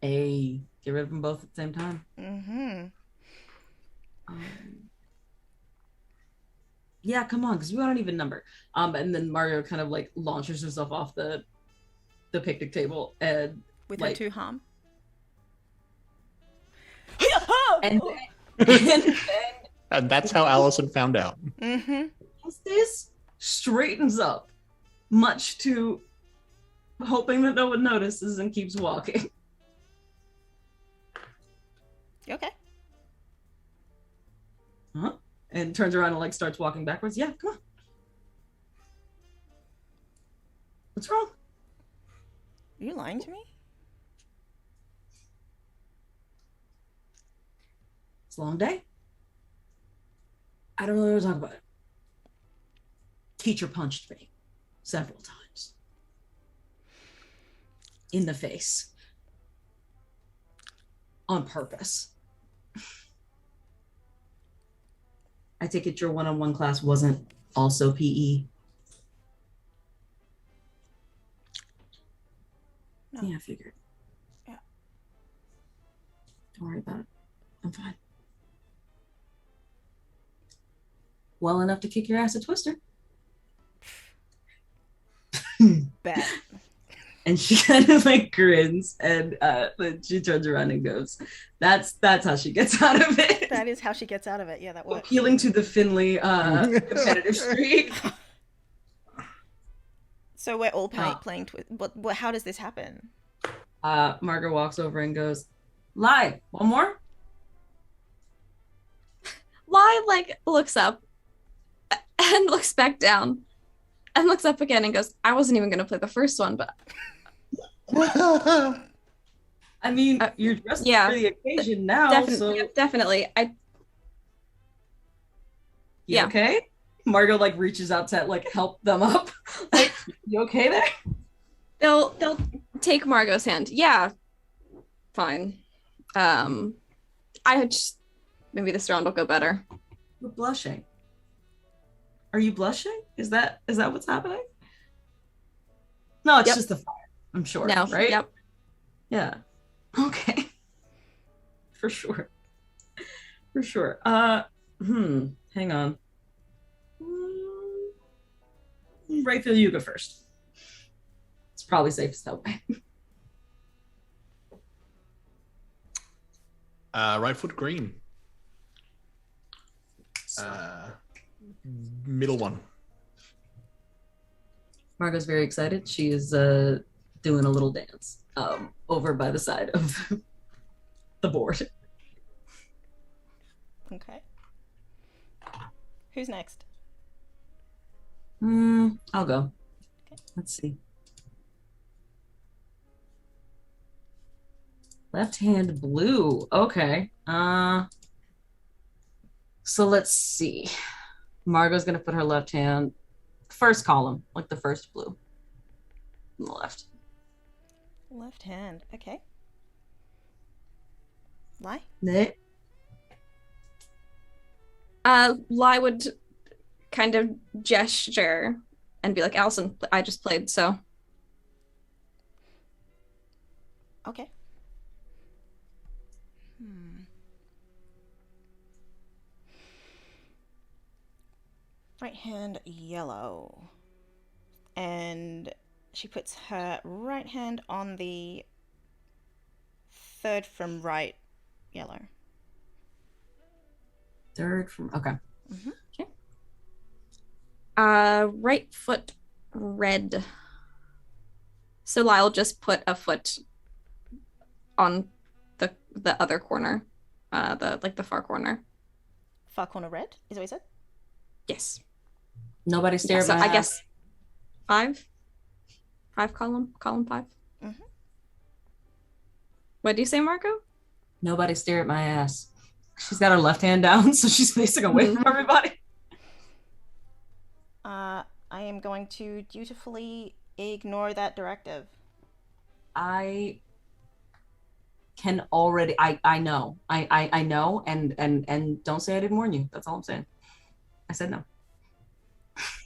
Hey, get rid of them both at the same time. Mm-hmm. Yeah, come on, because we don't even number. And then Mario kind of like launches herself off the picnic table and With like, her two harm. and Oh. then And that's how Alison found out. Mm-hmm. this straightens up, much to hoping that no one notices, and keeps walking. You okay? Huh? And turns around and like starts walking backwards. Yeah, come on. What's wrong? Are you lying to me? It's a long day. I don't really want to talk about it. Teacher punched me several times. In the face. On purpose. I take it your one-on-one class wasn't also PE. No. Yeah, I figured. Yeah. Don't worry about it. I'm fine. Well enough to kick your ass at Twister. Bet. And she kind of like grins, and then she turns around and goes, that's how she gets out of it. That is how she gets out of it. Yeah, that works. Appealing to the Finley competitive streak. So we're all playing what? How does this happen? Margot walks over and goes, Ly, one more? Ly like looks up and looks back down and looks up again and goes, I wasn't even gonna play the first one, but I mean, you're dressed yeah. for the occasion now, definitely, so definitely. you yeah. okay? Margot like reaches out to like help them up. Like, you okay there? They'll take Margot's hand. Yeah, fine. I just maybe this round will go better. You're blushing. Are you blushing? Is that what's happening? No, it's Yep. just the fire. I'm sure. No, right? Yep. Yeah. Okay. For sure. For sure. Hang on. Raphael, you go first. It's probably safest that way. Right foot green. Middle one. Margot's very excited. She is doing a little dance over by the side of the board. Okay. Who's next? I'll go. Okay. Let's see. Left hand blue. Okay. So let's see. Margot's gonna put her left hand first column, like the first blue. On the left. Left hand. Okay. Lie. Nick. Ly would kind of gesture and be like, Alison, I just played, so. Okay. Right hand yellow. And she puts her right hand on the third from right yellow. Third from okay. Okay. Right foot red. So Lyle'll just put a foot on the other corner, the far corner. Far corner red, is that what you said? Yes. Nobody stare So at my I ass. guess 5 column 5. Mm-hmm. What do you say, Margot? Nobody stare at my ass. She's got her left hand down, so she's facing away from everybody. I am going to dutifully ignore that directive. I can already. I know. I know, and don't say I didn't warn you. That's all I'm saying. I said no.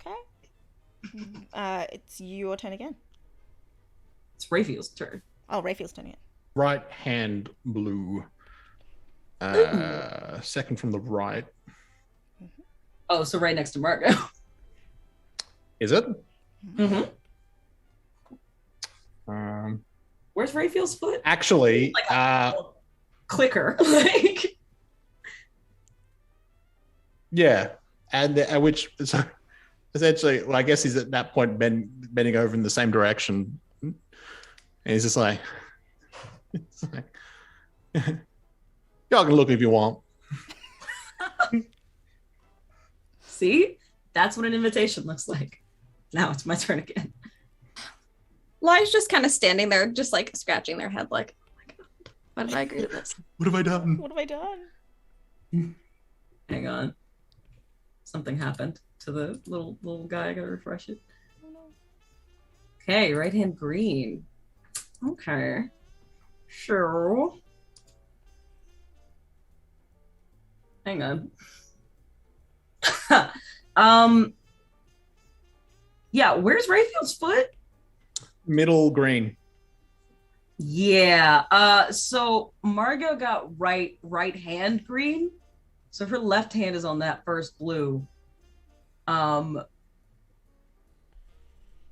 Okay. It's your turn again. It's Raphael's turn. Oh, Raphael's turn again. Right hand blue. Second from the right. Oh, so right next to Margot. Is it? Mm-hmm. Um, Where's Raphael's foot? actually, Clicker. Like. yeah, and which so essentially, well, I guess he's at that point bending over in the same direction, and he's just like, it's like y'all can look if you want. See? That's what an invitation looks like. Now it's my turn again. Ly's just kind of standing there, just like scratching their head, like, oh my god, why did I agree to this? What have I done? What have I done? Hang on. Something happened to the little guy. I gotta refresh it. Oh, no. Okay, right hand green. Okay. Sure. Hang on. Yeah, where's Raphael's foot? Middle green. Yeah. So Margot got right hand green. So her left hand is on that first blue.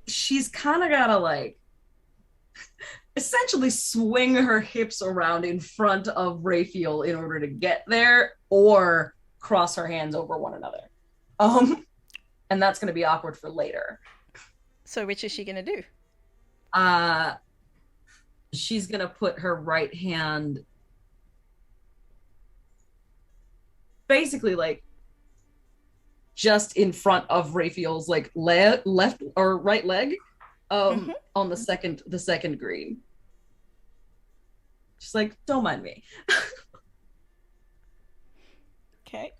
She's kind of gotta like essentially swing her hips around in front of Raphael in order to get there, or cross her hands over one another. And that's gonna be awkward for later. So which is she gonna do? She's gonna put her right hand basically like just in front of Raphael's like left or right leg, on the second green. Just like, don't mind me. Okay.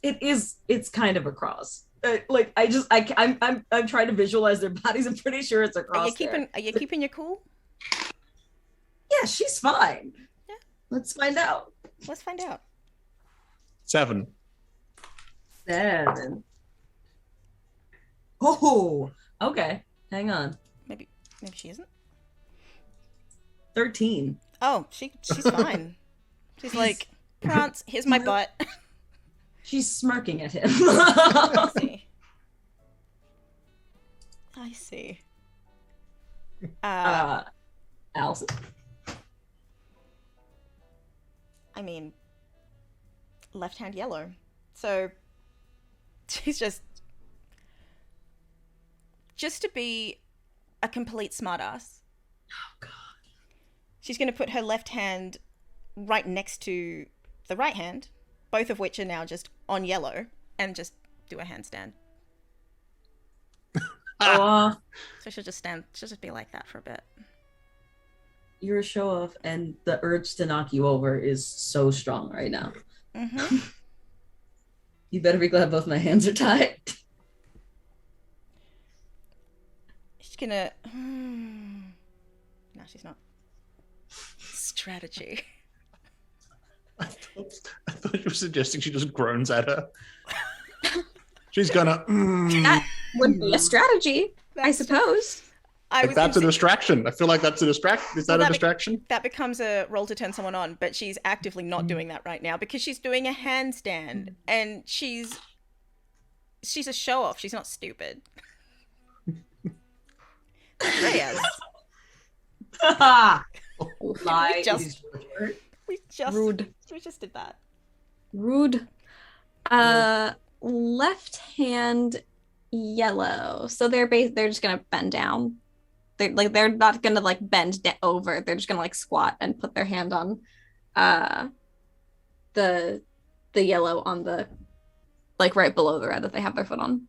It's kind of a cross. Like I'm trying to visualize their bodies. I'm pretty sure it's a cross. Are you keeping your cool? Yeah, she's fine. Yeah. Let's find out. Let's find out. 7. 7. Oh, okay. Hang on. Maybe she isn't. 13. Oh, she's fine. She's like, Prance, here's my butt. She's smirking at him. I see. I see. Alison. I mean, left hand yellow. So she's just to be a complete smartass. Oh god. She's going to put her left hand right next to the right hand, both of which are now just on yellow, and just do a handstand. So she'll just be like that for a bit. you're a show off, and the urge to knock you over is so strong right now. Mm-hmm. You better be glad both my hands are tied. She's gonna... No, she's not. Strategy. I thought you were suggesting she just groans at her. She's gonna. That would be a strategy, I suppose. That's a distraction. I feel like that's a distraction. Is that a distraction? That becomes a roll to turn someone on, but she's actively not doing that right now because she's doing a handstand, and she's a show off. She's not stupid. Reyes. Lie. We just Rude. We just did that. Rude. Left hand yellow. So they're just gonna bend down. They're not gonna like bend over. They're just gonna like squat and put their hand on the yellow on the like right below the red that they have their foot on.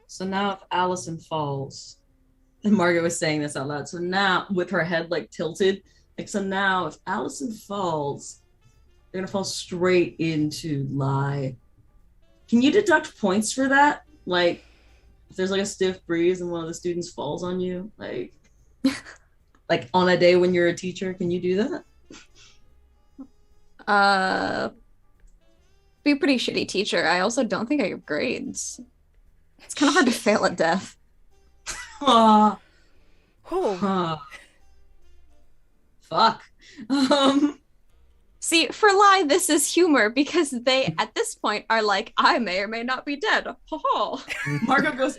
So now if Alison falls, and Margot was saying this out loud, so now with her head like tilted, like so now if Alison falls, they're gonna fall straight into Ly. Can you deduct points for that? Like if there's like a stiff breeze and one of the students falls on you, like like on a day when you're a teacher, can you do that? Be a pretty shitty teacher. I also don't think I have grades. It's kind of hard to fail at death. Ah. Oh. Fuck. See, for Ly, this is humor because they, at this point, are like, I may or may not be dead. Ha Margot goes,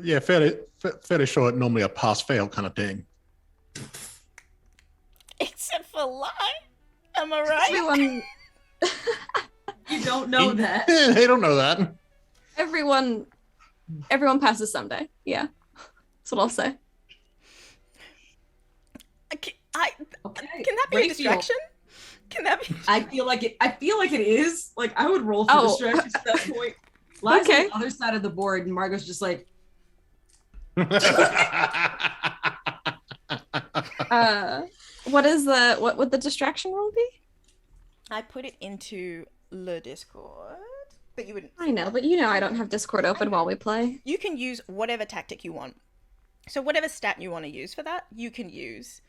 Yeah, fairly sure it's normally a pass-fail kind of thing. Except for Ly. Am I right? Everyone, you don't know that. They don't know that. everyone passes someday. Yeah, that's what I'll say. Okay, Okay. can that be a distraction? Can that be? I feel like it is. Like I would roll for distractions at that point. Ly's Okay. on the other side of the board, and Margot's just like, What would the distraction roll be? I put it into the Discord, but you wouldn't. I know, but you know I don't have Discord open while we play. You can use whatever tactic you want. So whatever stat you want to use for that, you can use.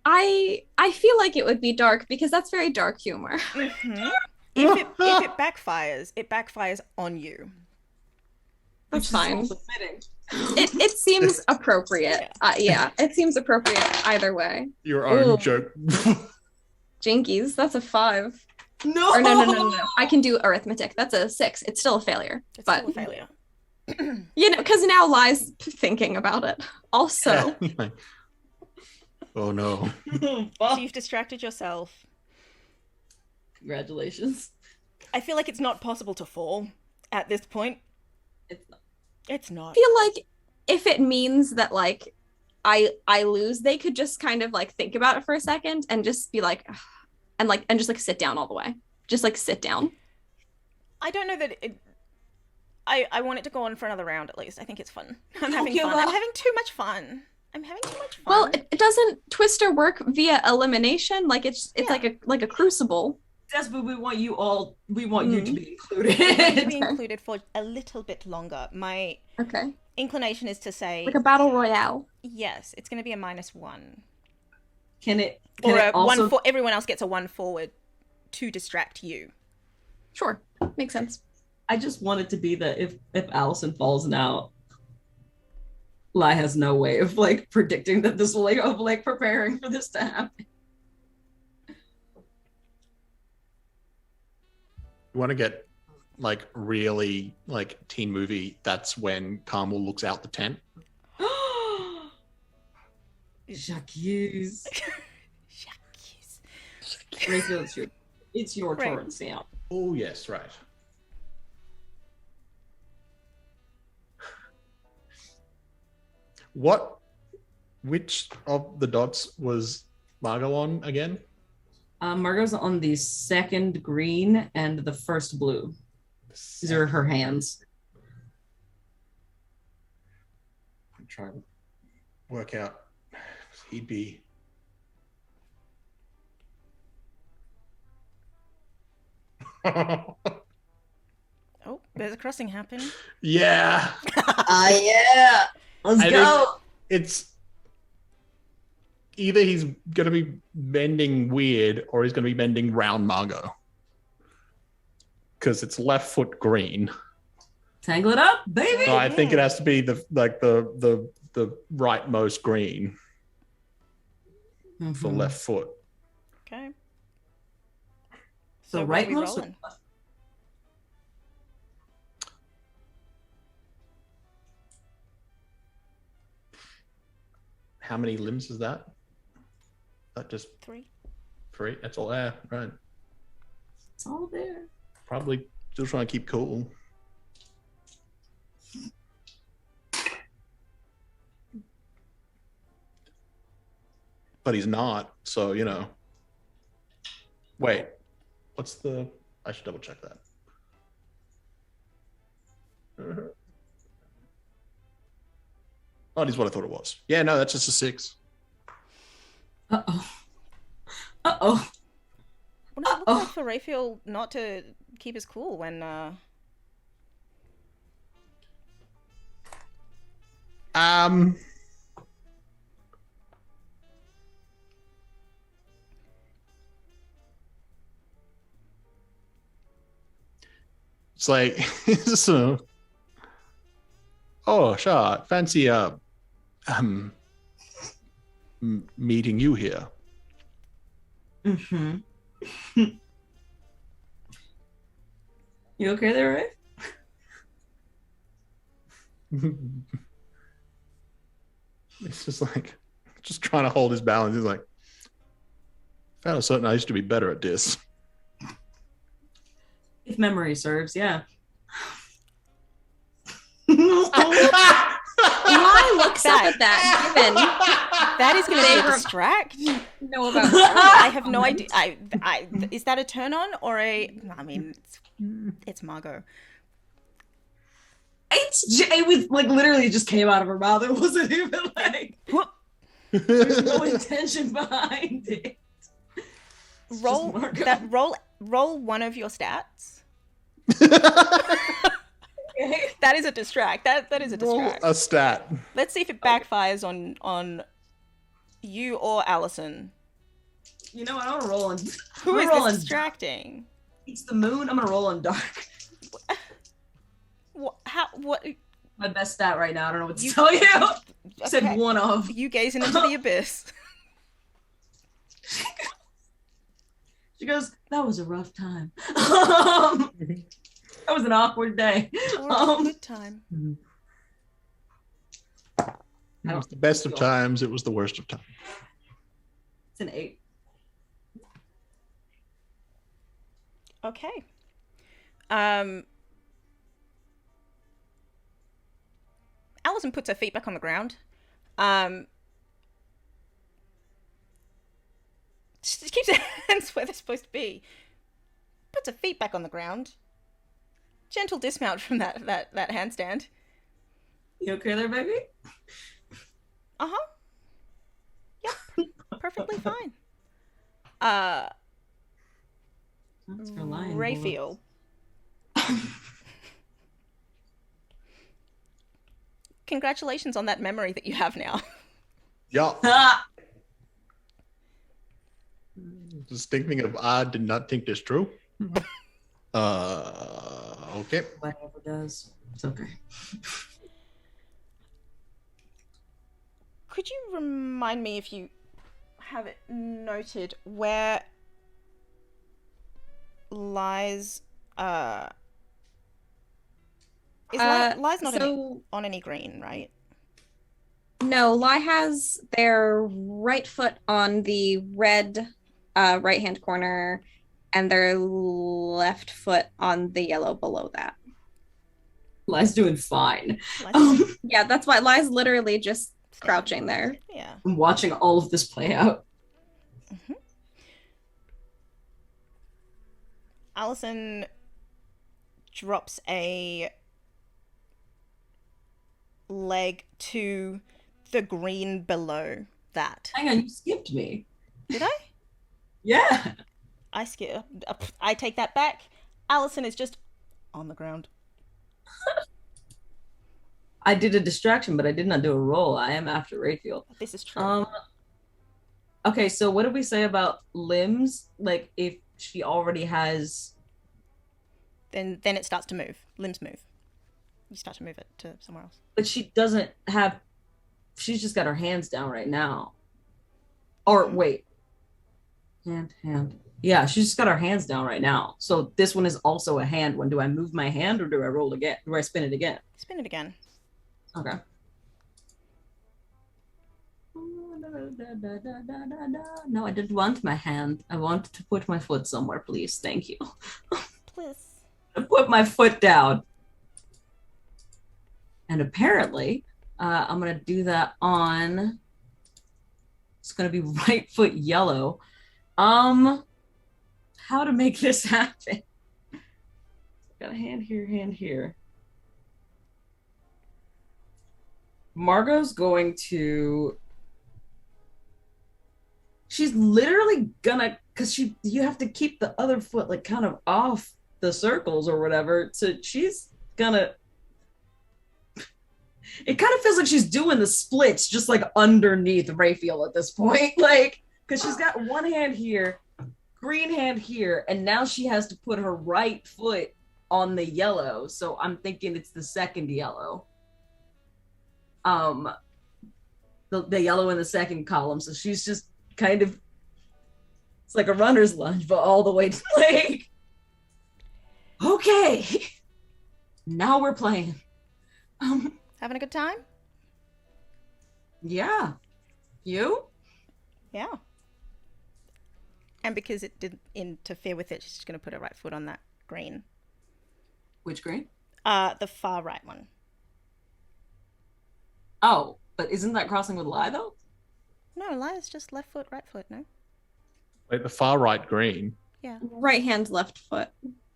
I feel like it would be dark because that's very dark humor. Mm-hmm. If it backfires on you. That's fine. also fitting. It seems appropriate. Yeah, it seems appropriate either way. Your own Ooh. joke. Jinkies, that's a 5. No. Or no. I can do arithmetic. That's a 6. It's still a failure. It's but still a failure. you know, because now Ly's thinking about it. Also, Oh no. So you've distracted yourself. Congratulations. I feel like it's not possible to fall at this point. It's not. It's not. I feel like if it means that like I lose, they could just kind of like think about it for a second and just be like, ugh, and just like sit down all the way. Just like sit down. I don't know that it. I want it to go on for another round at least. I think it's fun. I'm having give fun. up. I'm having too much fun. Well, it doesn't Twister work via elimination. Like it's Yeah. like a crucible. That's what we want you all. We want you to be included. to be included for a little bit longer. My Okay. inclination is to say Like a battle royale. yes. It's going to be a -1, Can it? or Can it a also? 1 for everyone else gets a 1 forward to distract you. Sure. Makes sense. I just want it to be that if Alison falls now, Ly has no way of like predicting that this will like preparing for this to happen. You want to get like really like teen movie, that's when Carmel looks out the tent. Jacques. Yes. Raphael, it's your Right. turn, Sam. Oh yes, right. Which of the dots was Margot on again? Margot's on the second green and the first blue. These are her hands. I'm trying to work out. He'd be. Oh, there's a crossing happening. Yeah. Yeah. Let's I go. It's either he's going to be bending weird or he's going to be bending round Margot. Because it's left foot green. Tangle it up, baby. So I think it has to be the rightmost green for Mhm. left foot. Okay. So what are we rightmost. rolling? How many limbs is that? That just 3. 3? That's all there, right? It's all there. Probably still trying to keep cool. But he's not, so you know. Wait, what's the? I should double check that. Oh, it is what I thought it was. Yeah, no, that's just a 6. Uh-oh. Uh-oh. What does it look like for Raphael not to keep his cool when It's like, so, oh, sure, fancy meeting you here. Mm-hmm. You okay there, Ray? It's just like, just trying to hold his balance. He's like, found a certain I used to be better at this. If memory serves, yeah. Ly looks up at that, given that is going to be a They distract. know about I have no idea. Is that a turn on or a? I mean, it's Margot. It was like literally just came out of her mouth. It wasn't even like there's no intention behind it. Roll that. Roll one of your stats. That is a distract. That is a distract. A stat. Let's see if it backfires on you or Alison. You know what? I'm gonna roll on. Who is this distracting? It's the moon. I'm gonna roll on dark. What? How? What? My best stat right now. I don't know what to tell you. Said one of. You gazing into the abyss. She goes, that was a rough time. That was an awkward day. Or a good time. It was the best of times. It was the worst of times. It's an 8. Okay. Alison puts her feet back on the ground. She keeps her hands where they're supposed to be. Puts her feet back on the ground. Gentle dismount from that handstand. You okay there, baby? Uh-huh. Yep. Perfectly fine. That's her lying. Raphael. Congratulations on that memory that you have now. Yeah. Ah! Just thinking of, I did not think this true. Okay. Whatever does. It's okay. Could you remind me, if you have it noted, where Ly's Ly's not on any green, right? No, Ly has their right foot on the red right-hand corner and their left foot on the yellow below that. Ly's doing fine. Yeah, that's why Ly's literally just crouching there. Yeah. I'm watching all of this play out. Mm-hmm. Alison drops a leg to the green below that. Hang on, you skipped me. Did I? Yeah. I skip. I take that back. Alison is just on the ground. I did a distraction, but I did not do a roll. I am after Raphael. This is true. Okay, so what did we say about limbs? Like, if she already has... Then it starts to move. Limbs move. You start to move it to somewhere else. But she doesn't have... She's just got her hands down right now. Or, wait. Hand. Yeah, she's just got her hands down right now. So this one is also a hand one. Do I move my hand or do I roll again? Do I spin it again? Spin it again. Okay. No, I didn't want my hand. I wanted to put my foot somewhere, please. Thank you. Please. I put my foot down. And apparently, I'm going to do that on... It's going to be right foot yellow. How to make this happen? Got a hand here, hand here. Margot's going to... She's literally gonna... Because you have to keep the other foot like kind of off the circles or whatever. So she's gonna... It kind of feels like she's doing the splits just like underneath Raphael at this point. Like, because she's got one hand here, green hand here, and now she has to put her right foot on the yellow. So I'm thinking it's the second yellow. The yellow in the second column. So she's just kind of, it's like a runner's lunge, but all the way to like, okay, now we're playing. Having a good time? Yeah. You? Yeah. And because it didn't interfere with it, she's just going to put her right foot on that green. Which green? The far right one. Oh, but isn't that crossing with Ly though? No, Ly is just left foot, right foot, no? Wait, the far right green. Yeah. Right hand, left foot.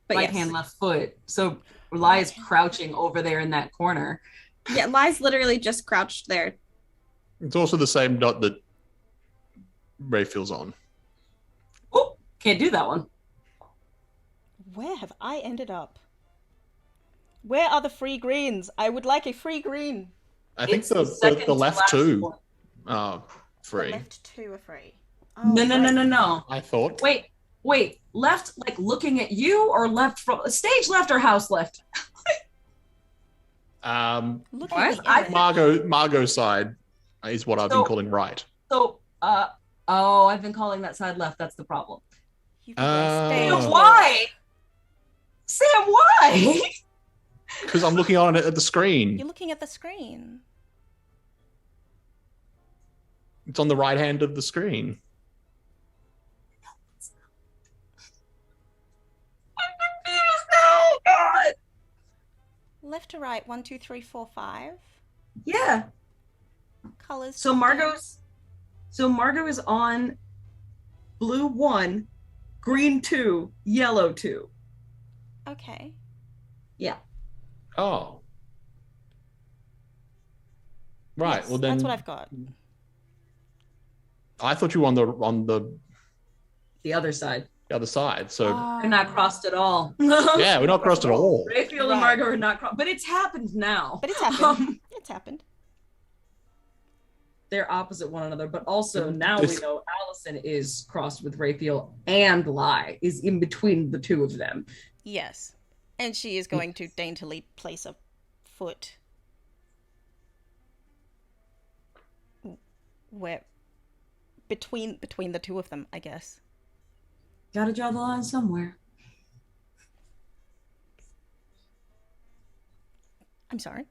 But Right yes. hand, left foot. So Ly is crouching over there in that corner. Yeah, Ly's literally just crouched there. It's also the same dot that Raphael's on. Oh, can't do that one. Where have I ended up? Where are the free greens? I would like a free green. I think It's the the second left to last two one. are free. The left two are free. No. I thought. Wait. Left, like looking at you, or left from stage left or house left? Look What? at the Margot's side is what I've been calling right. So, I've been calling that side left. That's the problem. You can go stage Oh. Sam, left. why? Sam, why? Because I'm looking on it at the screen. You're looking at the screen. It's on the right hand of the screen. Oh God. Left to right, 1, 2, 3, 4, 5. Yeah. Colors. So Margot is on blue 1, green 2, yellow 2. Okay. Yeah. Oh. Right. Yes, well then that's what I've got. I thought you were on The other side. the other side. So We're not crossed at all. yeah, we're not crossed at all. Raphael and Margot are not crossed. But it's happened now. But it's happened. It's happened. They're opposite one another, but also now we know Alison is crossed with Raphael and Ly is in between the two of them. Yes. And she is going to daintily place a foot where between the two of them, I guess. Gotta draw the line somewhere. I'm sorry.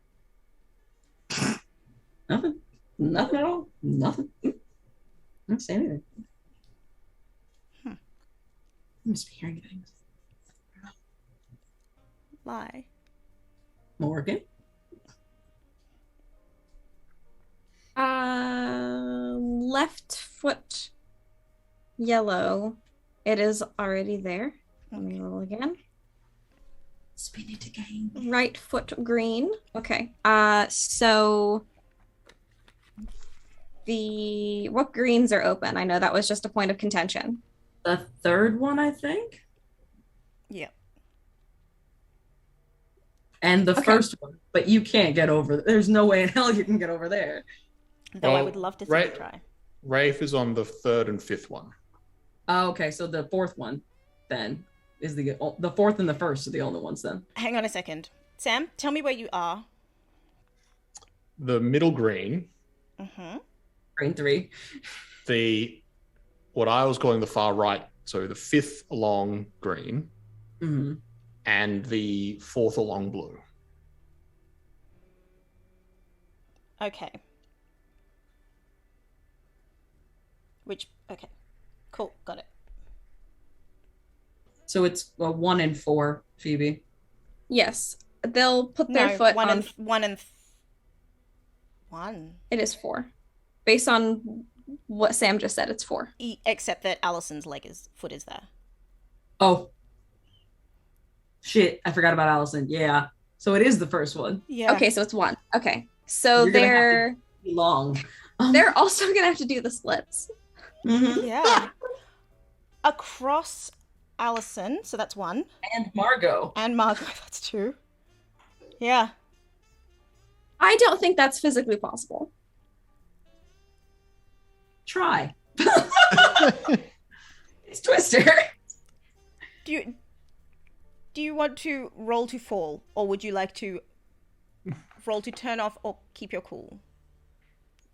Nothing. Nothing at all. Nothing. I don't say anything. I must be hearing things. Lie. Morgan? Left foot yellow. It is already there. Let me roll again. Spin it again. Right foot green. Okay. So what greens are open? I know that was just a point of contention. The third one, I think. Yeah. And the Okay. first one. But you can't get over. There's no way in hell you can get over there. Though I Well, would love to see right. you try. Rafe is on the third and fifth one. Oh, okay, so the fourth one then is the fourth and the first are the only ones then. Hang on a second. Sam, tell me where you are. The middle green, Mm-hmm. Green 3. what I was calling the far right, so the fifth along green Mm-hmm. and the fourth along blue. Okay. Okay. Cool. Got it. So it's 1 and 4, Phoebe. Yes. They'll put their foot one on. and one and 1. It is 4. Based on what Sam just said, it's 4. Except that Alison's foot is there. Oh. Shit, I forgot about Alison. Yeah. So it is the first one. Yeah. Okay, so it's 1. Okay. So You're gonna have to be long. they're also going to have to do the splits. Mhm. Yeah. Across Alison, so that's 1. And Margot. And Margot, that's 2. Yeah. I don't think that's physically possible. Try. It's Twister. Do you want to roll to fall, or would you like to roll to turn off or keep your cool?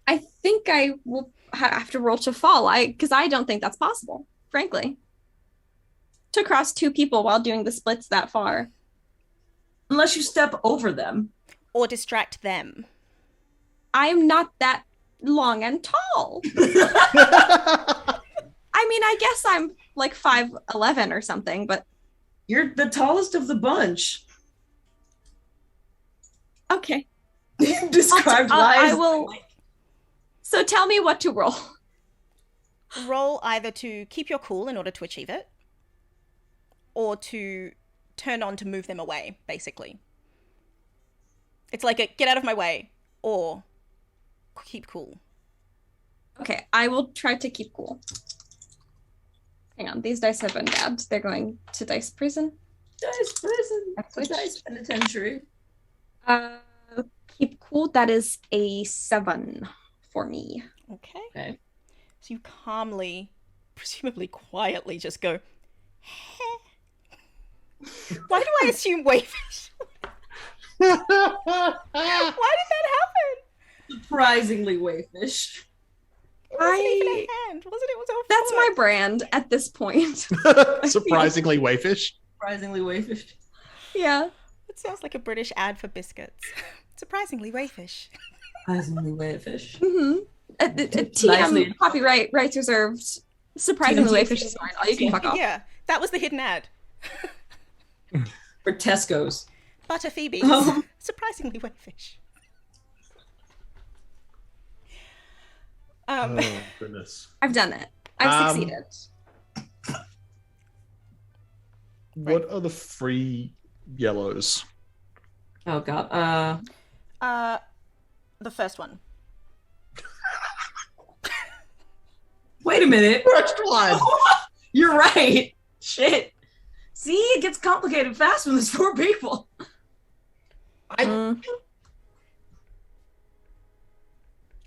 I think I will have to roll to fall, because I don't think that's possible, frankly. To cross 2 people while doing the splits that far. Unless you step over them. Or distract them? I'm not that long and tall. I mean, I guess I'm like 5'11" or something, but... You're the tallest of the bunch. Okay. You described I lies. will... So tell me what to roll. Roll either to keep your cool in order to achieve it, or to turn on to move them away, basically. It's like a get out of my way, or keep cool. Okay, I will try to keep cool. Hang on, these dice have been bad. They're going to dice prison. Dice prison. Which- Dice penitentiary. Keep cool, that is a 7 for me. Okay. Okay. So you calmly, presumably quietly, just go, heh. Why do I assume wayfish? Why did that happen? Surprisingly wayfish. It wasn't even a hand, wasn't it? It was a That's foot. my brand at this point. Surprisingly wayfish. Surprisingly wayfish. Yeah. It sounds like a British ad for biscuits. Surprisingly wayfish. Surprisingly wayfish. Mm-hmm. TM, Nicely. copyright, rights reserved. Surprisingly, wayfish is fine. All you can fuck off. Yeah, that was the hidden ad. For Tesco's. Butter Phoebe. Oh. Surprisingly wayfish. Oh, goodness. I've done it. I've succeeded. What are the free yellows? Oh god. The first one. Wait a minute. First one! You're right. Shit. See, it gets complicated fast when there's 4 people.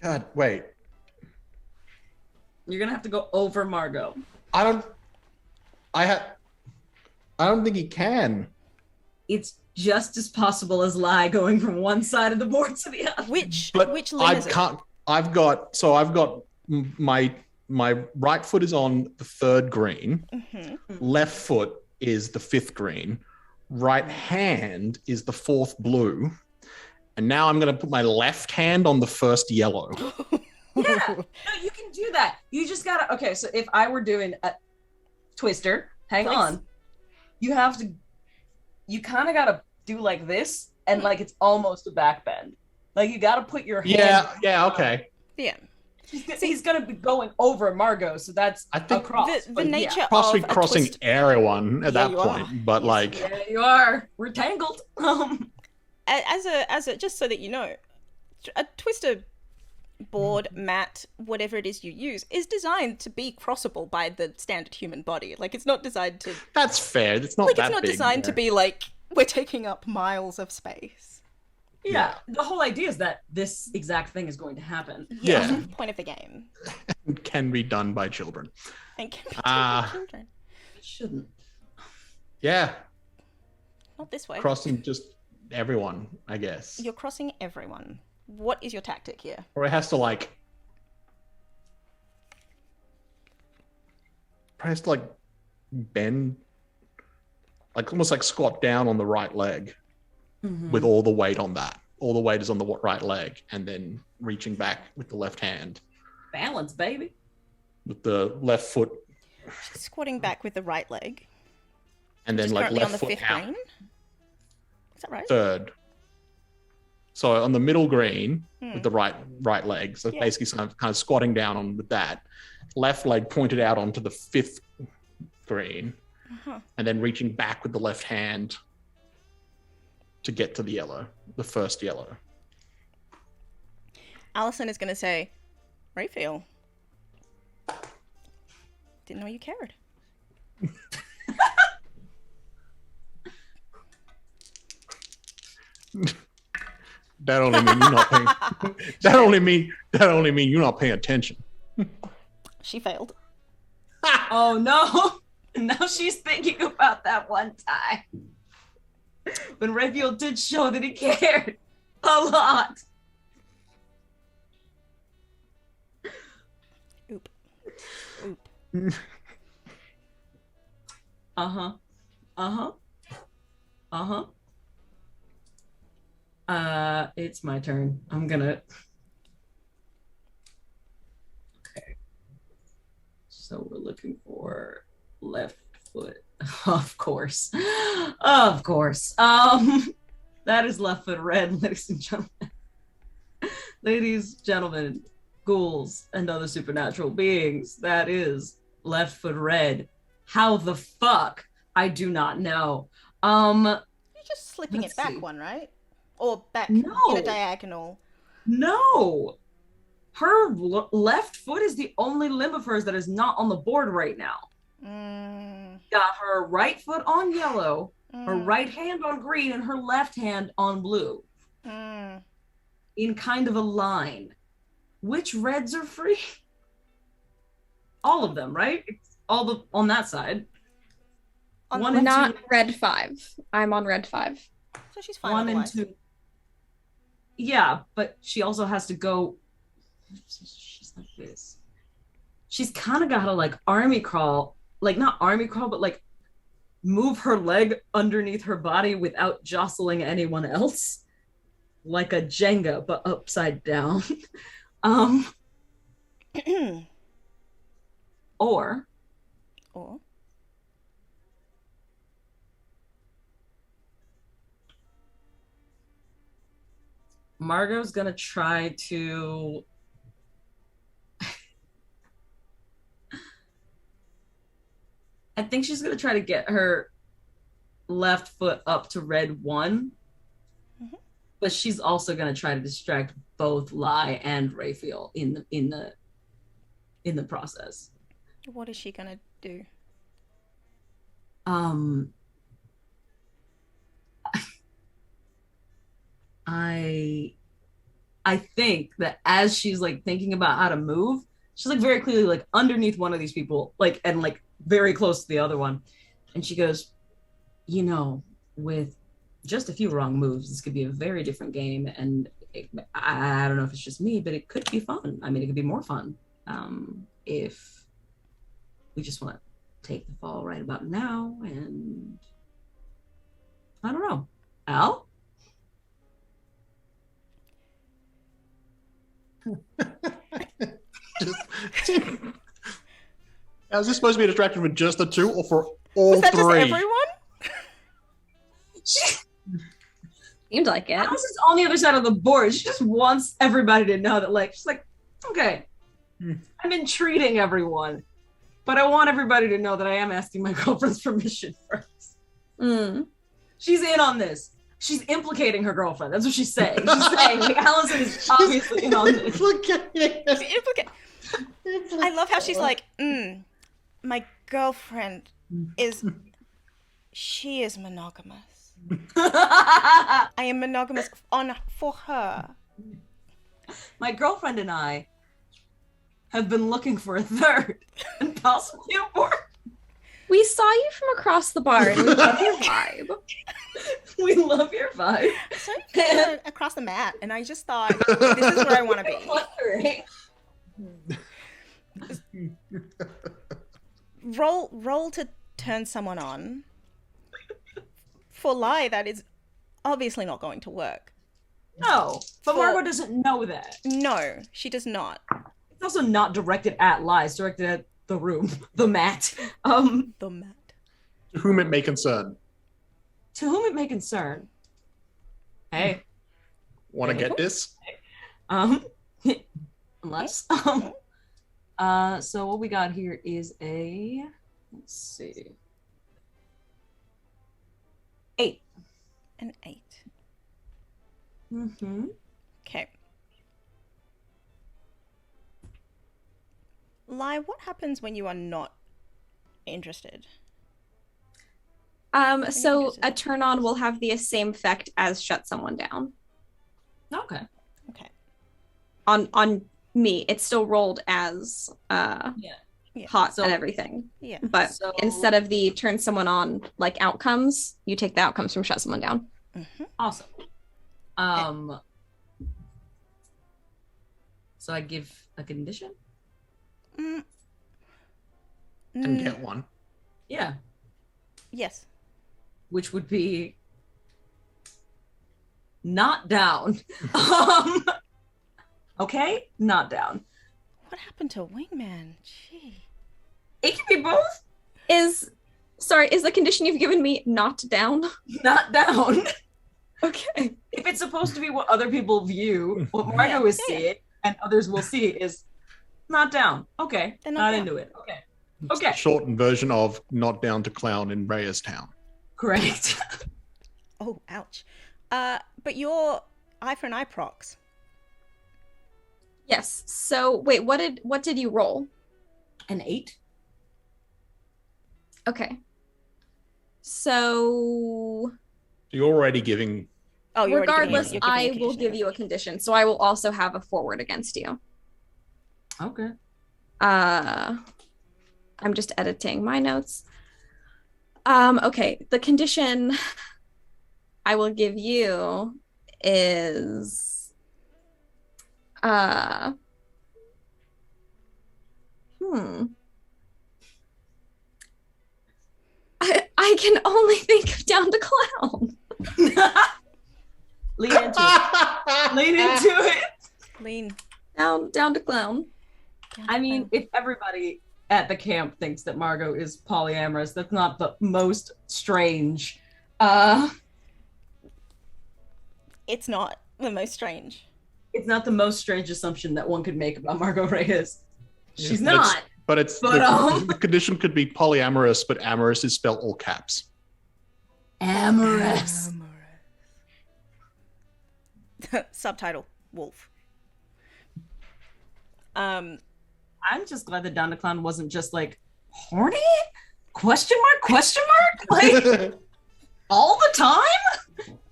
God, wait. You're gonna have to go over Margot. I don't think he can. It's just as possible as Ly going from one side of the board to the other. Which But limb I is it? can't. I've got my right foot is on the 3rd green. Mhm. Left foot is the 5th green. Right hand is the 4th blue. And now I'm going to put my left hand on the 1st yellow. Yeah. No, you can do that. You just gotta. Okay, so if I were doing a Twister, hang Please. on. You have to. You kind of gotta do like this, and like it's almost a back bend. Like you gotta put your hand. Yeah, okay. Yeah. He's gonna be going over Margot, so that's I think across. The but nature yeah. of possibly a crossing twist- everyone at Yeah, that you point. are. But like, There you are. We're tangled. as a just so that you know, a twister board, mat, whatever it is you use, is designed to be crossable by the standard human body. Like it's not designed to that's fair. It's not like that it's not big, designed to yeah. be like we're taking up miles of space. Yeah, the whole idea is that this exact thing is going to happen. Yeah. Point of the game. It can be done by children. And can be Ah. taken by children. It shouldn't. Yeah, Not this way. crossing just everyone, I guess. You're crossing everyone. What is your tactic here? Or it has to like bend, like almost like squat down on the right leg with all the weight on that. All the weight is on the right leg, and then reaching back with the left hand, Balance, baby. with the left foot, She's squatting back with the right leg. and then She's like currently on left the foot 5th out. green. Is that right? 3rd. So on the middle green with the right leg, so Yeah. basically kind of squatting down on with that. Left leg pointed out onto the 5th green, and then reaching back with the left hand to get to the yellow, the first yellow. Alison is going to say, Raphael, didn't know you cared. That only mean you're not paying. that only mean you're not paying attention. She failed. Oh no! Now she's thinking about that one time when Raphael did show that he cared a lot. Oop. It's my turn. I'm gonna. Okay. So we're looking for left foot. Of course. Of course. That is left foot red, ladies and gentlemen. Ladies, gentlemen, ghouls, and other supernatural beings. That is left foot red. How the fuck? I do not know. You're just slipping Let's it back see. one, right? Or back No. in a diagonal. No. Her left foot is the only limb of hers that is not on the board right now. Got her right foot on yellow, her right hand on green, and her left hand on blue. In kind of a line. Which reds are free? All of them, right? It's all the on that side. On One the and Not two. red 5. I'm on red 5. So she's fine. 1 and otherwise. 2. Yeah, but she also has to go. She's like this. She's kind of got to like army crawl, like not army crawl, but like move her leg underneath her body without jostling anyone else, like a Jenga but upside down. Or Or Margot's gonna try to I think she's gonna try to get her left foot up to red 1. But she's also gonna try to distract both Ly and Raphael in the process. what is she gonna do? I think that as she's like thinking about how to move, she's like very clearly like underneath one of these people, like and like very close to the other one. And she goes, you know, with just a few wrong moves, this could be a very different game. And I don't know if it's just me, but it could be fun. I mean, it could be more fun if we just want to take the fall right about now. And I don't know. Al? Now, is this supposed to be distracted with just the 2 or for all Was that 3? just everyone? Seemed like it. Alison's on the other side of the board. She just wants everybody to know that, like, she's like, okay, I'm entreating everyone, but I want everybody to know that I am asking my girlfriend's permission first. She's in on this. She's implicating her girlfriend. That's what she's saying. She's saying, like, Alison is obviously in on this. I love how she's like, my girlfriend she is monogamous. I am monogamous for her. My girlfriend and I have been looking for a third and possibly a fourth. We saw you from across the bar and we love your vibe. We love your vibe. So you across the mat, and I just thought, this is where I want to be. Roll to turn someone on. For Ly, that is obviously not going to work. No, but For- Margot doesn't know that. No, she does not. It's also not directed at Ly. It's directed at the room, the mat. The mat. To whom it may concern. To whom it may concern. Hey, Want to get this? Unless. So what we got here is a, let's see, 8. An 8. Mm-hmm. Okay. Ly, what happens when you are not interested? So a turn on will have the same effect as shut someone down. Okay. Okay. On me, it's still rolled as Yeah. hot So- and everything. Yeah. But So- instead of the turn someone on like outcomes, you take the outcomes from shut someone down. Mm-hmm. Awesome. So I give a condition? Mm. And Mm, get one. Yeah. yes. Which would be not down. Okay? Not down. What happened to Wingman? Gee. It can be both. Is the condition you've given me not down? Not down. Okay. If it's supposed to be what other people view, what Margot is Yeah. seeing and others will see is not down. Okay. They're Not not into it. Okay. It's Okay. the shortened version of not down to clown in Raya's town. Correct. Oh, ouch. But you're eye for an eye prox. Yes. So wait, what did you roll? An 8. Okay. So You're already giving. Oh, you're already regardless, giving me a I will condition. give you a condition. So I will also have a forward against you. Okay. I'm just editing my notes. Okay, the condition I will give you is I can only think of down to clown. Lean into it. Lean into it. Lean. Down to clown. I mean, if everybody at the camp thinks that Margot is polyamorous, that's not the most strange. It's not the most strange. It's not the most strange assumption that one could make about Margot Reyes. She's Yeah, not. But it's the condition could be polyamorous, but amorous is spelled all caps. Amorous. Subtitle: Wolf. I'm just glad that Down to Clown wasn't just like horny? Question mark? Like all the time?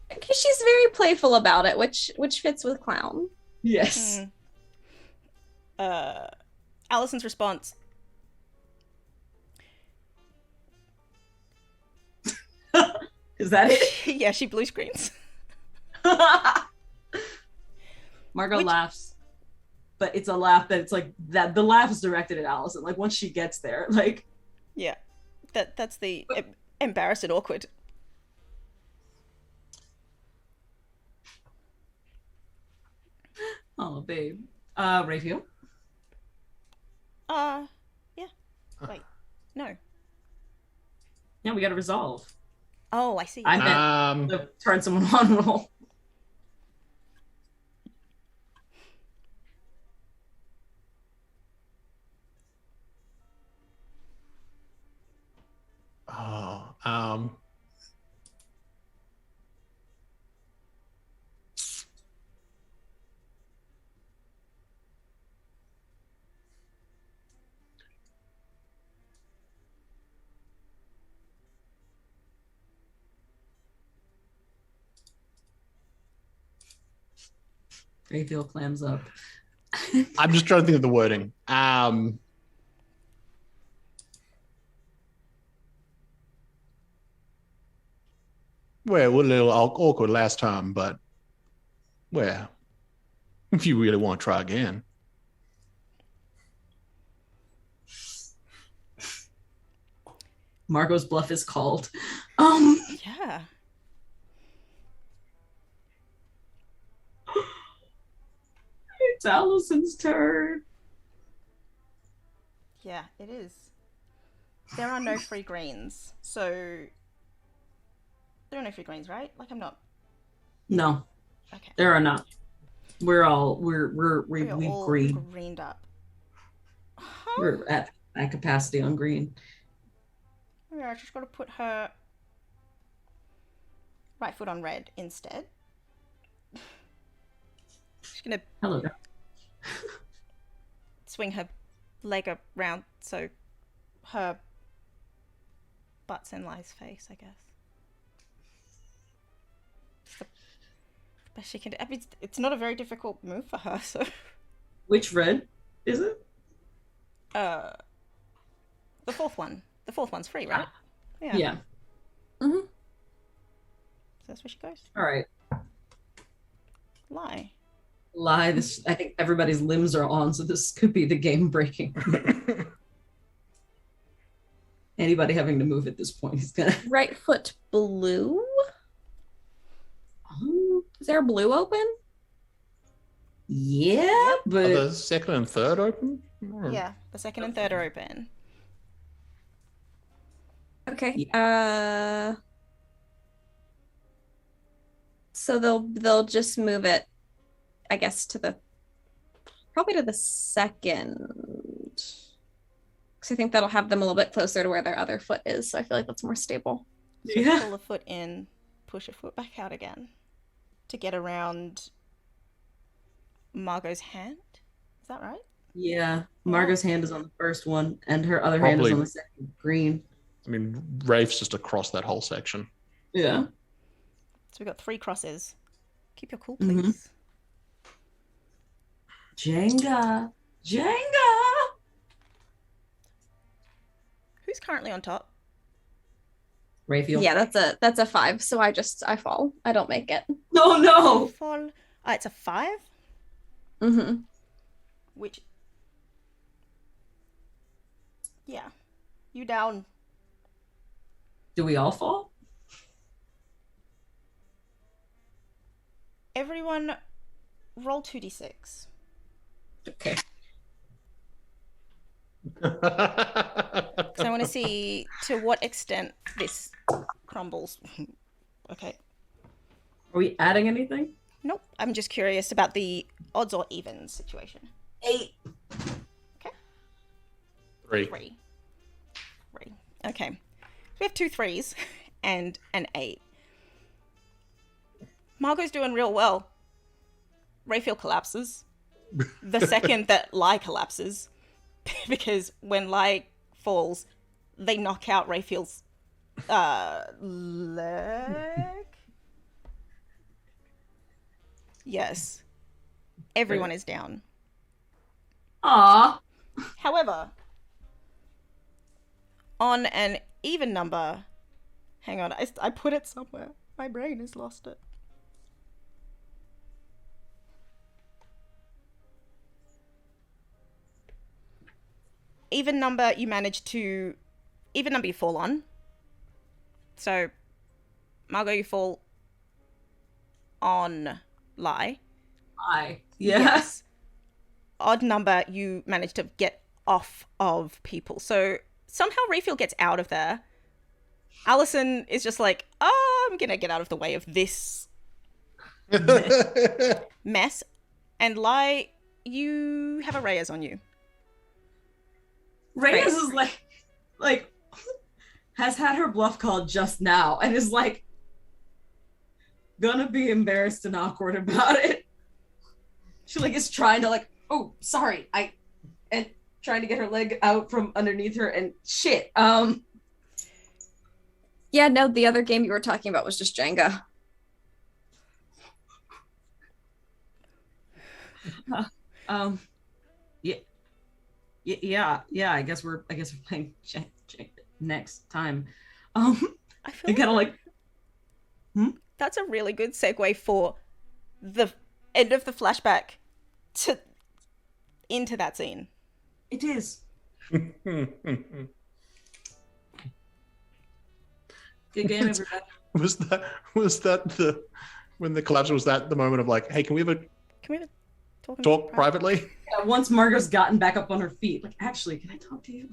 Because she's very playful about it, which fits with clown. Yes. Alison's response. Is that it? Yeah, she blue screens. Margot laughs, but it's a laugh that it's like that. The laugh is directed at Alison. Like once she gets there, like Yeah, that's the embarrassed and awkward. oh babe. Raphael. Yeah. Wait, no. Yeah, we got to resolve. Oh, I see. I meant the turn someone on roll. Oh, Raphael clams up. I'm just trying to think of the wording. Well, we're a little awkward last time, but well, if you really want to try again. Margot's bluff is called. Yeah. It's Alison's turn. Yeah, it is. There are no free greens, so there are no free greens, right? Like I'm not. No. Okay. There are not. We're all we've all green. greened up. Huh? We're at capacity on green. Yeah, I just got to put her right foot on red instead. She's gonna Hello. swing her leg around so her butt's in Ly's face, I guess. It's the best she can do. I mean, it's not a very difficult move for her, so. Which red is it? The fourth one. The fourth one's free, right? Yeah. Mm-hmm. So that's where she goes. All right. Lie. This. I think everybody's limbs are on, so this could be the game breaking. Anybody having to move at this point is gonna. Right foot blue. Is there a blue open? Yeah, Are but the second and third open? Yeah, the second and third are open. Okay. So they'll just move it, I guess, probably to the second. Because I think that'll have them a little bit closer to where their other foot is. So I feel like that's more stable. So Yeah. pull a foot in, push a foot back out again to get around Margot's hand. Is that right? yeah, Margot's hand is on the first one, and her other hand is Probably. on the second. Green. I mean, Rafe's just across that whole section. Yeah. So we've got 3 crosses. Keep your cool, Mhm. please. Jenga. Who's currently on top? Raphael. Yeah, that's a 5. So I fall. I don't make it. No. Fall. It's a 5, Mm-hmm. which. Yeah. You down. Do we all fall? Everyone roll 2d6. Okay. So I want to see to what extent this crumbles. Okay. Are we adding anything? Nope. I'm just curious about the odds or evens situation. 8. 3. 3. Okay. We have 2 3s and an 8. Margot's doing real well. Raphael collapses. The second that Ly collapses, because when Ly falls, they knock out Raphael's leg. Yes. Everyone is down. Aw. However, on an even number, hang on, I put it somewhere. My brain has lost it. Even number you fall on. So, Margot, you fall on Ly. Yes. Odd number you manage to get off of people. So somehow Raphael gets out of there. Alison is just like, oh, I'm gonna get out of the way of this mess. And Ly, you have a Reyes on you. Reyes is like has had her bluff called just now and is like gonna be embarrassed and awkward about it. She is trying to oh, sorry, and trying to get her leg out from underneath her and shit. Yeah, no, the other game you were talking about was just Jenga. Yeah. I guess we're playing next time. I feel kind of that's a really good segue for the end of the flashback into that scene. It is. Good game, everybody. Was that the when the collapse was that the moment of hey, can we ever talk privately? Yeah, once Margot's gotten back up on her feet, actually, can I talk to you?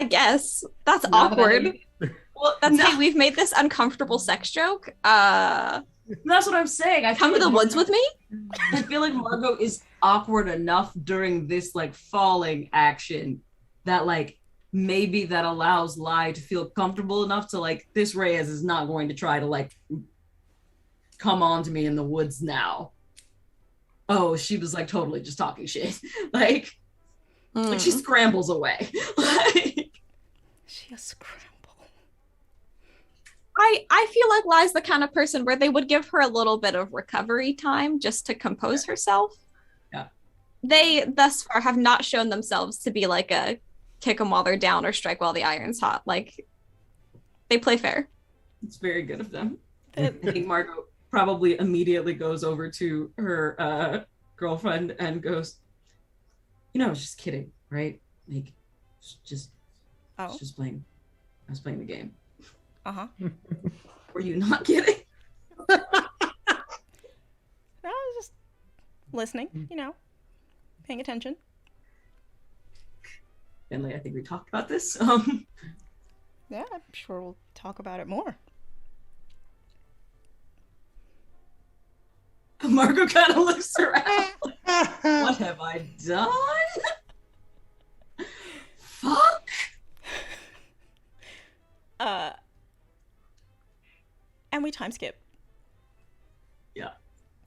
I guess. That's Now that I know awkward. Well, That's no, hey, we've made this uncomfortable sex joke. that's what I'm saying. I Come to feel the like woods with me? I feel like Margot is awkward enough during this like falling action that like maybe that allows Ly to feel comfortable enough to like this Reyes is not going to try to like come on to me in the woods now. Oh, she was like totally just talking shit. like she scrambles away. like She a scramble. I feel like Ly's the kind of person where they would give her a little bit of recovery time just to compose herself. Yeah. They thus far have not shown themselves to be like a kick them while they're down or strike while the iron's hot. Like they play fair. It's very good of them. I think Margot probably immediately goes over to her girlfriend and goes, I was just kidding, right? Like, just playing. I was playing the game. Uh-huh. Were you not kidding? No, I was just listening, paying attention. Finley, I think we talked about this. Yeah, I'm sure we'll talk about it more. Margot kind of looks around. What have I done? Fuck. And we time skip. Yeah.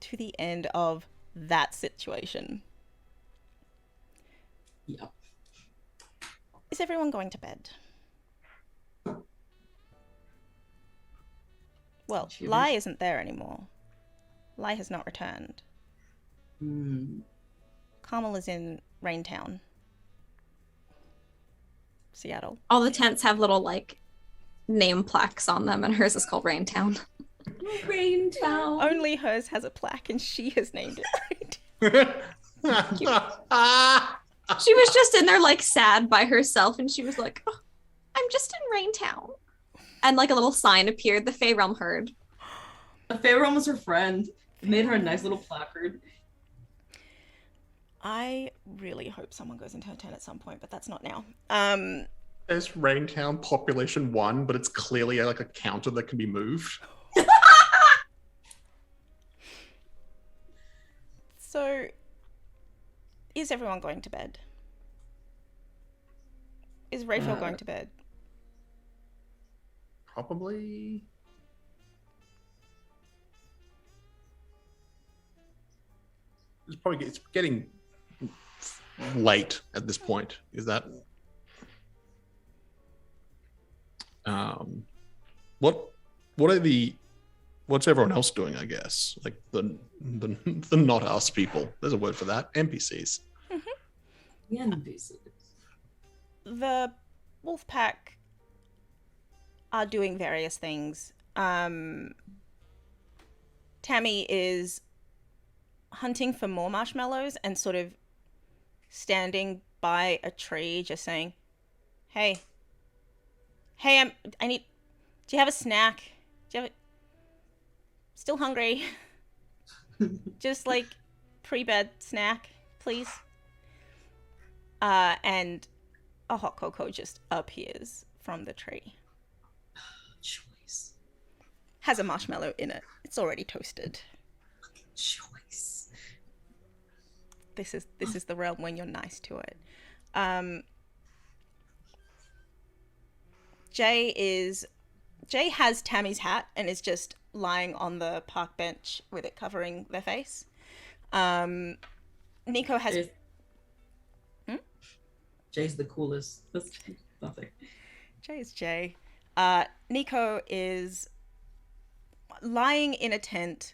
To the end of that situation. Yeah. Is everyone going to bed? Well, Ly isn't there anymore. Ly has not returned. Carmel is in Raintown. Seattle. All the tents have little like name plaques on them, and hers is called Raintown. Raintown. Only hers has a plaque, and she has named it Raintown. She was just in there like sad by herself, and she was like, oh, I'm just in Raintown. And like a little sign appeared, the Fey Realm heard. The Fey Realm was her friend. It made her a nice little placard. I really hope someone goes into her tent at some point, but that's not now. There's Raintown population 1, but it's clearly like a counter that can be moved. So, is everyone going to bed? Is Raphael going to bed? Probably. It's getting late at this point. Is that? What's everyone else doing? I guess like the not us people. There's a word for that. NPCs. The NPCs. The wolf pack are doing various things. Tammy is hunting for more marshmallows and sort of standing by a tree just saying, hey, do you have a snack? Still hungry? Just like pre-bed snack, please. And a hot cocoa just appears from the tree. Choice. Has a marshmallow in it. It's already toasted. Choice. This is the realm when you're nice to it. Jay has Tammy's hat and is just lying on the park bench with it covering their face. Nico has... Jay's the coolest. That's nothing. Jay is Jay. Nico is lying in a tent,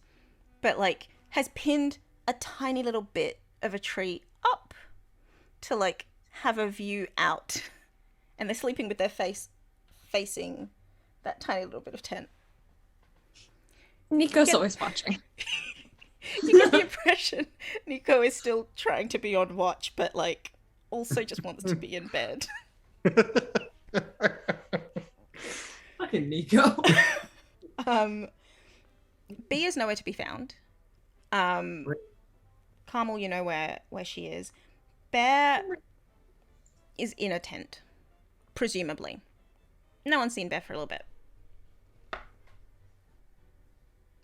but like has pinned a tiny little bit of a tree up to like have a view out, and they're sleeping with their face facing that tiny little bit of tent. Nico's always watching. You get the impression Nico is still trying to be on watch, but like also just wants to be in bed. Fucking Nico. B is nowhere to be found. Carmel, you know where she is. Bear is in a tent, presumably. No one's seen Bear for a little bit.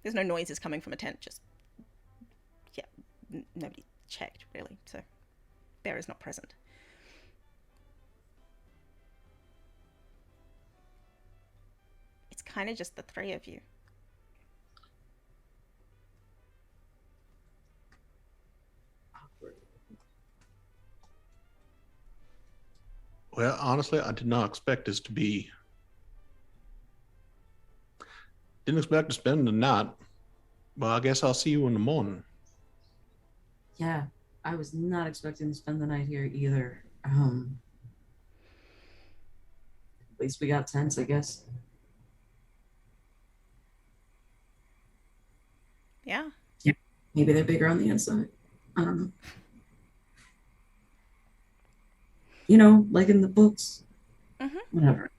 There's no noises coming from a tent, just... Yeah, nobody checked, really, so Bear is not present. It's kind of just the three of you. Well, honestly, I did not expect this to be... Didn't expect to spend the night. Well, I guess I'll see you in the morning. Yeah, I was not expecting to spend the night here either. At least we got tents, I guess. Yeah. Yeah. Maybe they're bigger on the inside. I don't know. You know, like in the books. Mm-hmm. Whatever.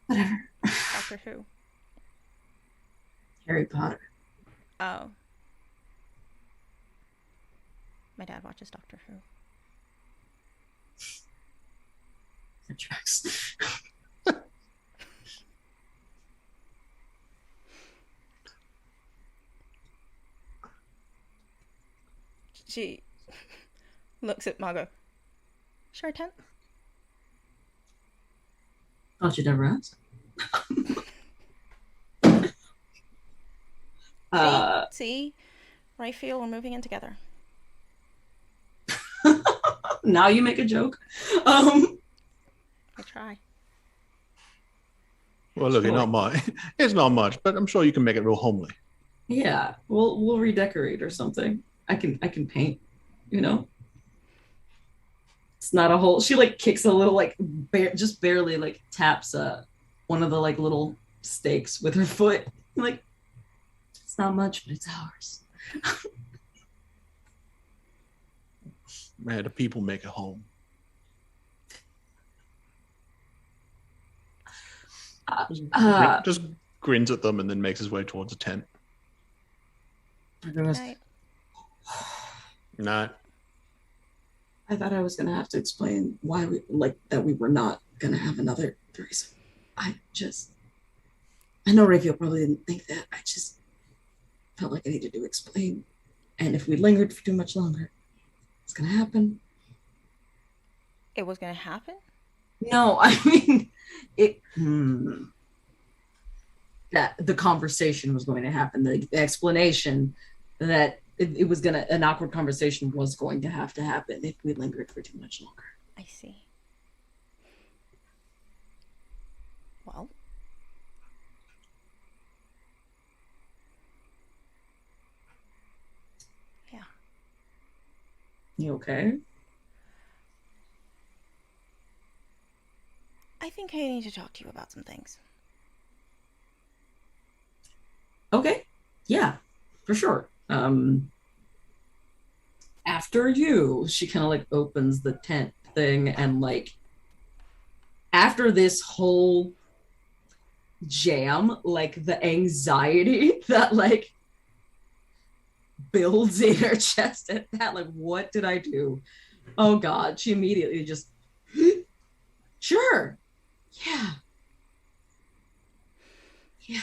Doctor Who. Harry Potter. Oh. My dad watches Doctor Who. That tracks. She looks at Margot. Sure, tent? Thought you'd never ask. See? Raphael, we're moving in together. Now you make a joke. I try. Well, look, Sure. it's not much, but I'm sure you can make it real homely. Yeah, we'll redecorate or something. I can paint, you know. It's not a whole. She like kicks a little like just barely like taps one of the like little stakes with her foot. Like it's not much, but it's ours. Man, the people make it home. Just grins at them and then makes his way towards the tent. Night. No. I thought I was gonna have to explain why we like that we were not gonna have another threesome. I know Raphael probably didn't think that. I just felt like I needed to explain. And if we lingered for too much longer, it's gonna happen. It was going to happen? No, I mean it. That the conversation was going to happen. The explanation that it was gonna an awkward conversation was going to have to happen if we lingered for too much longer. I see. Well. Yeah. You okay? I think I need to talk to you about some things. Okay. Yeah, for sure. After you, she kind of like opens the tent thing and like after this whole jam, like the anxiety that like builds in her chest at that, like, what did I do? Oh God, she immediately just sure. Yeah. Yeah.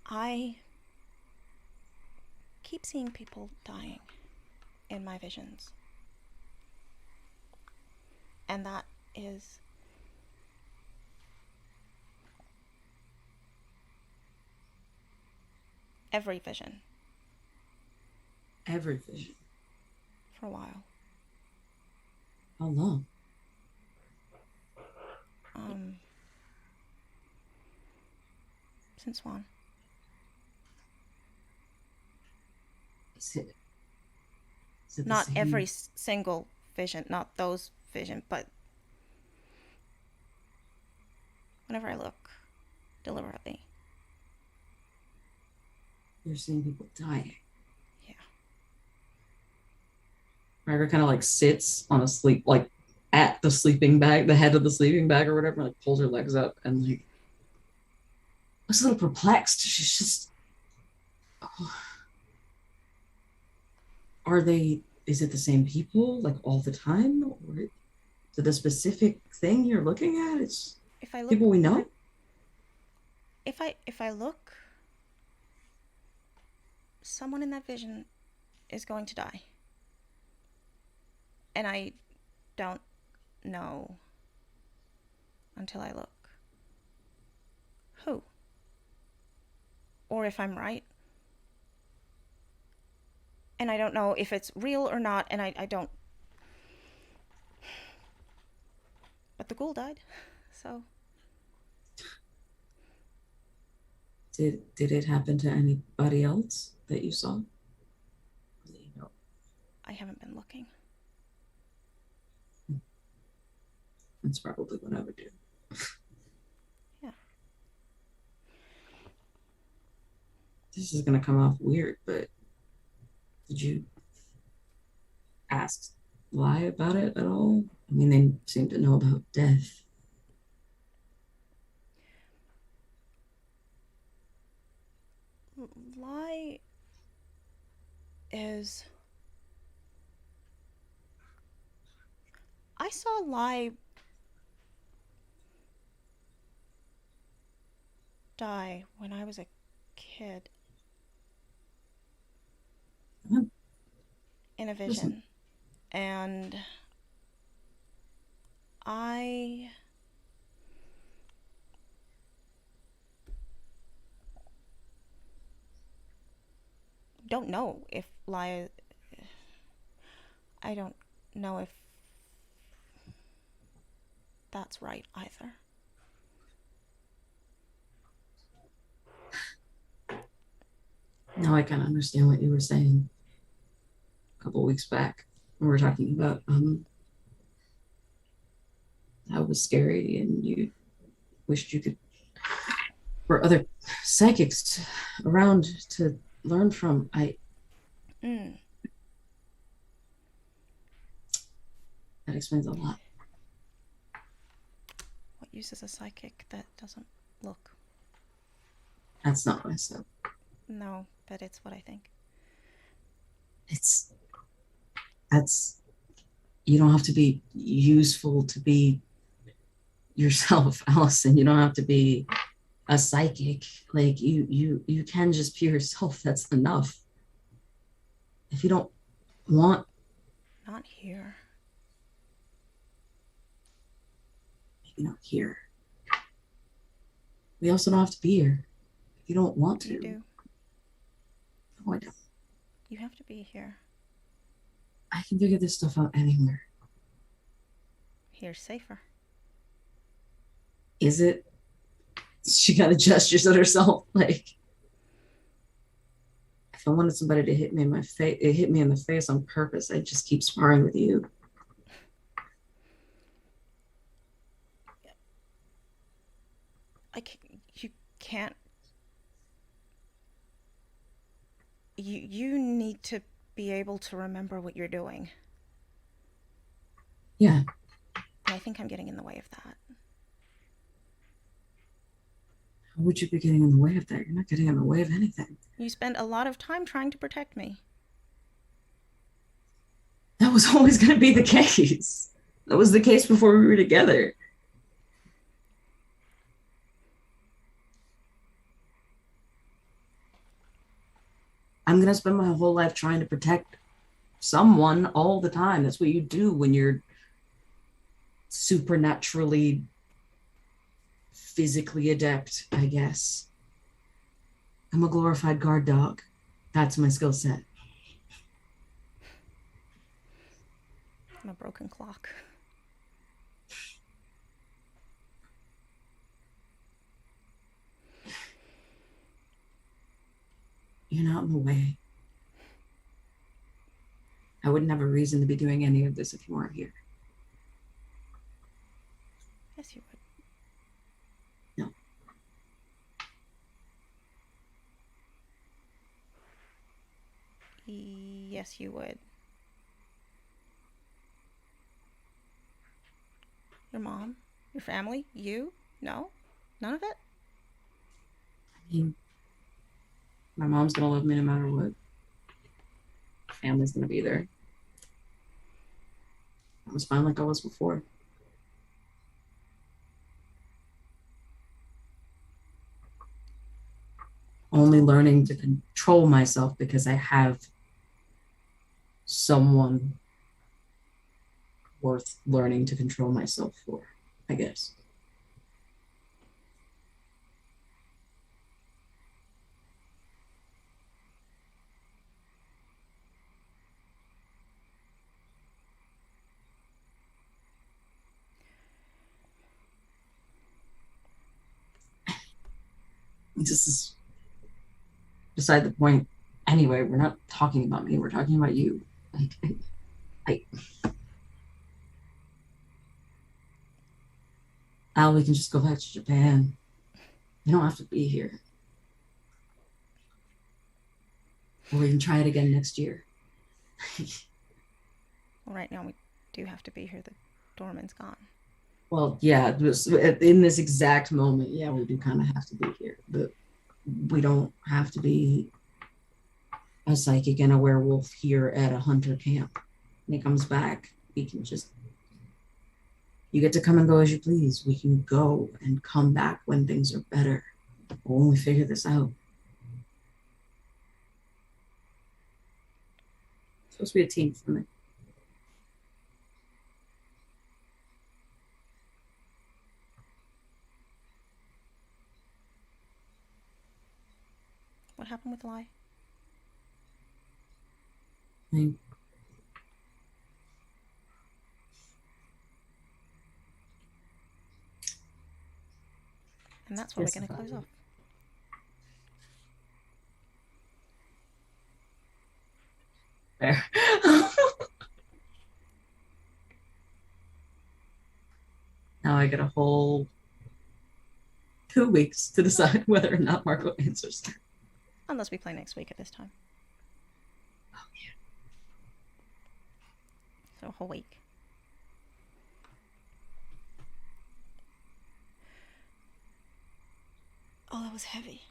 I keep seeing people dying in my visions. And that is every vision. Every vision. For a while. How long? Since when? Is it the Not same? every single vision, not those vision, but whenever I look deliberately. You're seeing people dying. Yeah. Margaret kind of like sits on a sleep, like at the sleeping bag, the head of the sleeping bag or whatever, like pulls her legs up and like looks a little perplexed. She's just, is it the same people like all the time? Or to the specific thing you're looking at? It's If I look, people we know? if I look, someone in that vision is going to die. And I don't know until I look. Who? Or if I'm right. And I don't know if it's real or not, and I don't... But the ghoul died, so... Did it happen to anybody else that you saw? No. I haven't been looking. That's probably what I would do. Yeah. This is gonna come off weird, but did you ask Ly about it at all? I mean, they seem to know about death. Ly is... I saw Ly die when I was a kid. Hmm. In a vision. And I don't know if Ly... I don't know if that's right either. Now I kind of understand what you were saying a couple weeks back. We were talking about how it was scary and you wished you could for other psychics around to learn from. That explains a lot. What use is a psychic that doesn't look? That's not what I said. No, but it's what I think. That's you don't have to be useful to be yourself, Alison. You don't have to be a psychic. Like you can just be yourself. That's enough. If you don't want, Not here. maybe not here. We also don't have to be here if you don't want to. You do. No, I don't. You have to be here. I can figure this stuff out anywhere. Here's safer. Is it? She kind of gestures at herself, like, if I wanted somebody to hit me in my face, it hit me in the face on purpose. I'd just keep sparring with you. You can't. You need to be able to remember what you're doing. Yeah. And I think I'm getting in the way of that. How would you be getting in the way of that? You're not getting in the way of anything. You spend a lot of time trying to protect me. That was always going to be the case. That was the case before we were together. I'm going to spend my whole life trying to protect someone all the time. That's what you do when you're supernaturally, physically adept, I guess. I'm a glorified guard dog. That's my skill set. I'm a broken clock. You're not in the way. I wouldn't have a reason to be doing any of this if you weren't here. Yes, you would. No. Yes, you would. Your mom? Your family? You? No? None of it? I mean, my mom's gonna love me no matter what. Family's gonna be there. I was fine like I was before. only learning to control myself because I have someone worth learning to control myself for, I guess. This is beside the point. Anyway, we're not talking about me. We're talking about you. Al, we can just go back to Japan. You don't have to be here. Or we can try it again next year. Well, right now we do have to be here. The doorman's gone. Well, yeah, in this exact moment, yeah, we do kind of have to be here. But we don't have to be a psychic and a werewolf here at a hunter camp. When he comes back, we can just... You get to come and go as you please. We can go and come back when things are better. When we figure this out. It's supposed to be a team for me. What happened with Ly? And that's what we're going to close off. There. Now I get a whole 2 weeks to decide whether or not Margot answers. Unless we play next week at this time. Oh, yeah. So a whole week. Oh, that was heavy.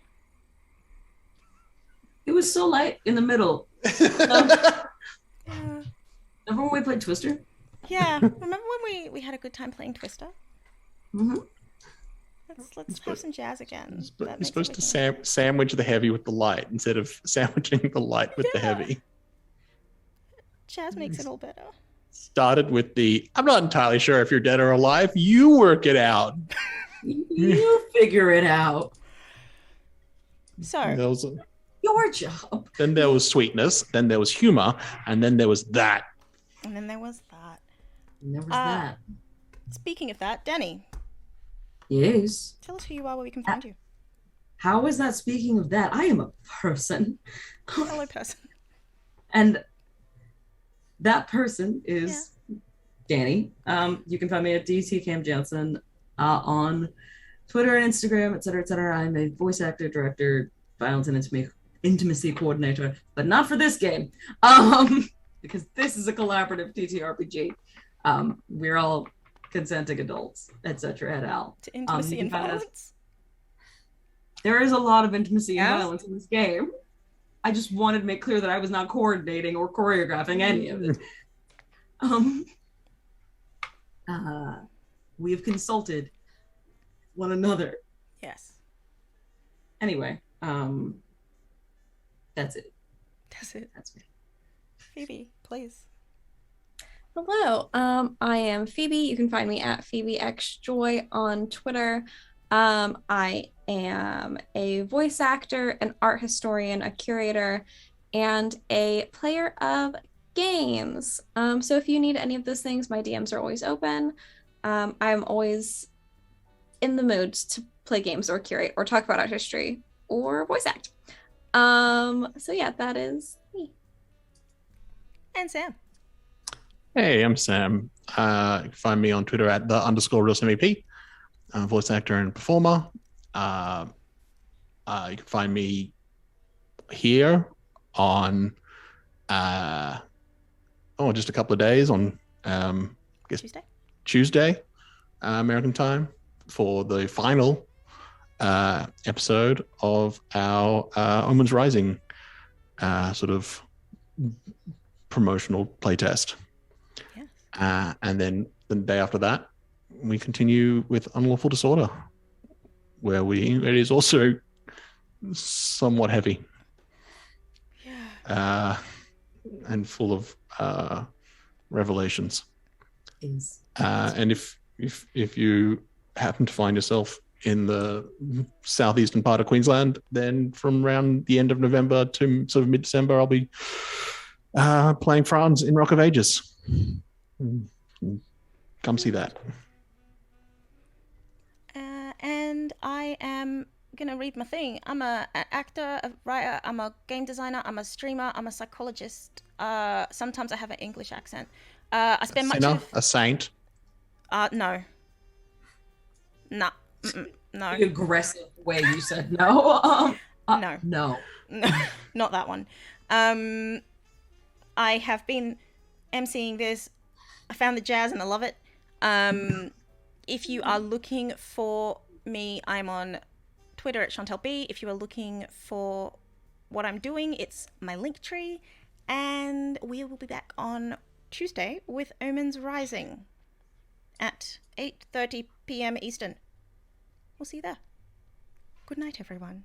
It was so light in the middle. Yeah. Remember when we played Twister? Yeah. Remember when we had a good time playing Twister? Mm-hmm. Let's have some jazz again. You're supposed to sandwich the heavy with the light instead of sandwiching the light with the heavy. Jazz makes it all better. Started with the, I'm not entirely sure if you're dead or alive. You work it out. You figure it out. So, your job. Then there was sweetness, then there was humor, and then there was that. and then there was that. And there was that. Speaking of that, Danny, Yes. tell us who you are, where we can find you. How is that speaking of that? I am a person. Hello, person. And that person is Danny. You can find me at DT Cam Johnson on Twitter and Instagram, etc., etc. I'm a voice actor, director, violence and intimacy coordinator, but not for this game, because this is a collaborative TTRPG. We're all consenting adults, etc. et al. To intimacy and violence. There is a lot of intimacy and violence in this game. I just wanted to make clear that I was not coordinating or choreographing any of it. We have consulted one another. Yes. Anyway, that's it. That's it. That's me. Phoebe, please. Hello, I am Phoebe. You can find me at PhoebeXJoy on Twitter. I am a voice actor, an art historian, a curator, and a player of games. So if you need any of those things, my DMs are always open. I'm always in the mood to play games or curate or talk about art history or voice act. So yeah, that is me. And Sam. Hey, I'm Sam. You can find me on Twitter at _RealSamEP, voice actor and performer. You can find me here on just a couple of days on Tuesday American time for the final episode of our Omens Rising sort of promotional playtest. Yes. And then the day after that, we continue with Unlawful Disorder, where it is also somewhat heavy. Yeah. And full of revelations. And if you happen to find yourself in the southeastern part of Queensland, then from around the end of November to sort of mid-December, I'll be playing Franz in Rock of Ages. Come see that. And I am gonna read my thing. I'm an actor, a writer, I'm a game designer, I'm a streamer, I'm a psychologist. Sometimes I have an English accent. I spend much of... A saint? No. Nah. No. The aggressive way you said no. No. No. Not that one. I have been emceeing this. I found the jazz and I love it. If you are looking for me, I'm on Twitter at Chantel B. If you are looking for what I'm doing, it's my Linktree. And we will be back on Tuesday with Omens Rising at 8:30 p.m. Eastern. We'll see you there. Good night, everyone.